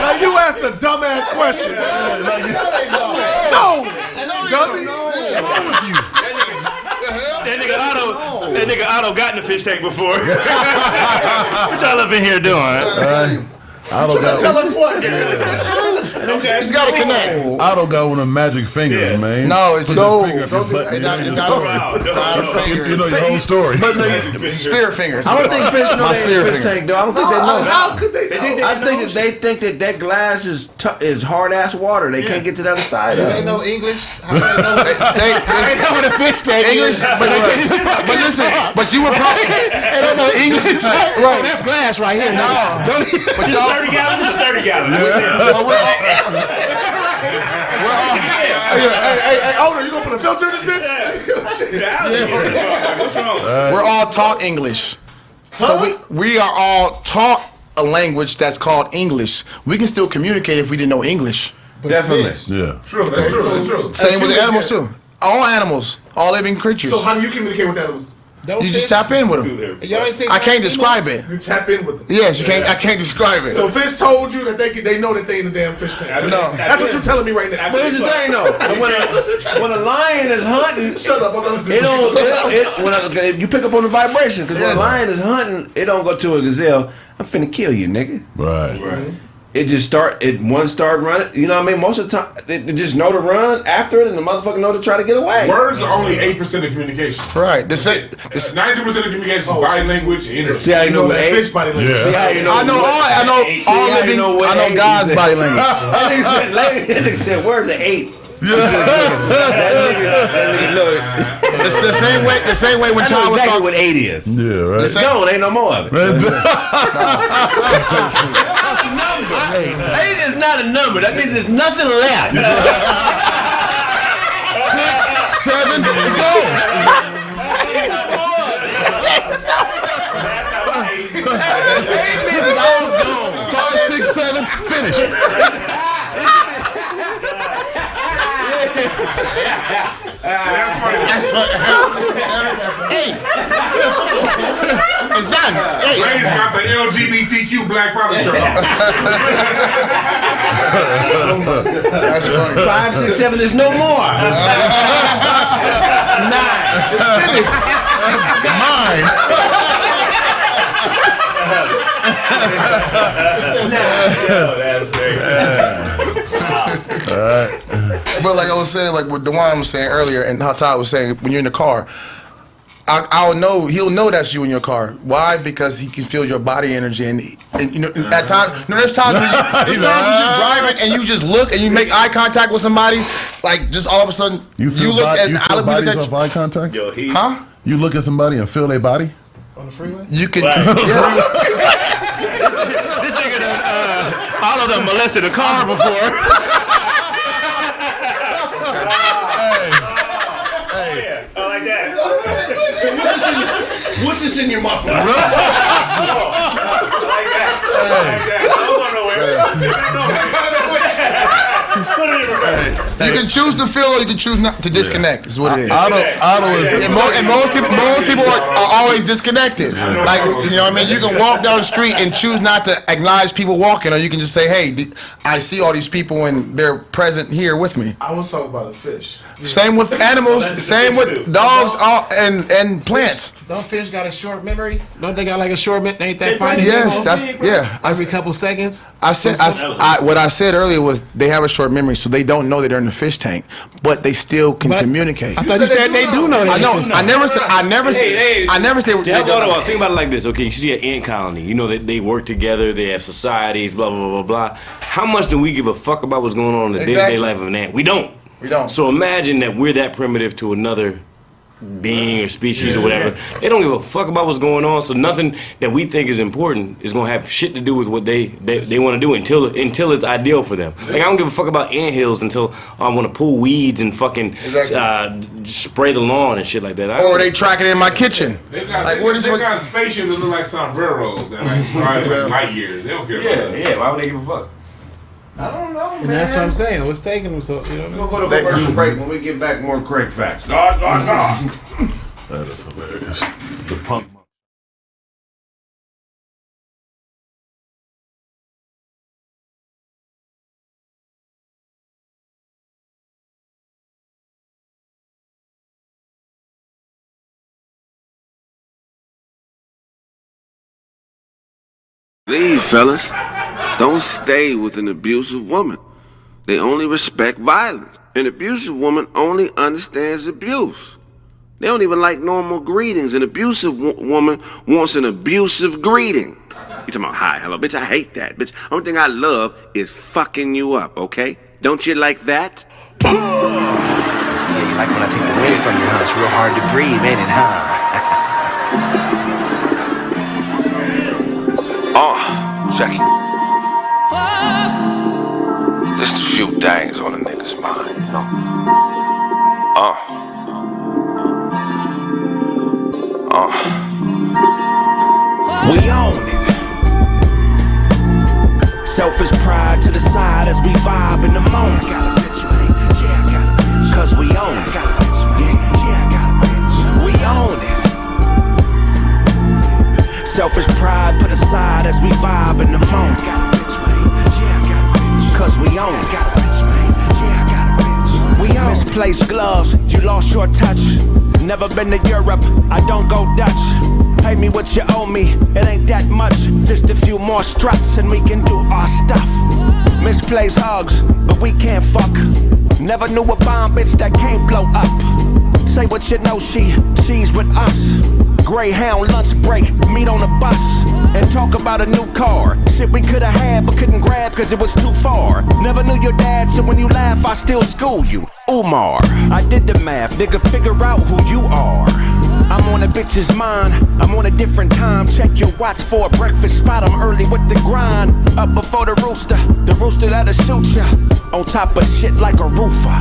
Now you asked a dumbass question. No, dummy. What's wrong with you? That nigga Otto got in the fish tank before. What y'all up in here doing? Tell us what. It's got to connect. Otto got one of the magic fingers, man. No, it's just Finger up your butt. It's not a finger. You know your whole story. Spirit fingers. I don't think fish know My they in spirit the fish finger. tank, though. I don't think they know. How could they know? I think that glass is hard ass water. They can't get to the other side of They it. know English. How do they know? They know what a fish tank English, but listen, but you were probably They don't know English. Right. That's glass right here. No. but y'all 30 gallons is 30 gallons. Hey, owner, you gonna put a filter in this bitch? What's wrong? we're all taught English. So we are all taught a language that's called English. We can still communicate if we didn't know English. Definitely. Yeah. True, that's true. Same with the humans, animals yes. too. All animals, all living creatures. So how do you communicate with animals? You just tap in with them. Y'all ain't seen I can't describe it. You tap in with them. Yes, you can't. I can't describe it. So fish told you that they know that they in the damn fish tank. No. That's what you're telling me right now. But here's the thing, though. When a lion is hunting, Shut up. if you pick up on the vibration, because when a lion is hunting, it don't go to a gazelle. I'm finna kill you, nigga. Right. It just start running. You know what I mean? Most of the time, they just know to run after it, and the motherfucker know to try to get away. Words are only 8% of communication. Right. 92% of communication is body language and energy. See how you know what that eight? fish body language. Yeah. See how you know? I know all living. I know God's body language. That nigga said words are 8. It's the same way when I Tom know was exactly talking. what 8 is. Yeah, right. It's gone. Ain't no more of it. Man, 8 is not a number. That means there's nothing left. 6, 7, let's go. 8 means it's all gone. 5, 6, 7, finish. That's what. Hey, it's done. Hey, Ray's got the LGBTQ Black Power shirt on. That's funny. 5, 6, 7 is no more. 9. It's finished. Mine. That's great. But like I was saying, like what DeJuan was saying earlier, and how Todd was saying, when you're in the car, I'll know, he'll know that's you in your car. Why? Because he can feel your body energy, and you know, at times, there's times when you're driving and you just look and you make eye contact with somebody, like just all of a sudden You look at you feel bodies off eye contact? Yo, he. huh? You look at somebody and feel their body? On the freeway? You can. Right. Yeah. This nigga done, Otto done molested a car before. I like that. What's this in your muffler? I like that. I don't go nowhere. You can choose to feel or you can choose not to disconnect. Is what it is. Otto is. And most people are always disconnected. Like, you know what I mean? You can walk down the street and choose not to acknowledge people walking, or you can just say, hey, I see all these people and they're present here with me. I was talking about a fish. Same with animals, same with dogs and plants. Don't fish got a short memory? Don't they got like a short memory? Ain't that funny? Yes, that's, yeah. Every couple seconds? What I said earlier was they have a short memory, so they don't know that they're in the fish tank, but they still can communicate. I thought you said they do know that. I know. I never said. I never said. Think about it like this, okay? You see an ant colony. You know that they work together. They have societies. Blah blah blah blah blah. How much do we give a fuck about what's going on in the day-to-day life of an ant? We don't. We don't. So imagine that we're that primitive to another being or species or whatever. They don't give a fuck about what's going on. So nothing that we think is important is gonna have shit to do with what they want to do until it's ideal for them. Like I don't give a fuck about anthills until I want to pull weeds and fucking spray the lawn and shit like that. Or they track it in my kitchen. They got spaceships that look like sombreros and like drive like light years. They don't care about us. Yeah. Why would they give a fuck? I don't know, man. And that's what I'm saying. What's taking them so, you know? We'll go to commercial break. When we get back, more Kraig Facts. God. That is hilarious. The punk. Leave, fellas. Don't stay with an abusive woman. They only respect violence. An abusive woman only understands abuse. They don't even like normal greetings. An abusive woman wants an abusive greeting. You talking about hi, hello, bitch? I hate that, bitch. Only thing I love is fucking you up, okay? Don't you like that? Yeah, you like when I take the wind from you, huh? It's real hard to breathe, ain't it, huh? Check it. There's a few things on a nigga's mind, you know? We own it. Selfish pride to the side as we vibe in the moment. I got a bitch, man. Yeah, I got a bitch. Cause we own it. I got a bitch, man. Yeah, I got a bitch. We own it. Selfish pride put aside as we vibe in the moment. I got a bitch, man. Yeah, I got a bitch. Cause we own it. I got a bitch, man. Yeah, I got a bitch. We own it. Misplaced gloves, you lost your touch. Never been to Europe, I don't go Dutch. Pay me what you owe me, it ain't that much. Just a few more struts and we can do our stuff. Misplaced hugs, but we can't fuck. Never knew a bomb bitch that can't blow up. Say what you know, she's with us. Greyhound lunch break, meet on the bus. And talk about a new car. Shit we could've had but couldn't grab cause it was too far. Never knew your dad, so when you laugh I still school you. Umar, I did the math, nigga, figure out who you are. I'm on a bitch's mind, I'm on a different time. Check your watch for a breakfast spot, I'm early with the grind. Up before the rooster that'll shoot ya. On top of shit like a roofer.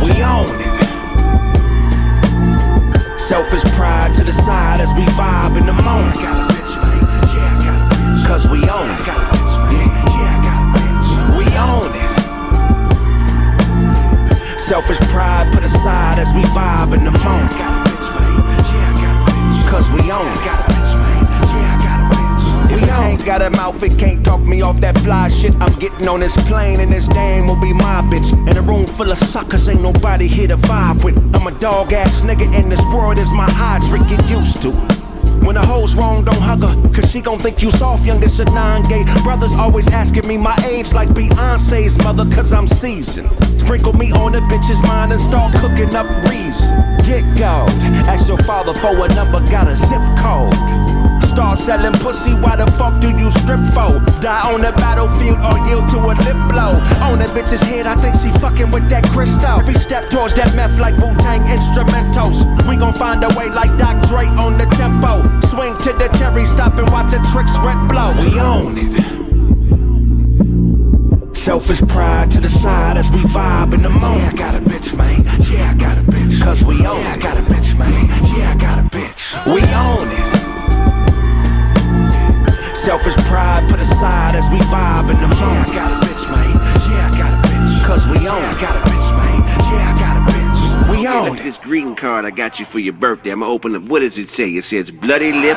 We own it. Selfish pride to the side as we vibe in the moment. I got a bitch, man. Yeah, I got a bitch. Cause we own it. I got a bitch, man. Yeah, I got a bitch. We own it. Selfish pride put aside as we vibe in the moment. I got a bitch, man. Yeah, I got a bitch. Cause we own it. I got a bitch, man. Yeah, I got a bitch. We own it. got a mouth, it can't talk me off that fly shit. I'm getting on this plane and this dame will be my bitch. In a room full of suckers, ain't nobody here to vibe with. I'm a dog ass nigga and this world is my hydrant, get used to. When a hoe's wrong, don't hug her, cause she gon' think you soft, young as a non-gay. Brothers always asking me my age like Beyonce's mother, cause I'm seasoned. Sprinkle me on a bitch's mind and start cooking up reason. Get go, ask your father for a number, got a zip code. Start selling pussy, why the fuck do you strip for? Die on the battlefield or yield to a lip blow. On a bitch's head, I think she fucking with that crystal. Every step towards that meth like Wu-Tang instrumentals. We gon' find a way like Doc Dre on the tempo. Swing to the cherry, stop and watch a Tricks rent blow. We own it. Selfish pride to the side as we vibe in the moment. Yeah, I got a bitch, man. Yeah, I got a bitch. Cause we own it. Yeah, I got a bitch, man. Yeah, I got a bitch. We own it. Selfish pride put aside as we vibe in the moment. Yeah, I got a bitch, man. Yeah, I got a bitch. Cause we own it. Yeah, I got a bitch, man. Yeah, I got a bitch. We own it. This greeting card I got you for your birthday. I'm gonna open up. What does it say? It says bloody lip,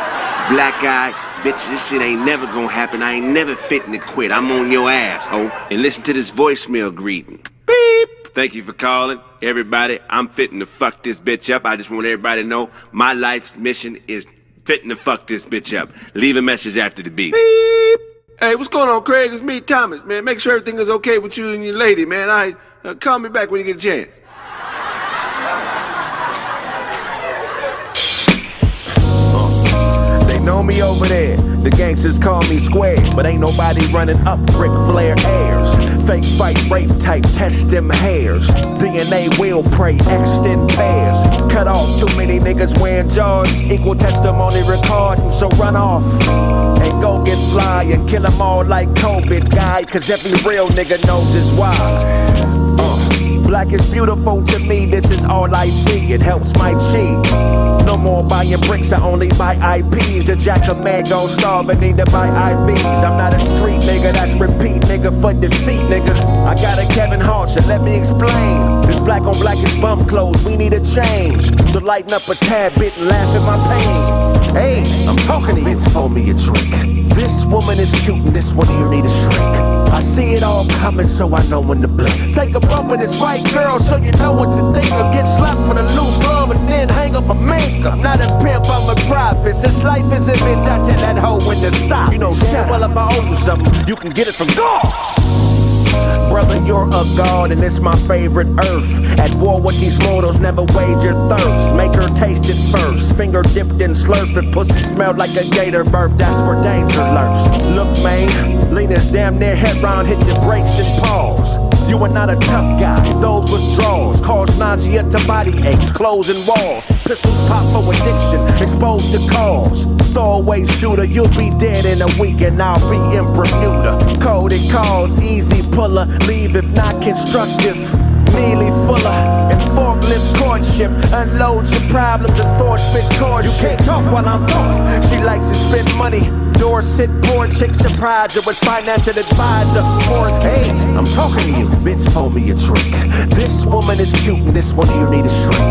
black eye. Bitch, this shit ain't never gonna happen. I ain't never fitting to quit. I'm on your ass, ho. And listen to this voicemail greeting. Beep. Thank you for calling. Everybody, I'm fitting to fuck this bitch up. I just want everybody to know my life's mission is fitting to fuck this bitch up. Leave a message after the beep. Beep. Hey, what's going on, Craig? It's me, Thomas, man. Make sure everything is okay with you and your lady, man. Call me back when you get a chance. They know me over there. The gangsters call me Square, but ain't nobody running up Ric Flair airs. Fake fight, rape type, test them hairs. DNA will pray, extend pairs. Cut off too many niggas wearing Jordans. Equal testimony recording, so run off and go get fly and kill them all like COVID guy. Cause every real nigga knows it's why. Black is beautiful to me, this is all I see. It helps my cheat. No more buying bricks, I only buy IPs. The jack of man gon' starve and need to buy IVs. I'm not a street nigga, that's repeat nigga for defeat nigga. I got a Kevin Hart, so let me explain. This black on black is bum clothes, we need a change. So lighten up a tad bit and laugh at my pain. Hey, I'm talking to you. Bitch, pull me a trick. This woman is cute and this one here need a shrink. I see it all coming, so I know when to blink. Take a bump with this white girl, so you know what to think. Or get slapped with a loose glove and then hang up a mink. I'm not a pimp, I'm a prophet. Since life is a bitch, I tell that hoe when to stop. You know damn well if I owe you something, you can get it from God. Brother, you're a god and it's my favorite earth. At war with these mortals, never wage your thirst. Make her taste it first. Finger dipped and slurp. If pussy smelled like a gator burp, that's where danger lurks. Look, man, Lena's damn near head round, hit the brakes and pause. You are not a tough guy. Those withdrawals cause nausea to body aches, clothes and walls. Pistols pop for addiction, exposed to cause. Throwaway shooter, you'll be dead in a week and I'll be in Bermuda. Coded calls, easy puller, leave if not constructive. Nearly fuller and forklift courtship. Unload your problems and force fit chords. You can't talk while I'm talking. She likes to spend money. Dorset, poor chick, surprise her with financial advisor. 4Ks, I'm talking to you. Bitch, pull me a trick. This woman is cute and this one here need a shrink.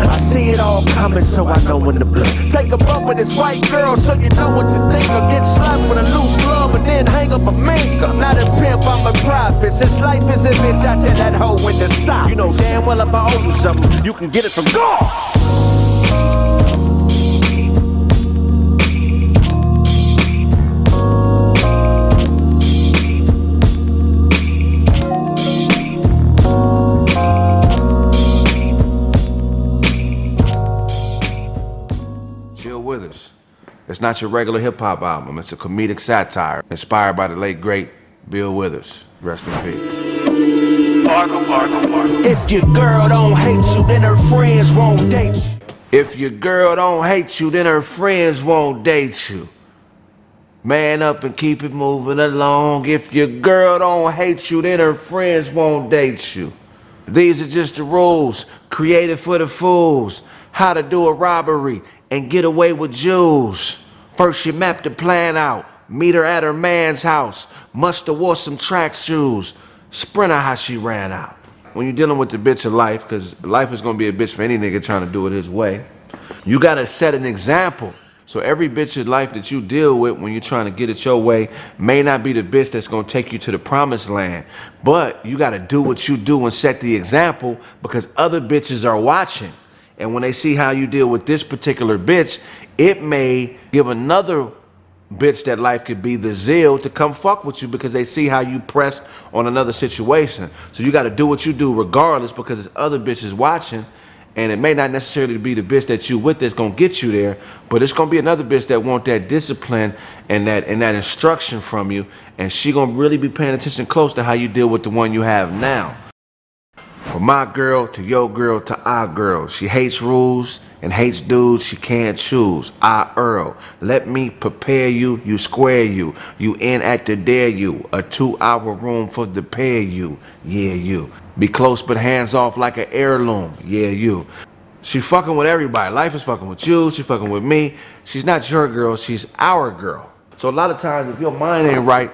I see it all coming, so I know when to blink. Take a bump with this white girl, so you know what to think. Or get slapped with a loose glove and then hang up a mink. I'm not a pimp, I'm a prophet. Since life is a bitch, I tell that hoe when to stop. You know damn well if I owe you something, you can get it from God. It's not your regular hip-hop album. It's a comedic satire inspired by the late, great Bill Withers. Rest in peace. If your girl don't hate you, then her friends won't date you. If your girl don't hate you, then her friends won't date you. Man up and keep it moving along. If your girl don't hate you, then her friends won't date you. These are just the rules, created for the fools. How to do a robbery and get away with jewels. First you map the plan out, meet her at her man's house. Must have wore some track shoes. Sprinter how she ran out. When you're dealing with the bitch of life, because life is gonna be a bitch for any nigga trying to do it his way, you gotta set an example So every bitch in life that you deal with when you're trying to get it your way may not be the bitch that's gonna take you to the promised land. But you gotta do what you do and set the example because other bitches are watching. And when they see how you deal with this particular bitch, it may give another bitch that life could be the zeal to come fuck with you because they see how you pressed on another situation. So you gotta do what you do regardless because there's other bitches watching. And it may not necessarily be the bitch that you with that's gonna get you there, but it's gonna be another bitch that want that discipline and that instruction from you, and she gonna really be paying attention close to how you deal with the one you have now. From my girl to your girl to our girl, she hates rules and hates dudes she can't choose. I Earl, let me prepare you, you square you. You in at the dare you, a 2-hour room for the pair you. Yeah, you. Be close but hands off like an heirloom. Yeah, you. She fucking with everybody. Life is fucking with you, she fucking with me. She's not your girl, she's our girl. So a lot of times if your mind ain't right,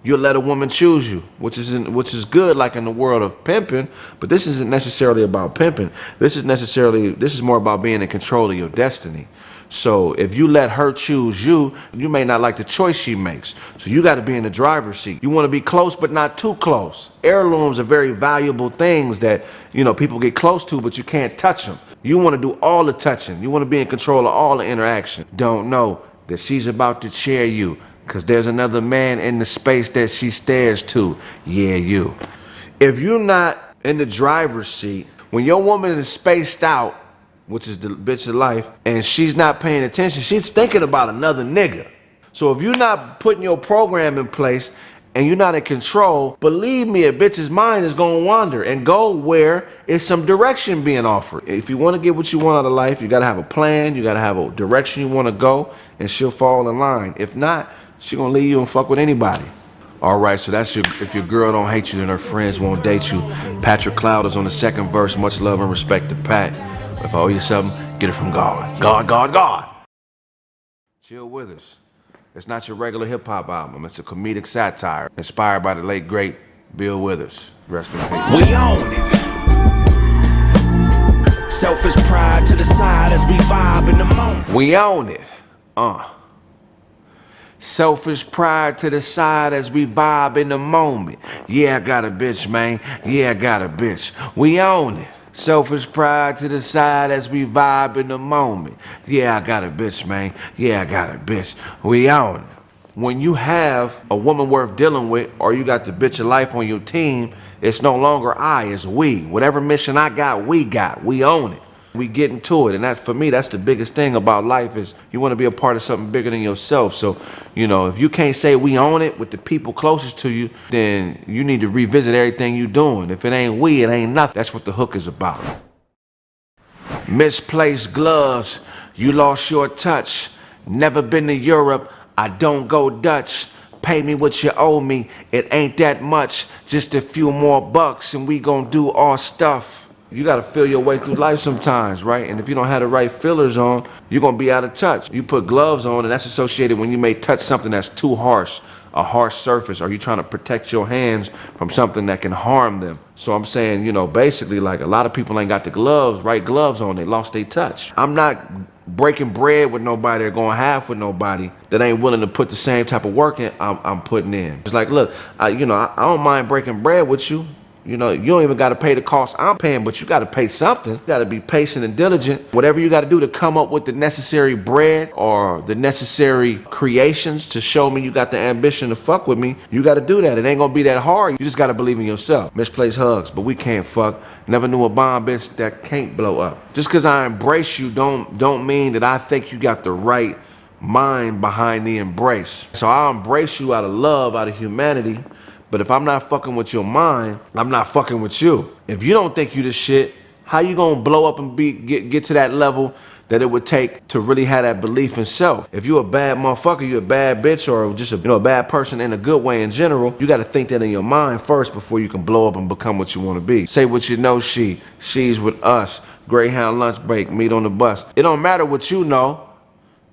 you'll let a woman choose you, which is good like in the world of pimping, but this isn't necessarily about pimping. This is more about being in control of your destiny. So if you let her choose you, you may not like the choice she makes. So you gotta be in the driver's seat. You wanna be close, but not too close. Heirlooms are very valuable things that, people get close to, but you can't touch them. You wanna do all the touching. You wanna be in control of all the interaction. Don't know that she's about to chair you, cause there's another man in the space that she stares to. Yeah, you. If you're not in the driver's seat, when your woman is spaced out, which is the bitch of life, and she's not paying attention, she's thinking about another nigga. So if you're not putting your program in place and you're not in control, believe me, a bitch's mind is gonna wander and go where it's some direction being offered. If you wanna get what you want out of life, you gotta have a plan, you gotta have a direction you wanna go, and she'll fall in line. If not, she gonna leave you and fuck with anybody. All right, so that's if your girl don't hate you, then her friends won't date you. Patrick Cloud is on the second verse. Much love and respect to Pat. If I owe you something, get it from God. God. Chill Withers. It's not your regular hip hop album. It's a comedic satire inspired by the late great Bill Withers. Rest in peace. We own it. Selfish pride to the side as we vibe in the moment. We own it. Selfish pride to the side as we vibe in the moment. Yeah, I got a bitch, man. Yeah, I got a bitch. We own it. Selfish pride to the side as we vibe in the moment. Yeah, I got a bitch, man. Yeah, I got a bitch. We own it. When you have a woman worth dealing with, or you got the bitch of life on your team, it's no longer I, it's we. Whatever mission I got. We own it. We get into it, and that's, for me, that's the biggest thing about life is you want to be a part of something bigger than yourself. So, if you can't say we own it with the people closest to you, then you need to revisit everything you're doing. If it ain't we, it ain't nothing. That's what the hook is about. Misplaced gloves, you lost your touch. Never been to Europe, I don't go Dutch. Pay me what you owe me, it ain't that much. Just a few more bucks and we gon' do our stuff. You gotta feel your way through life sometimes, right? And if you don't have the right fillers on, you're gonna be out of touch. You put gloves on, and that's associated when you may touch something that's too harsh, a harsh surface, or you're trying to protect your hands from something that can harm them. So I'm saying, basically, like a lot of people ain't got the right gloves on, they lost their touch. I'm not breaking bread with nobody or going half with nobody that ain't willing to put the same type of work in I'm putting in. It's like, look, I don't mind breaking bread with you. You don't even got to pay the cost I'm paying, but you got to pay something. You got to be patient and diligent. Whatever you got to do to come up with the necessary bread or the necessary creations to show me you got the ambition to fuck with me, you got to do that. It ain't going to be that hard. You just got to believe in yourself. Misplaced hugs, but we can't fuck. Never knew a bomb bitch that can't blow up. Just because I embrace you don't mean that I think you got the right mind behind the embrace. So I'll embrace you out of love, out of humanity. But if I'm not fucking with your mind, I'm not fucking with you. If you don't think you the shit, how you gonna blow up and get to that level that it would take to really have that belief in self? If you a bad motherfucker, you a bad bitch, or just a bad person in a good way in general, you gotta think that in your mind first before you can blow up and become what you wanna be. Say what you know, she's with us. Greyhound lunch break, meet on the bus. It don't matter what you know.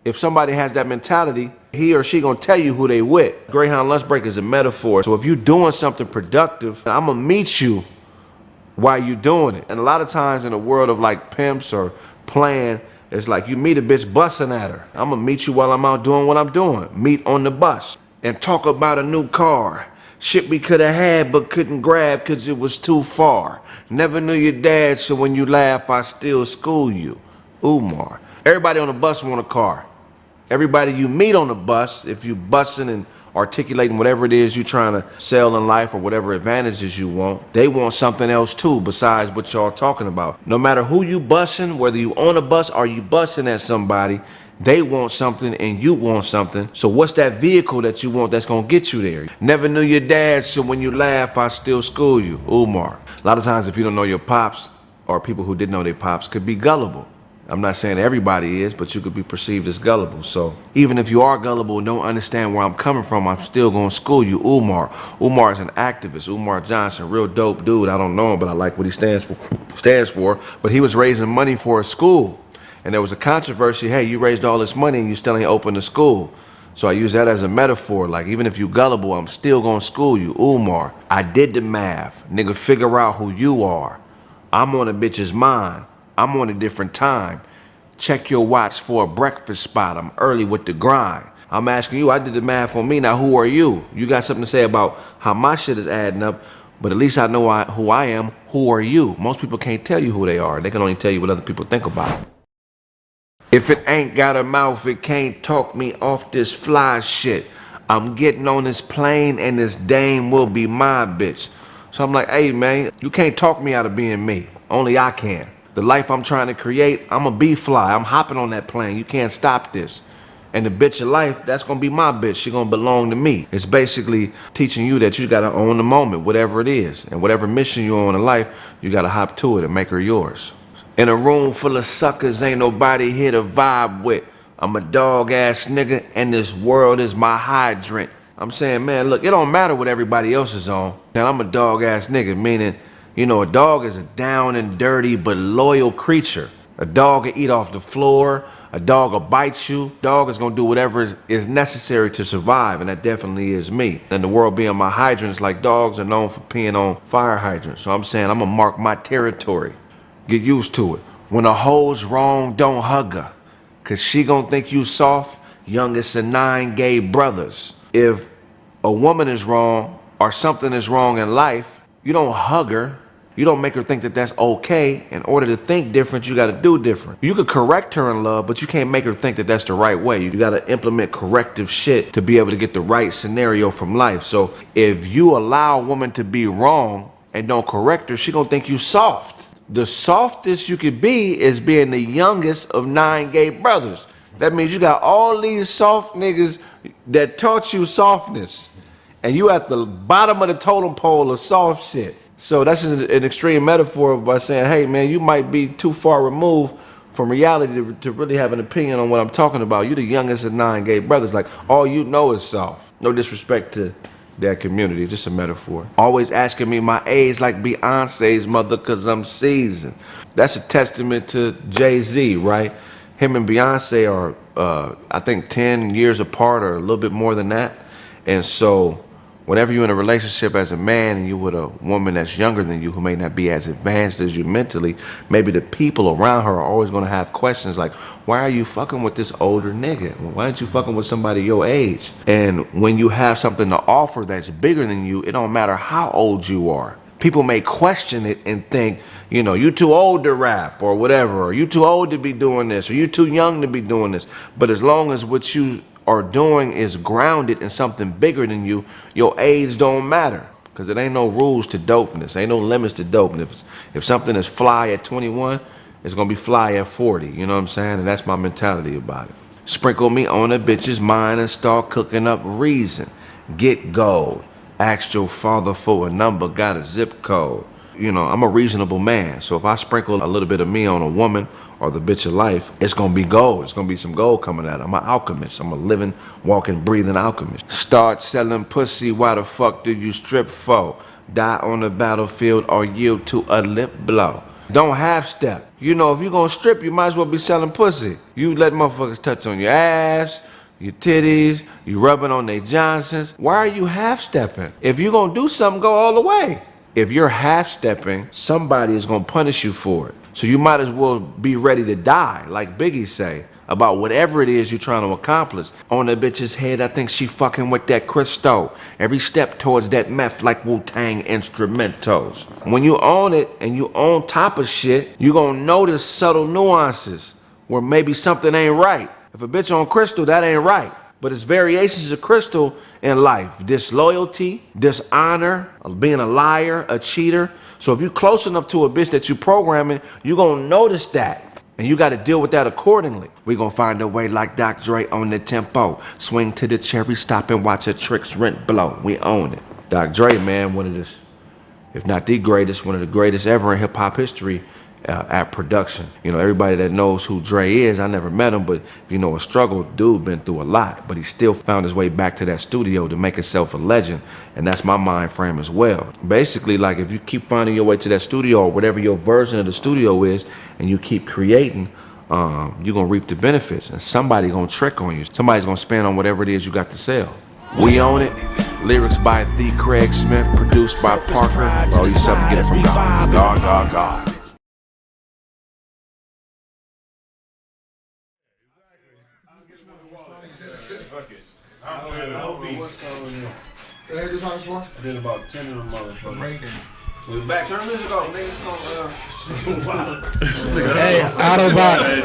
If somebody has that mentality, he or she gonna tell you who they with. Greyhound lunch break is a metaphor. So if you doing something productive, I'm gonna meet you while you doing it. And a lot of times in the world of like pimps or playing, It's like you meet a bitch busting at her. I'm gonna meet you while I'm out doing what I'm doing. Meet on the bus and talk about a new car. Shit we could have had but couldn't grab cause it was too far. Never knew your dad, so when you laugh, I still school you. Umar. Everybody on the bus want a car. Everybody you meet on the bus, if you busting and articulating whatever it is you're trying to sell in life or whatever advantages you want, they want something else too besides what y'all talking about. No matter who you busting, whether you on a bus or you busting at somebody, they want something and you want something. So what's that vehicle that you want that's gonna get you there? Never knew your dad, so when you laugh, I still school you. Umar. A lot of times if you don't know your pops, or people who didn't know their pops could be gullible. I'm not saying everybody is, but you could be perceived as gullible. So even if you are gullible and don't understand where I'm coming from, I'm still going to school you. Umar. Umar is an activist. Umar Johnson, real dope dude. I don't know him, but I like what he stands for. But he was raising money for a school. And there was a controversy. Hey, you raised all this money and you still ain't open the school. So I use that as a metaphor. Like, even if you gullible, I'm still going to school you. Umar. I did the math. Nigga, figure out who you are. I'm on a bitch's mind. I'm on a different time. Check your watch for a breakfast spot. I'm early with the grind. I'm asking you, I did the math on me. Now, who are you? You got something to say about how my shit is adding up, but at least I know who I am. Who are you? Most people can't tell you who they are. They can only tell you what other people think about it. If it ain't got a mouth, it can't talk me off this fly shit. I'm getting on this plane and this dame will be my bitch. So I'm like, hey man, you can't talk me out of being me. Only I can. The life I'm trying to create, I'm a bee fly. I'm hopping on that plane. You can't stop this. And the bitch of life, that's gonna be my bitch. She gonna belong to me. It's basically teaching you that you gotta own the moment, whatever it is. And whatever mission you're on in life, you gotta hop to it and make her yours. In a room full of suckers, ain't nobody here to vibe with. I'm a dog ass nigga and this world is my hydrant. I'm saying, man, look, it don't matter what everybody else is on. And I'm a dog ass nigga, meaning, you know, a dog is a down and dirty but loyal creature. A dog will eat off the floor. A dog will bite you. Dog is gonna do whatever is necessary to survive, and that definitely is me. And the world being my hydrants, like dogs are known for peeing on fire hydrants. So I'm saying I'm gonna mark my territory. Get used to it. When a hoe's wrong, don't hug her, cause she gonna think you soft. Youngest of 9 gay brothers. If a woman is wrong or something is wrong in life, you don't hug her. You don't make her think that that's okay. In order to think different, you gotta do different. You could correct her in love, but you can't make her think that that's the right way. You gotta implement corrective shit to be able to get the right scenario from life. So if you allow a woman to be wrong and don't correct her, she gonna think you soft. The softest you could be is being the youngest of 9 gay brothers. That means you got all these soft niggas that taught you softness, and you at the bottom of the totem pole of soft shit. So that's an extreme metaphor by saying, hey man, you might be too far removed from reality to really have an opinion on what I'm talking about. You the youngest of 9 gay brothers. Like, all you know is soft. No disrespect to that community, just a metaphor. Always asking me my age like Beyonce's mother, cause I'm seasoned. That's a testament to Jay-Z, right? Him and Beyonce are, I think 10 years apart or a little bit more than that. And so whenever you're in a relationship as a man and you're with a woman that's younger than you who may not be as advanced as you mentally, maybe the people around her are always going to have questions like, why are you fucking with this older nigga? Why aren't you fucking with somebody your age? And when you have something to offer that's bigger than you, it don't matter how old you are. People may question it and think, you know, you too old to rap or whatever, or you too old to be doing this, or you too young to be doing this. But as long as what you are doing is grounded in something bigger than you, your age don't matter, because it ain't no rules to dopeness, ain't no limits to dopeness. If something is fly at 21, it's gonna be fly at 40, you know what I'm saying? And that's my mentality about it. Sprinkle me on a bitch's mind and start cooking up reason. Get gold. Asked your father for a number, got a zip code. You know, I'm a reasonable man, so if I sprinkle a little bit of me on a woman or the bitch of life, it's gonna be gold. It's gonna be some gold coming out. I'm an alchemist. I'm a living, walking, breathing alchemist. Start selling pussy, why the fuck do you strip for? Die on the battlefield or yield to a lip blow. Don't half step. You know, if you're gonna strip, you might as well be selling pussy. You let motherfuckers touch on your ass, your titties, you rubbing on their Johnsons. Why are you half stepping? If you're gonna do something, go all the way. If you're half stepping, somebody is gonna punish you for it. So you might as well be ready to die, like Biggie say, about whatever it is you're trying to accomplish. On the bitch's head, I think she fucking with that crystal. Every step towards that meth like Wu-Tang instrumentals. When you own it and you on top of shit, you gonna notice subtle nuances where maybe something ain't right. If a bitch on crystal, that ain't right. But it's variations of crystal in life. Disloyalty, dishonor, being a liar, a cheater. So if you're close enough to a bitch that you programming, you're gonna notice that. And you gotta deal with that accordingly. We gonna find a way like Dr. Dre on the tempo. Swing to the cherry, stop and watch a Tricks rent blow. We own it. Dr. Dre, man, one of the, if not the greatest, one of the greatest ever in hip hop history at production. You know, everybody that knows who Dre is, I never met him, but if you know a struggle, dude been through a lot, but he still found his way back to that studio to make himself a legend, and that's my mind frame as well. Basically, like if you keep finding your way to that studio or whatever your version of the studio is, and you keep creating, you're gonna reap the benefits, and somebody gonna trick on you. Somebody's gonna spend on whatever it is you got to sell. We own it. Lyrics by the Kraig Smith, produced by Parker. For all you something, get it from God. God. I did about 10 of them motherfuckers. We back. Turn music off, niggas. Hey, Autobots.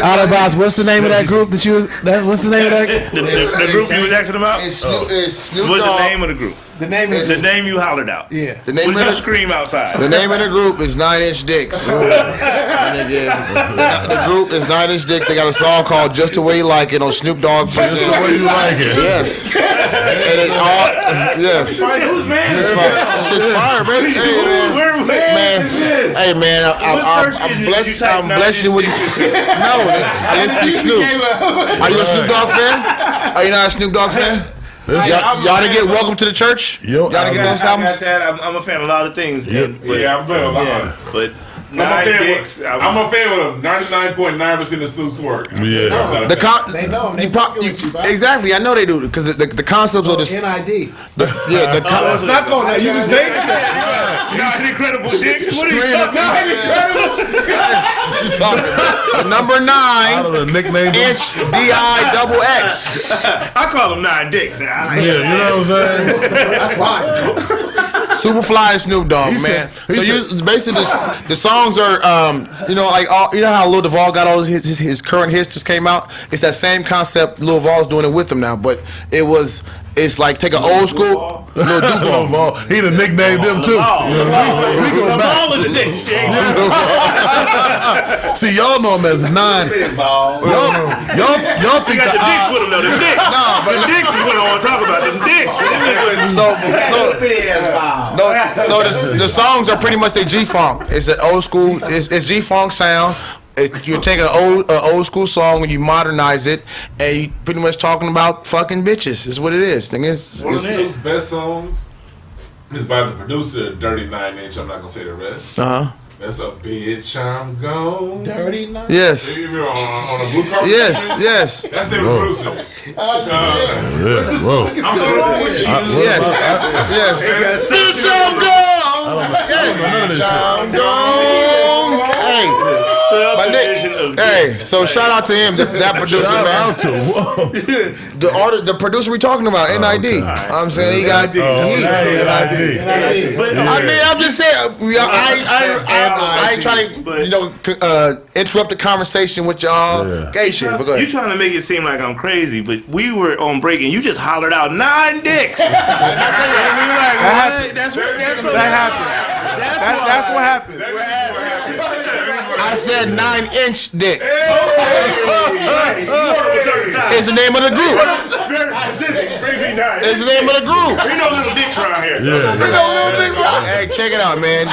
Autobots. What's the name of that group that you? What's the name of that? The group you was asking about? It's Snoop What's Dogg. the name of the group? The name is The name you hollered out. Yeah. The name What of you the scream outside? The name of the group is 9 Inch Dicks. And again, the group is 9 Inch Dicks. They got a song called Just the Way You Like It on Snoop Dogg Presents. Just the Way You Like It. Yes. And it's all, yes. It's fire, baby. Hey, man. I'm blessing with you. No, I listen to Snoop. Are you a Snoop Dogg fan? Are you not a Snoop Dogg fan? Y'all to get Welcome to the Church? Y'all to get those albums? I'm a fan of a lot of things. Yeah, I'm a fan of a lot. But I'm a fan of 99.9% of Snoop's work. Yeah. They know him. Exactly, I know they do because the concepts of the NID. It's not going there. You just made it that. You see Incredible Dicks? What are you talking about? The number 9 inch DIXX. I call them 9 Dicks. Yeah, you know what I'm saying? That's why. Superfly and Snoop Dogg, man. So you basically the songs are you know, like you know how Lil Duval got all his current hits just came out. It's that same concept. Lil Duval's doing it with them now, but it's like take an old school Lil Duval. He done nicknamed them too. We go back. All of the Dicks. See, y'all know him as 9. Y'all You think got the Dicks with them though. The Dicks. Nah, but the Dicks is what I want to talk about. The Dicks. So the songs are pretty much the G-Funk. It's an old school. It's G-Funk sound. You're taking an old school song and you modernize it, and you pretty much talking about fucking bitches. Is what it is. Thing is, one of Snoop's best songs is by the producer Dirty 9 Inch. I'm not gonna say the rest. That's a bitch. I'm gone. Dirty 9. Yes. You remember on a blue carpet? Yes. That's the producer. Whoa. I'm going with you. Yes. Bitch, I'm gone. Yes. I'm gone. Hey, so shout out to him, that producer, Shout man. out to The producer we talking about, NID. I'm saying he got NID. But I'm just saying. I ain't trying to, interrupt the conversation with y'all gay shit. You trying to make it seem like I'm crazy, but we were on break and you just hollered out 9 Dicks. That's what happened. I said 9 inch dick. Is the name of the group. Is the name of the group. We know little dicks around here. Hey, check it out, man.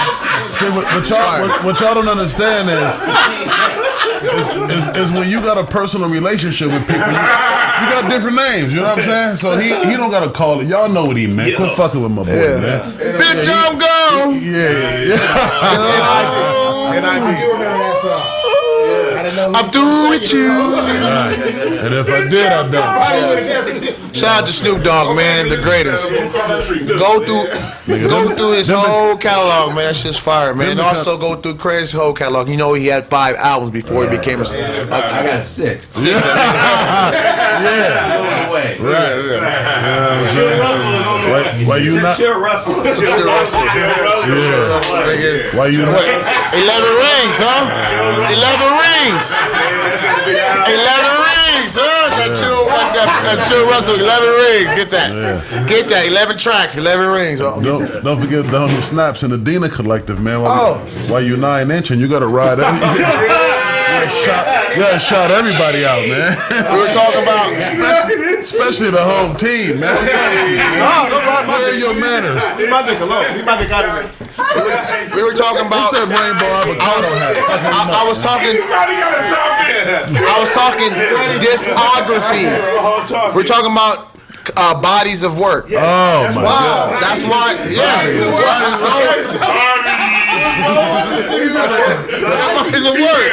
See, what y'all don't understand is when you got a personal relationship with people, you got different names. You know what I'm saying? So he don't gotta call it. Y'all know what he meant. Quit fucking with my boy, man. Bitch, I'm gone. Yeah. And I do remember that song. I'm through with you. Right. And if I did, I don't. Yes. Shout out to Snoop Dogg, man, the greatest. Go through his whole catalog, man. That shit's fire, man. And also go through Kraig's whole catalog. You know he had 5 albums before he became a. I got 6. Yeah. Right. Bill Russell is on the way. Why you not? Sure, Russell. Why you not? 11 rings, huh? 11 rings. 11 rings, huh? That Chill Russell, 11 rings. Get that. Get that. 11 tracks, 11 rings. Don't forget down the snaps in the Dina Collective, man. While you 9-inching, you got to ride everybody. You gotta shout everybody out, man. We were talking about, especially the home team, man. Where are your manners? Leave my dick alone. Leave my dick out of this. we were talking about. What's that rainbow avocado hat? I was talking discographies. We're talking about bodies of work. Oh my God! That's why. Yes. Bodies of work.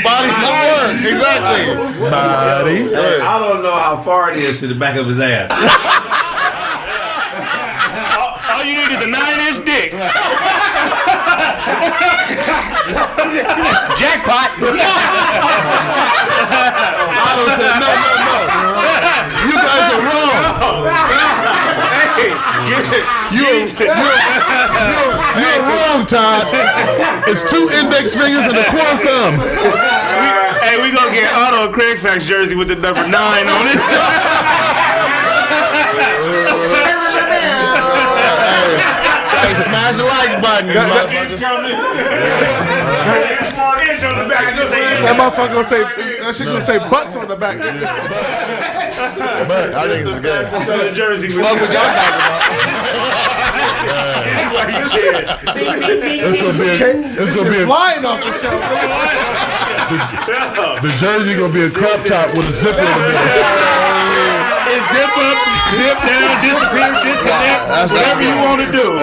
Bodies of work. Exactly. Body. I don't know how far it is to the back of his ass. All you need is a 9-inch dick. Jackpot. Otto said, no. You guys are wrong. You're wrong, Todd. It's 2 index fingers and a core thumb. We gonna get Otto a Kraig Facts jersey with the number 9 on it. Hey, smash the like button, motherfuckers. That motherfucker gonna say, that shit gonna say butts on the back. But I think it's good. The jersey with Fuck what y'all talking about. It's gonna be flying off the show. the jersey gonna be a crop top with a zipper in the middle. It's zip up, zip down, disappear, disconnect, whatever you want to do.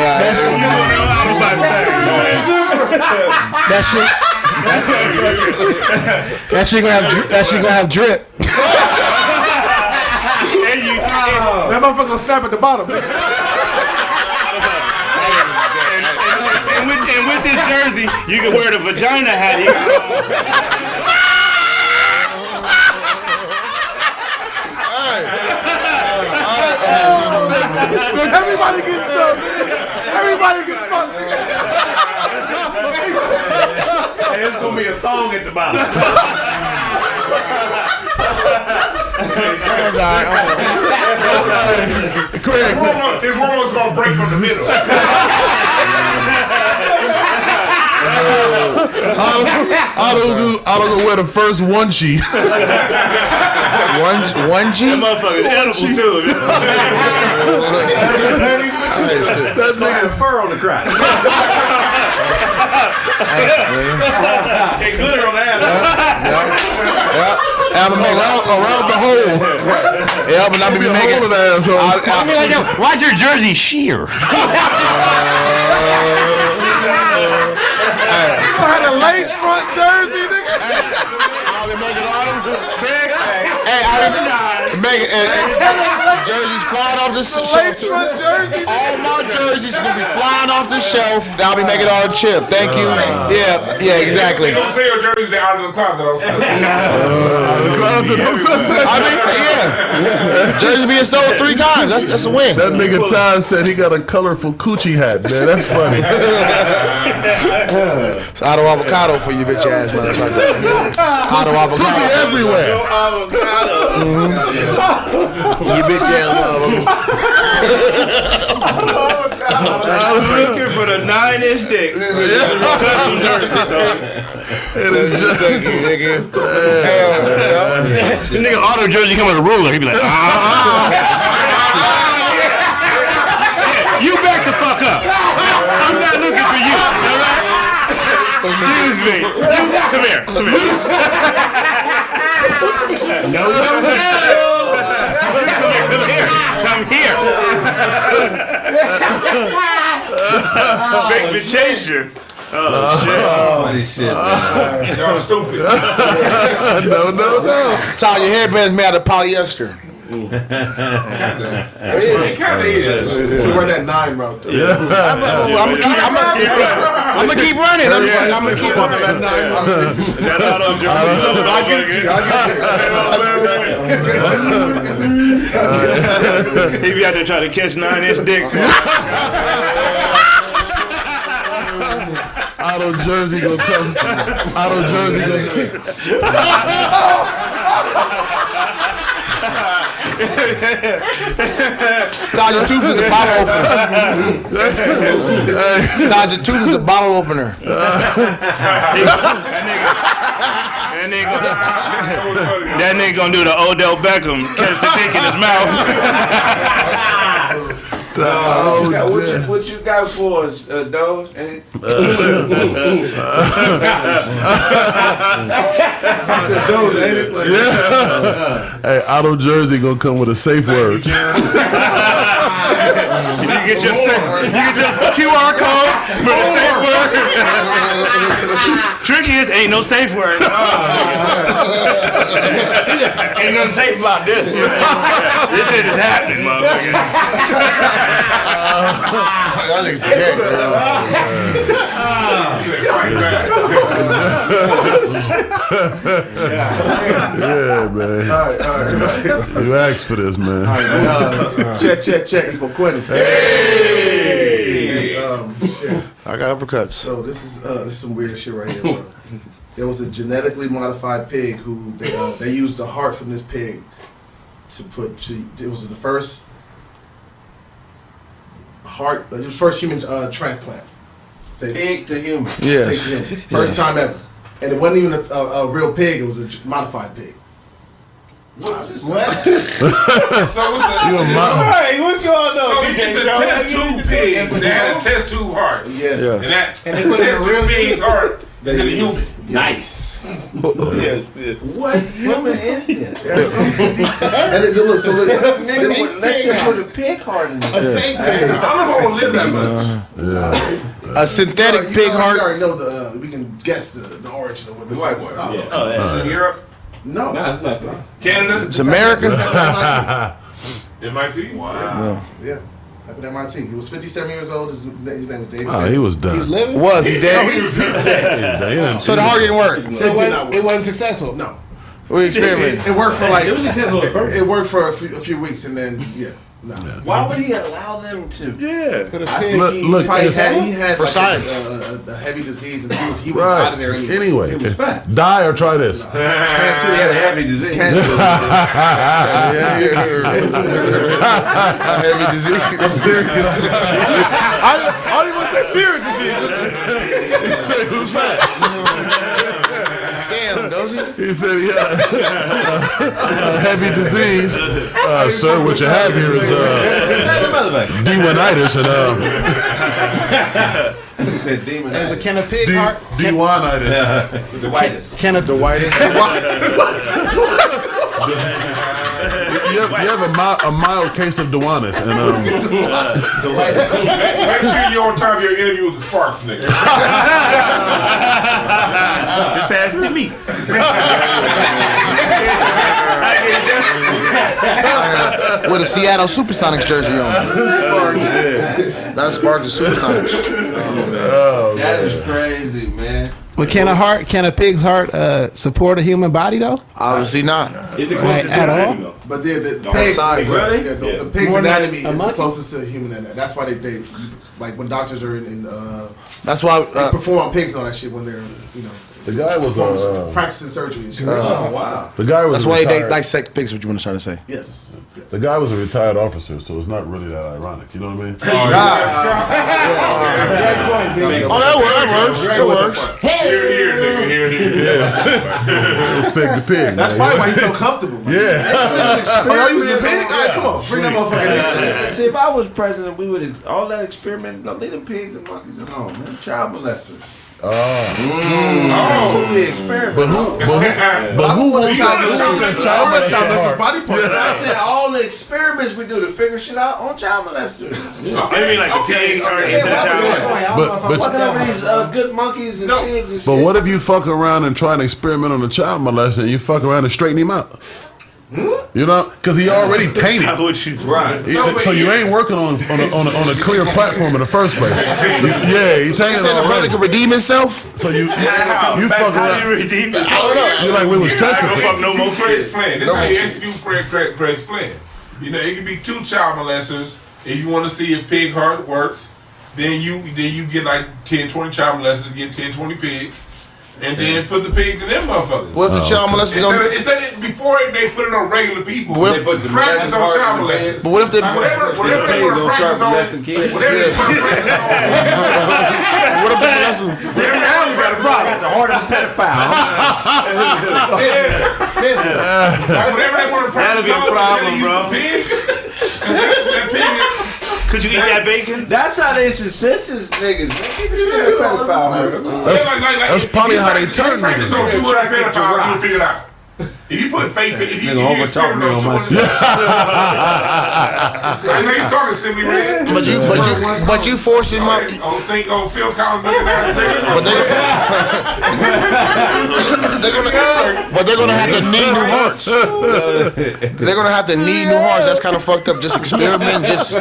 That shit gonna have drip. That motherfucker gonna snap at the bottom. And with this jersey, you can wear the vagina hat. Everybody get some. Everybody get fucked. And it's gonna be a thong at the bottom. That's all right. Kraig. His roll's gonna break from the middle. Otto gonna wear the first onesie. Onesie? That motherfucker's edible too. That nigga the fur on the crotch. Hey, glitter on the ass. I'm gonna make around the hole. Yeah, but I'm gonna be making the asshole. Why'd your jersey sheer? I had a lace front jersey, nigga. I'll be making all them. Hey, I'll be making jerseys flying off the shelf. Lace front jersey. All my jerseys will be flying off the shelf. I'll be making all the chip. Thank you. Yeah, exactly. Don't say your jerseys are out of the closet. I mean, yeah. Jerseys being sold 3 times. That's a win. That nigga Todd said he got a colorful coochie hat, man. That's funny. It's auto avocado for you, bitch ass motherfucker. Auto avocado. Pussy everywhere. You bitch ass motherfuckers. I'm looking for the 9-inch dick. It is just The nigga auto jersey come with a ruler. He'd be like, you back the fuck up. I'm not looking for you. All right? Excuse me. Come here. No. Come here. Make me chase you. Funny shit, man. Y'all stupid. No. Ty, your headband's made out of polyester. It kind of is. You wear that 9 route though. I'm gonna keep running. I'm gonna keep running that 9 route. I'll get it to you. He be out there trying to catch 9-inch dicks. Auto Jersey gonna come. Auto Jersey gonna Todd, your tooth is a bottle opener. Todd, your tooth is a bottle opener. That nigga gonna do the Odell Beckham, catch the dick in his mouth. What you got for us, Doge? I said those, ain't it? Like, Hey, Auto Jersey gonna come with a safe word. You get your QR code for the safe word. Tricky is ain't no safe word. Ain't nothing safe about this. This shit is happening, motherfucker. That nigga's scared. Yeah, man. all right. You asked for this, man. Check. Equal Quentin. Hey. I got uppercuts. So this is some weird shit right here, bro. There was a genetically modified pig who they used the heart from this pig it was the first heart. It was the first human transplant. Pig to human. Yes. First time ever. And it wasn't even a real pig, it was a modified pig. What? So what's going on? So it's a test tube pig that had a test tube heart. Yeah. And that test tube pig's heart is in the human. Nice. Yes. What human is this? And look, Nigga would let you put a pig heart in there. a fake pig. I don't know if I want to live that much. A synthetic pig You heart. already know we can guess the origin of what this White is. boy. Oh, It's in Europe. no. Nice. Canada? It's America. MIT? Wow. Yeah. Happened at MIT. He was 57 years old. His name was David. Oh, he was done. He's living. Was he No, dead? he's dead. So the heart didn't work. It did not work. It wasn't successful. No. We experimented. It worked for like It was successful at first. it worked for a few weeks and then no. Why would he allow them to? Yeah. Put a I pig. think Look, he it's- had For like science. a heavy disease and he was out of there anyway. Anyway, was fat. die or try this. He had a heavy disease. Cancer. Heavy disease. Serious disease. I don't even want to say serious disease. Say who's fat? Damn, does he? He said he had a heavy disease. Sir, what you have here is D1itis and He said demon. But can a pig heart? D1itis. The whitest. Can a You have a mild case of Dewanus, and Make sure you're on time of your interview with the Sparks, nigga. Pass me meat. With a Seattle Supersonics jersey on. Not a Sparks, a Supersonics. That is crazy, man. But can a pig's heart support a human body though? Obviously not. Is it Right, closest at to all? the though? But the Size. Really? the pig's More than anatomy a is the monkey? closest to a human anatomy. That's why they like when doctors are in That's why. they perform on pigs and all that shit when they're the guy was practicing surgery and shit. Oh wow. the guy was That's why they retired. dissect pigs. What you want to try to say? Yes. The guy was a retired officer, so it's not really that ironic. You know what I mean? Oh, that works. That works. Here, nigga. Here. Let's pick the pig. That's man. probably why he felt comfortable. Man. Yeah. Oh, y'all using the pig? All right, come on, bring that motherfucker in. See, if I was president, we would all that experiment. Don't leave them pigs and monkeys alone, man. Child molesters. So we experiment. But who wants child molesters body parts? I said all the experiments we do to figure shit out on child molesters. I mean, like the pig or Fucking over these good monkeys and pigs and shit. But what if you fuck around and try and experiment on a child molester and you fuck around and straighten him out? You know, because he already tainted. How would you? Right. So you ain't working on a clear platform in the first place. Yeah, he tainted. The brother could redeem himself. So you fuck around. How do you redeem this? I don't know. You're like we was testing. Fuck no more Craig's kids. plan. This is how you execute Craig's plan. You know, it could be 2 child molesters. If you want to see if pig heart works, then you get like 10, 20 child molesters, get 10, 20 pigs. And then put the pigs in them motherfuckers. What if the child molesters before they put it on regular people, What they if- put the practice on child molesters. But what if the Whatever pigs they don't put start practice on, molesting kids. whatever they put practice on. what if the molesters? Now we got a problem. The heart of the pedophile. Whatever they want to practice That'll be a on, problem, they use bro. the pig. That pig is. Could you eat that bacon? That's how they should sentence niggas. Niggas pedophile. That's probably how they turn practice niggas. on 200 pedophiles, you'll figure it out. If you put fake, if you Nigga overtalk me on my shit. I know you're talking simply red. But you forcing my. Oh, Phil Collins looking ass nigga. But they're gonna have to need new hearts. They're gonna have to need new hearts. That's kind of fucked up. Just experimenting, just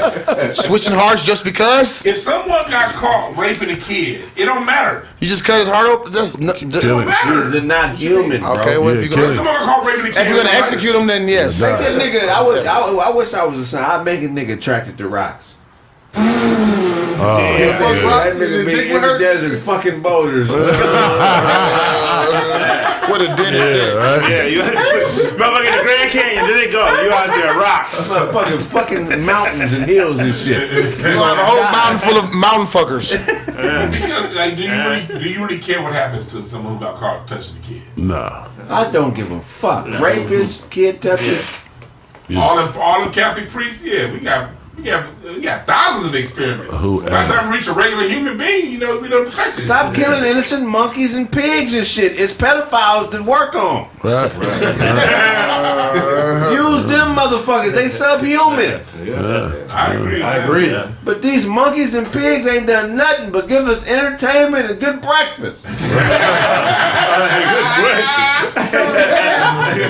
switching hearts just because. If someone got caught raping a kid, it don't matter. You just cut his heart open. It don't matter. They're not human, bro. Okay, well, if you're gonna caught raping a kid, if you're gonna execute him, then yes. Make that nigga. I wish I was a son. I'd make a nigga attracted to rocks. That nigga be in the desert fucking boulders. What a dinner. Right? Yeah, you motherfucking the Grand Canyon. There they go. You out there, rocks. Fucking mountains and hills and shit. You're gonna have a whole mountain full of mountain fuckers. Because, like, do you really care what happens to someone who got caught touching the kid? Nah. I don't give a fuck. Rapist, kid toucher. Yeah. All the Catholic priests, yeah, we got thousands of experiments. By the time we reach a regular human being, we don't protect it. Stop killing innocent monkeys and pigs and shit. It's pedophiles that work on. Right. Use them motherfuckers. They subhuman. I agree. But these monkeys and pigs ain't done nothing but give us entertainment and good breakfast.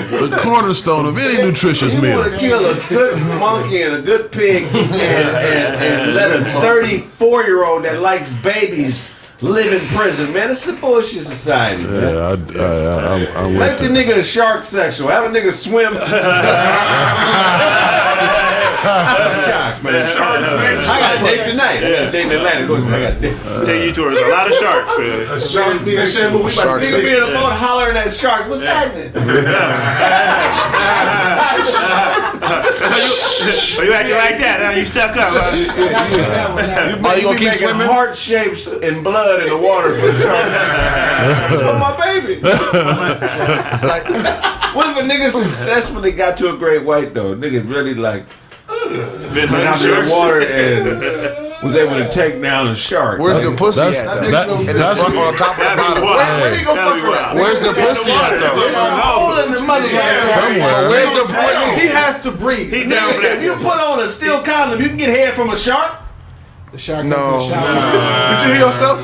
The cornerstone of any nutritious You meal. want to kill a good monkey and a good pig and let a 34-year-old that likes babies live in prison, man. It's a bullshit society. Yeah, I'm Make with the nigga a shark sexual. Have a nigga swim. Sharks, man. I got a date tonight. I got a date in Atlanta. I got a date. Take you towards a lot of sharks. Sharks be in shit, but we about to be in a boat hollering at sharks. What's happening? Are you acting like that? Now you stuck up. Are you gonna keep making swimming? heart shapes and blood in the water for the shark. That's for my baby. What if a nigga successfully got to a great white though? Nigga really like went out in the water and was able to take down a shark. Where's the pussy at though? In the front or on top of the bottom? Where you gonna fuck around? Where's the pussy at though? somewhere. Where's the He has to breathe. He's down for that. If you put on a steel condom, you can get head from a shark. The shark No. comes to the shower. Did you hear yourself?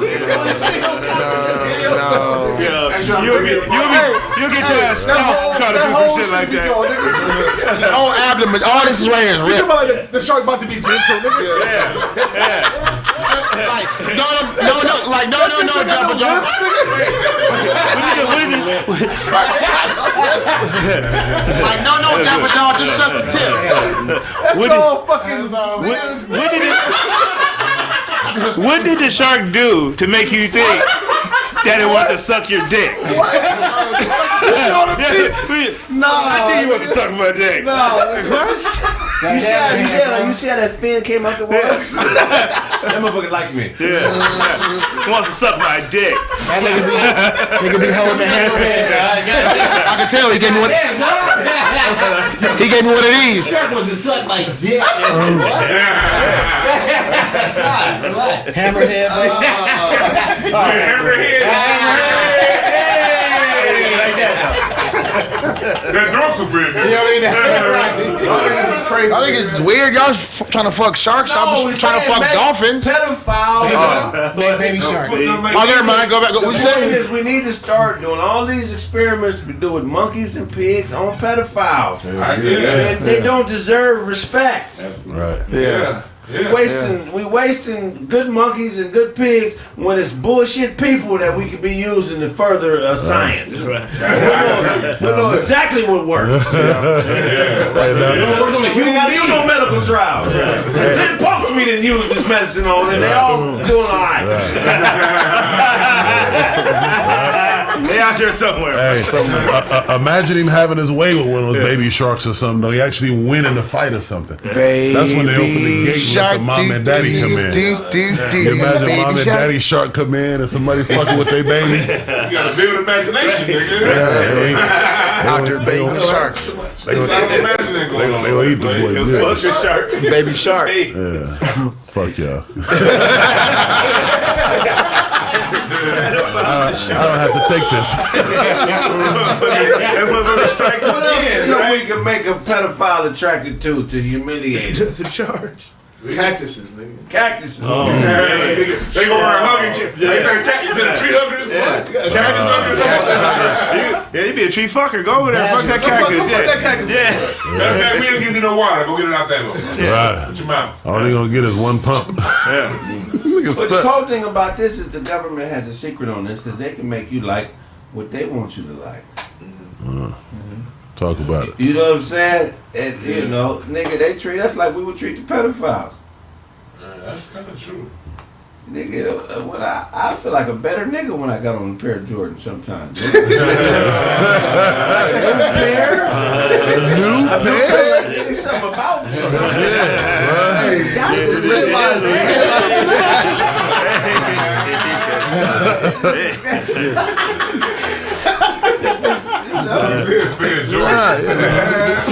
You'll get your ass stomped trying to do some shit like that. Oh, abdomen. All this is right here is You ripped. talking about the shark about to be gentle, nigga? Like, no, Jumper Jump. Like, no, Jumper Jump, just suck the tips. That's all fucking. What did the shark do to make you think that it wanted to suck your dick? I think he wants to suck my dick. You see how that fin came out the water? That motherfucker like me. Yeah. He wants to suck my dick. Nigga be holding the hand. I can tell he getting what. He gave me one of these. Shark was to suck like dick. Relax. Hammerhead. That dorsal bridge. You know what I mean? This is crazy. I think it's weird. Y'all trying to fuck sharks. I'm just trying to fuck dolphins. Pedophiles. Baby shark. Oh, never mind. Go back. What you say? We need to start doing all these experiments we do with monkeys and pigs on pedophiles. And they don't deserve respect. Right. Yeah. We wasting good monkeys and good pigs when it's bullshit people that we could be using to further science. We know exactly what works. We ain't got to do no medical trials. 10 punks we didn't use this medicine on, and they all doing all right. They out there somewhere. Hey, imagine him having his way with one of those baby sharks or something. Though he actually win in the fight or something. That's when they open the gate and let the mom and daddy come in. You imagine mom and daddy shark come in and somebody fucking with their baby. You got a vivid imagination, nigga. Dr. Baby Shark. They gonna eat the boys. Fuck shark. Baby Shark. Yeah. Fuck y'all. I don't have to take this. What else so we can make a pedophile attracted to humiliate him? The charge. Cactuses, nigga. Cactus. They go around hugging you. They say cactus in the tree huggers. Cactus huggers. Yeah, you be a tree fucker. Go over there. Fuck that cactus. Fuck that cactus. Yeah. We didn't give you no water. Go get it out there. Right. Put your mouth. All they gonna get is one pump. But the cool thing about this is the government has a secret on this because they can make you like what they want you to like. Talk about it. You know what I'm saying? And you know, nigga, they treat us like we would treat the pedophiles. That's kind of true. Nigga, when I feel like a better nigga when I got on a pair of Jordans sometimes. New pair? There's something about me.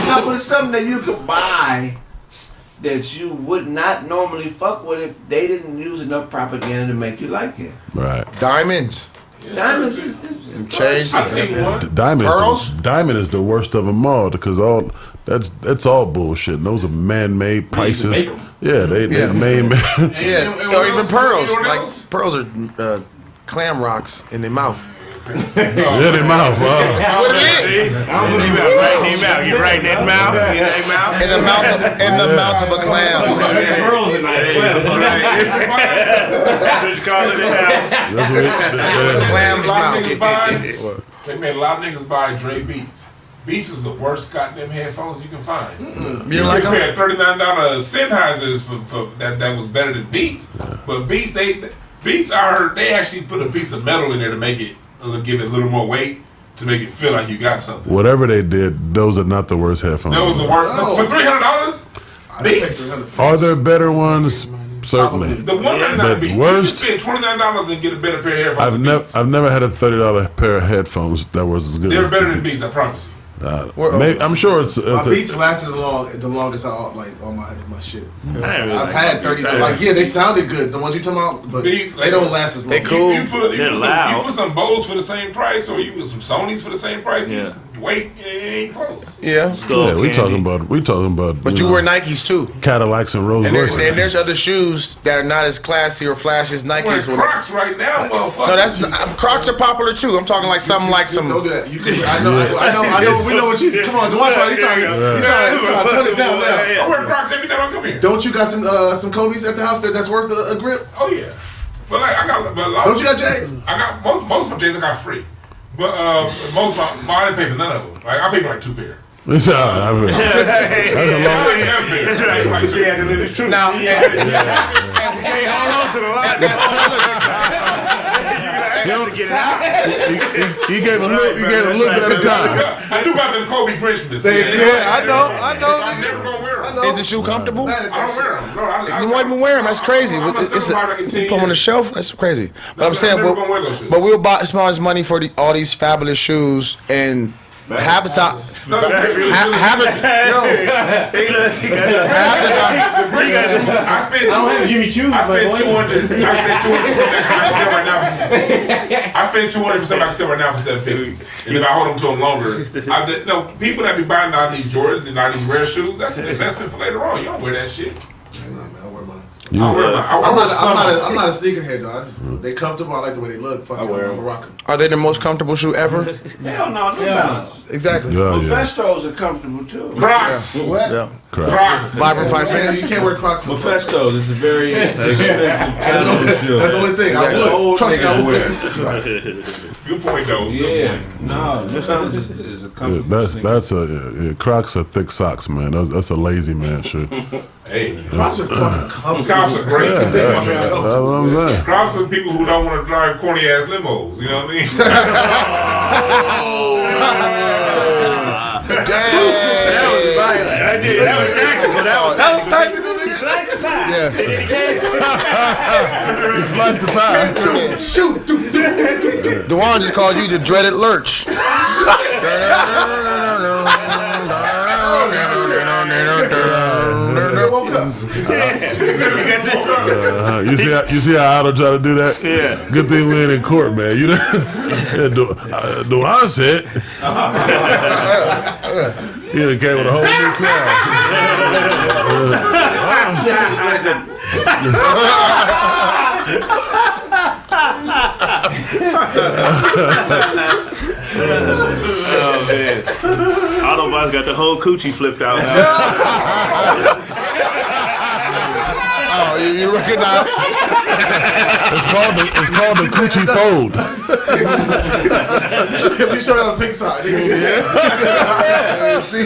No, but it's something that you could buy that you would not normally fuck with if they didn't use enough propaganda to make you like it. Right. Diamonds. Diamonds is change. Diamond is the worst of them all because that's all bullshit. And those are man-made prices. Yeah, they made. Yeah, or even pearls. Like pearls are clam rocks in their mouth. Yeah, their mouth. That's what it is. You're right in that mouth. In the mouth of a clam. Pearls in my That's what you call it now. Clam's mouth. They made a lot of niggas buy Dre Beats. Beats is the worst goddamn headphones you can find. You like them? Paid $39 Sennheisers for that was better than Beats. But Beats, they actually put a piece of metal in there to make it give it a little more weight to make it feel like you got something. Whatever they did, those are not the worst headphones. Those are the worst. For $300? Beats? Are there better ones? Certainly. The $199 Beats. Worst. You can spend $29 and get a better pair of headphones. I've never had a $30 pair of headphones that was as good. They're as better the than Beats. Beats, I promise you. I'm sure it's my Beats lasted the longest out like all my shit. I've had 30. Like they sounded good. The ones you talking about, but they don't last as long. They cool. You put some Bose for the same price, or you put some Sonys for the same price. Yeah. Wait, it ain't close. Yeah. we talking about. But you wear Nikes too. Cadillacs and Rolls Royces. And there's other shoes that are not as classy or flashy as Nikes. Wearing Crocs right now, motherfucker. No, that's Crocs are popular too. I'm talking like something like some. Don't do that. I know. We know what you. Come on, watch you trying to turn it down now. I wear Crocs every time I come here. Don't you got some Kobe's at the house that's worth a grip? Oh yeah, but like I got a lot. Don't you got J's? I got most of my J's I got free, but most of my I didn't pay for none of them. Like I paid for like 2 pairs. That's a long. Now, Hey, hold on to the line. He gave a little bit at a time. I do got them Kobe Christmas. I know. I'm never gonna wear them. is the shoe comfortable? I don't wear them. No, You won't even wear them. That's crazy. You put them on the shelf. That's crazy. But I'm saying, but we'll spend all this money for all these fabulous shoes, and half the time. No, Half the time. I spent Jimmy Choo. I spent 200. I spent 200 for something I can sell right now for $750. And if I hold them to them longer, people that be buying all these Jordans and all these rare shoes, that's an investment for later on. You don't wear that shit. I'm not a sneakerhead though. They comfortable. I like the way they look. Fuck, I'm rocking. Are they the most comfortable shoe ever? Hell no, New Balance. Exactly. Mephistos are comfortable too. Crocs. What? Yeah. Crocs. Vibrant 5 You can't wear Crocs. Mephistos is a very expensive casual shoe. That's the only thing. I would. Trust me, I would. Good point though. Yeah. No, New Balance is a comfortable Crocs are thick socks, man. That's a lazy man shit. Hey, Crocs are fucking comfortable. Crocs are great. That's what I'm saying. Crocs are people who don't want to drive corny ass limos. You know what I mean? That was tactical. That was tactical. Yeah. It's life to buy. Shoot. Dewan just called you the dreaded lurch. You see how Otto try to do that? Yeah. Good thing we ain't in court, man. You know, Dewan said. He done came with a whole new crowd. Oh man, Autobots got the whole coochie flipped out now. Oh, you recognize? It's called the coochie fold. You show it on the pink side. See,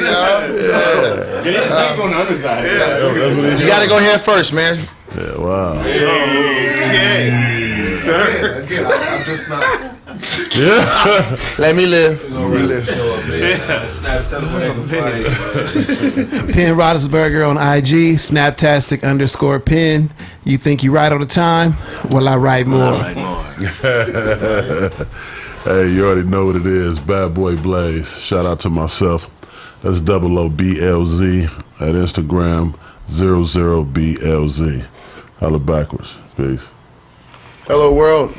On the other side. you got to go head first, man. Yeah, wow. Again, I'm just not. Yeah. Let me live. Penn Roethlisberger on IG, Snaptastic_Penn. You think you right on the time? Well, I write more. Hey, you already know what it is. Bad Boy Blaze. Shout out to myself. That's OOBLZ at Instagram 00BLZ. Holla backwards. Peace. Hello, world.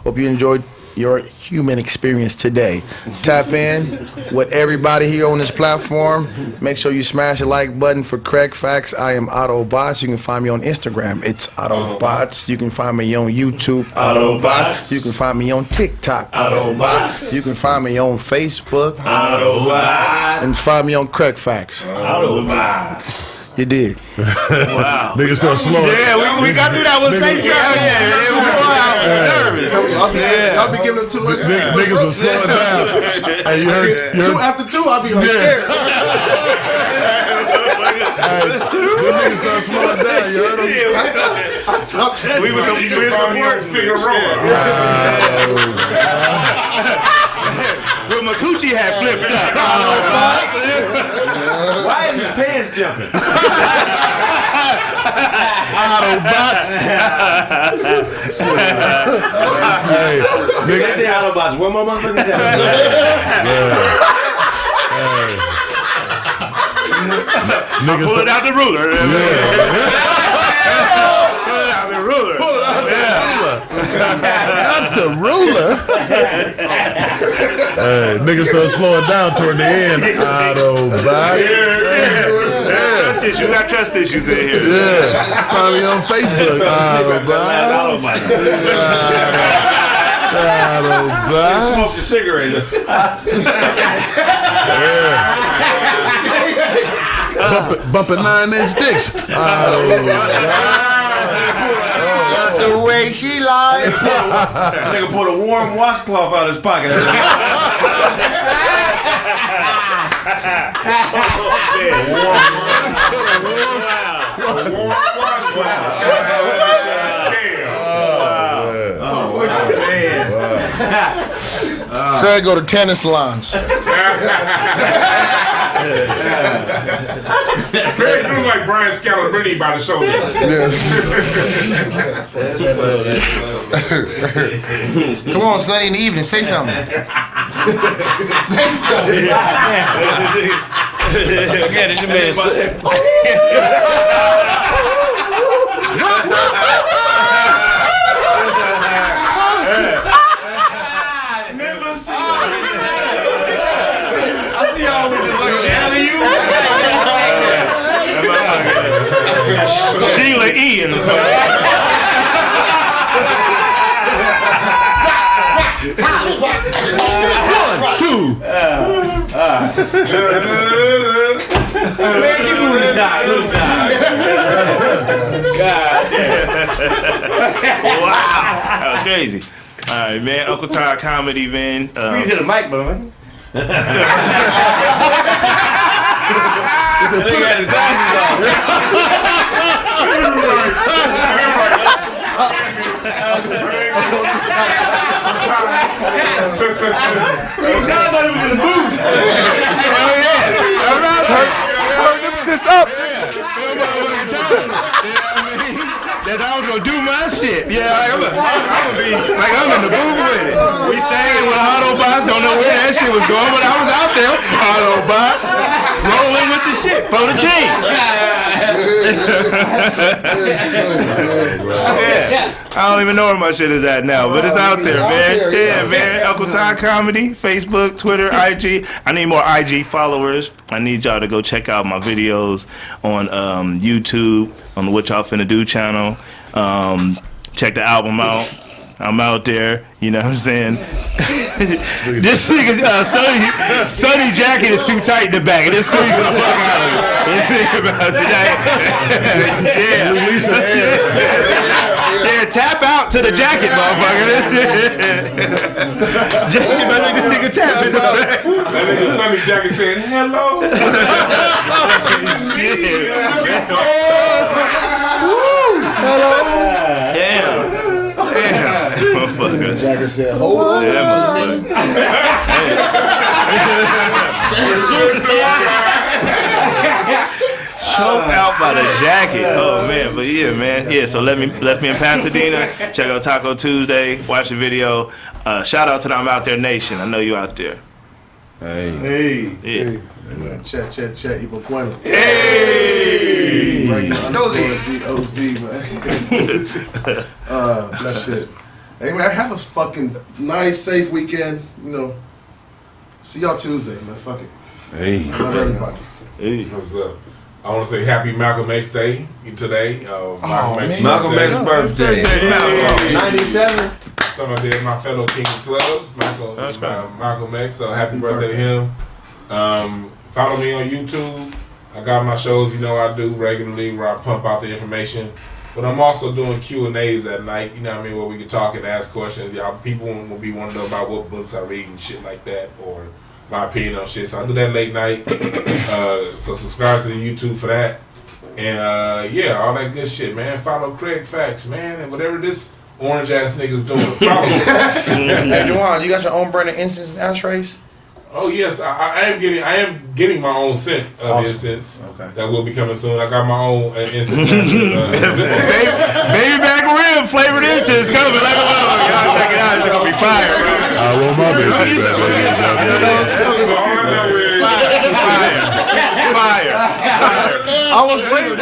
Hope you enjoyed your human experience today. Tap in with everybody here on this platform. Make sure you smash the like button for Kraig Facts. I am Autobots. You can find me on Instagram. It's Autobots. You can find me on YouTube. Autobots. You can find me on TikTok. Autobots. You can find me on Facebook. Autobots. And find me on Kraig Facts. Autobots. You did. Wow. Niggas start slowing. Yeah, we got through that one safe. Y'all be giving them too much. Niggas are slowing down. Hey, you heard? Two after two, I'll be like scared. Them niggas start slowing down. You heard them? I stopped texting. We was support Figueroa. Well, my coochie hat flipped up. Why is his pants jumping? Autobots. Hey, Nigga, say Autobots. One more motherfucker say niggas Pull it out the ruler. Pull it out the ruler. Not the ruler. Hey, niggas start slowing down toward the end. Autobots. Trust issues. We got trust issues in here. Yeah. Find me on Facebook. Autobots. Autobots. Smokes a cigarette. Bumping 9-inch dicks. That's the way she likes it. That nigga pulled a warm washcloth out of his pocket. Kraig go to tennis salons. Craig look like Brian Scalabrine by the shoulders. Come on, Sonny, in the evening, say something. Say something. Again, it's your man. I see y'all with the Sheila E. in the One, two. Man, keep moving time. God damn. Wow. That was crazy. All right, man. Uncle Todd Comedy, man. Squeeze to the mic, bro, man. They got his glasses John thought he was in the booth. Hell yeah. Turn them shits up. That's how I was gonna do my shit. Yeah, like, I'm gonna be like I'm in the booth with it. We sang it with Autobots. Don't know where that shit was going, but I was out there. Autobots rolling with the shit for the team. Yeah. I don't even know where my shit is at now, but it's out there, man. Yeah, man. Uncle Todd Comedy, Facebook, Twitter, IG. I need more IG followers. I need y'all to go check out my videos on YouTube, on the What Y'all Finna Do channel. Check the album out. I'm out there, you know what I'm saying? This nigga, Sonny jacket is too tight in the back, and it's squeezing the fuck out of it. Yeah, tap out to the jacket, motherfucker. Jacket, my nigga tap it. That nigga Sonny jacket saying, hello. Hello. Damn. Motherfucker. Jacket said, hold on. Yeah, motherfucker. Choked out by the jacket. Oh man, but yeah, man. Yeah, so left me in Pasadena. Check out Taco Tuesday. Watch the video. Shout out to the I'm Out There Nation. I know you out there. Hey. Yeah. Man, check, Ibo Bueno. Hey! DOZ, man. That shit. Hey, man, have a fucking nice, safe weekend. You know, see y'all Tuesday, man. Fuck it. Hey. Love everybody. Hey. What's up? I want to say happy Malcolm X Day today. Malcolm X's birthday. 97. Some of them, my fellow King of Clubs, Malcolm X. So happy birthday to him. Follow me on YouTube. I got my shows, you know I do regularly where I pump out the information. But I'm also doing Q&As at night, you know what I mean, where we can talk and ask questions. Y'all people will be wanting to know about what books I read and shit like that, or my opinion on shit. So I do that late night. So subscribe to the YouTube for that. And yeah, all that good shit, man. Follow Kraig Facts, man, and whatever this orange ass niggas doing, follow me. Hey, Duan, you got your own brand of incense and ashtrays? Oh yes, I am getting my own scent of incense. Okay. That will be coming soon. I got my own incense. Baby back rib flavored incense coming. Like a motherfucker. Y'all check it out. It's gonna be fire, bro. I roll my baby Fire. I was waiting for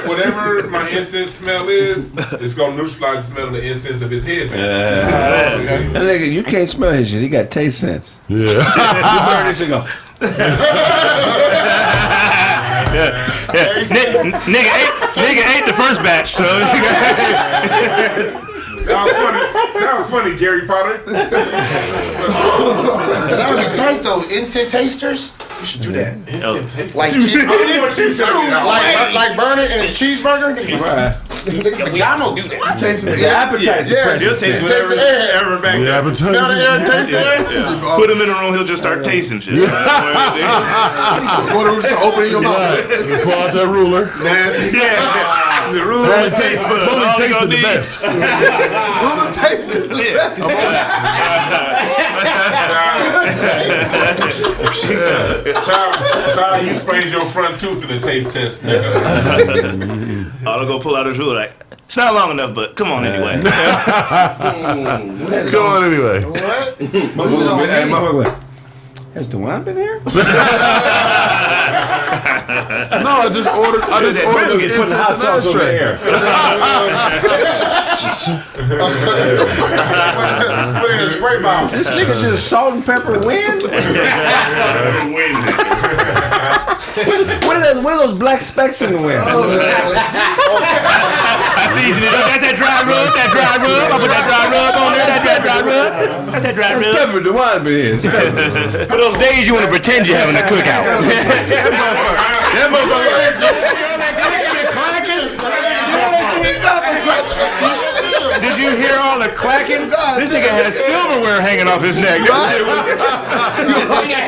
whatever my incense smell is, it's gonna neutralize the smell of the incense of his head, man. That nigga, you can't smell his shit. He got taste sense. Yeah. You burn this and go. Nigga ate the first batch, so. That was funny, Gary Potter. That would be tight though. Incense tasters? You should do that. Like burn it and it's cheeseburger? McDonald's do that. It's an appetizer. He'll taste whatever back there. Smell the air, taste the air. Put him in a room, he'll just start tasting shit. Go to the room, start opening your mouth. Pull out that ruler. Nasty. Yeah. The ruler and taste buds. Only tasted the best. Ruler taste is the Child, you sprained your front tooth in the taste test, nigga. I'll go pull out his ruler like, it's not long enough, but come on anyway. Come on anyway. What? Has DeWine been here? No, I just ordered this putting hot sauce over there. Put it in a spray bottle. This nigga's just salt and pepper wind? What are those black specks in the wind? I seasoned it up. That's that dry rub. That dry rub. I put that dry rub on there. That dry rub. That's that dry rub. Pepper, DeWine been here. For those days you want to pretend you're having a cookout. That Did you hear all the clacking? This nigga has silverware hanging off his neck. He got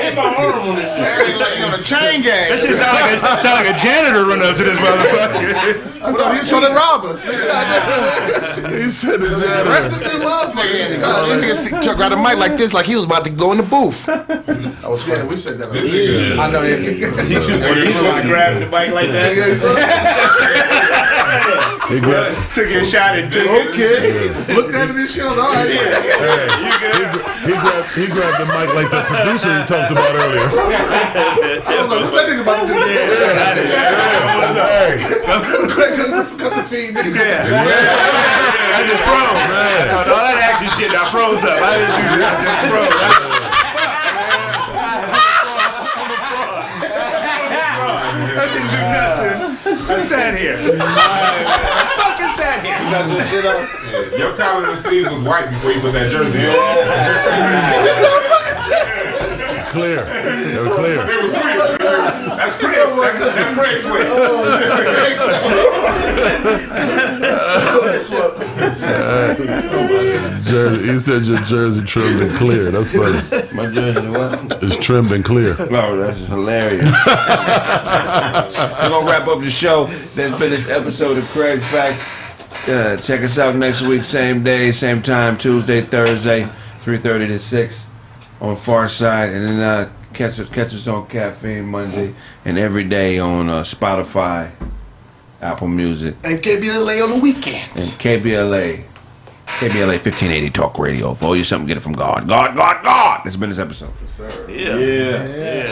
hit by arm on this shit. Like on a chain gang. That shit sound like a janitor run up to this motherfucker. I thought he was trying to rob us. He said the janitor. Rest of the motherfucker. This nigga grabbed a mic like this, like he was about to go in the booth. I was funny. We said that. This nigga. I know that. You grabbing the bike like that? Took a shot at Jim. Okay. Looked at it and shit. All right. He grabbed the mic like the producer he talked about earlier. I was like, what that nigga about to do? Craig cut the feed. I just froze. I thought all that action shit, I froze up. I didn't do that. I just froze. I didn't do nothing. I sat here. I fucking sat here. Your collar and sleeves was white before you put that jersey on. Clear. They were clear. They was clear. That's clear. That's Craig's way. Jersey, he said your jersey trimmed and clear. That's funny. My jersey, what? It's trimmed and clear. Oh, that's hilarious. We're going to wrap up the show. That's been this episode of Kraig Facts. Check us out next week, same day, same time, Tuesday, Thursday, 3:30 to 6 on Pharcyde. And then catch us on Caffeine Monday and every day on Spotify, Apple Music. And KBLA on the weekends. And KBLA 1580 Talk Radio. For all you something, get it from God. God. That's been this episode. Yes, sir. Yeah.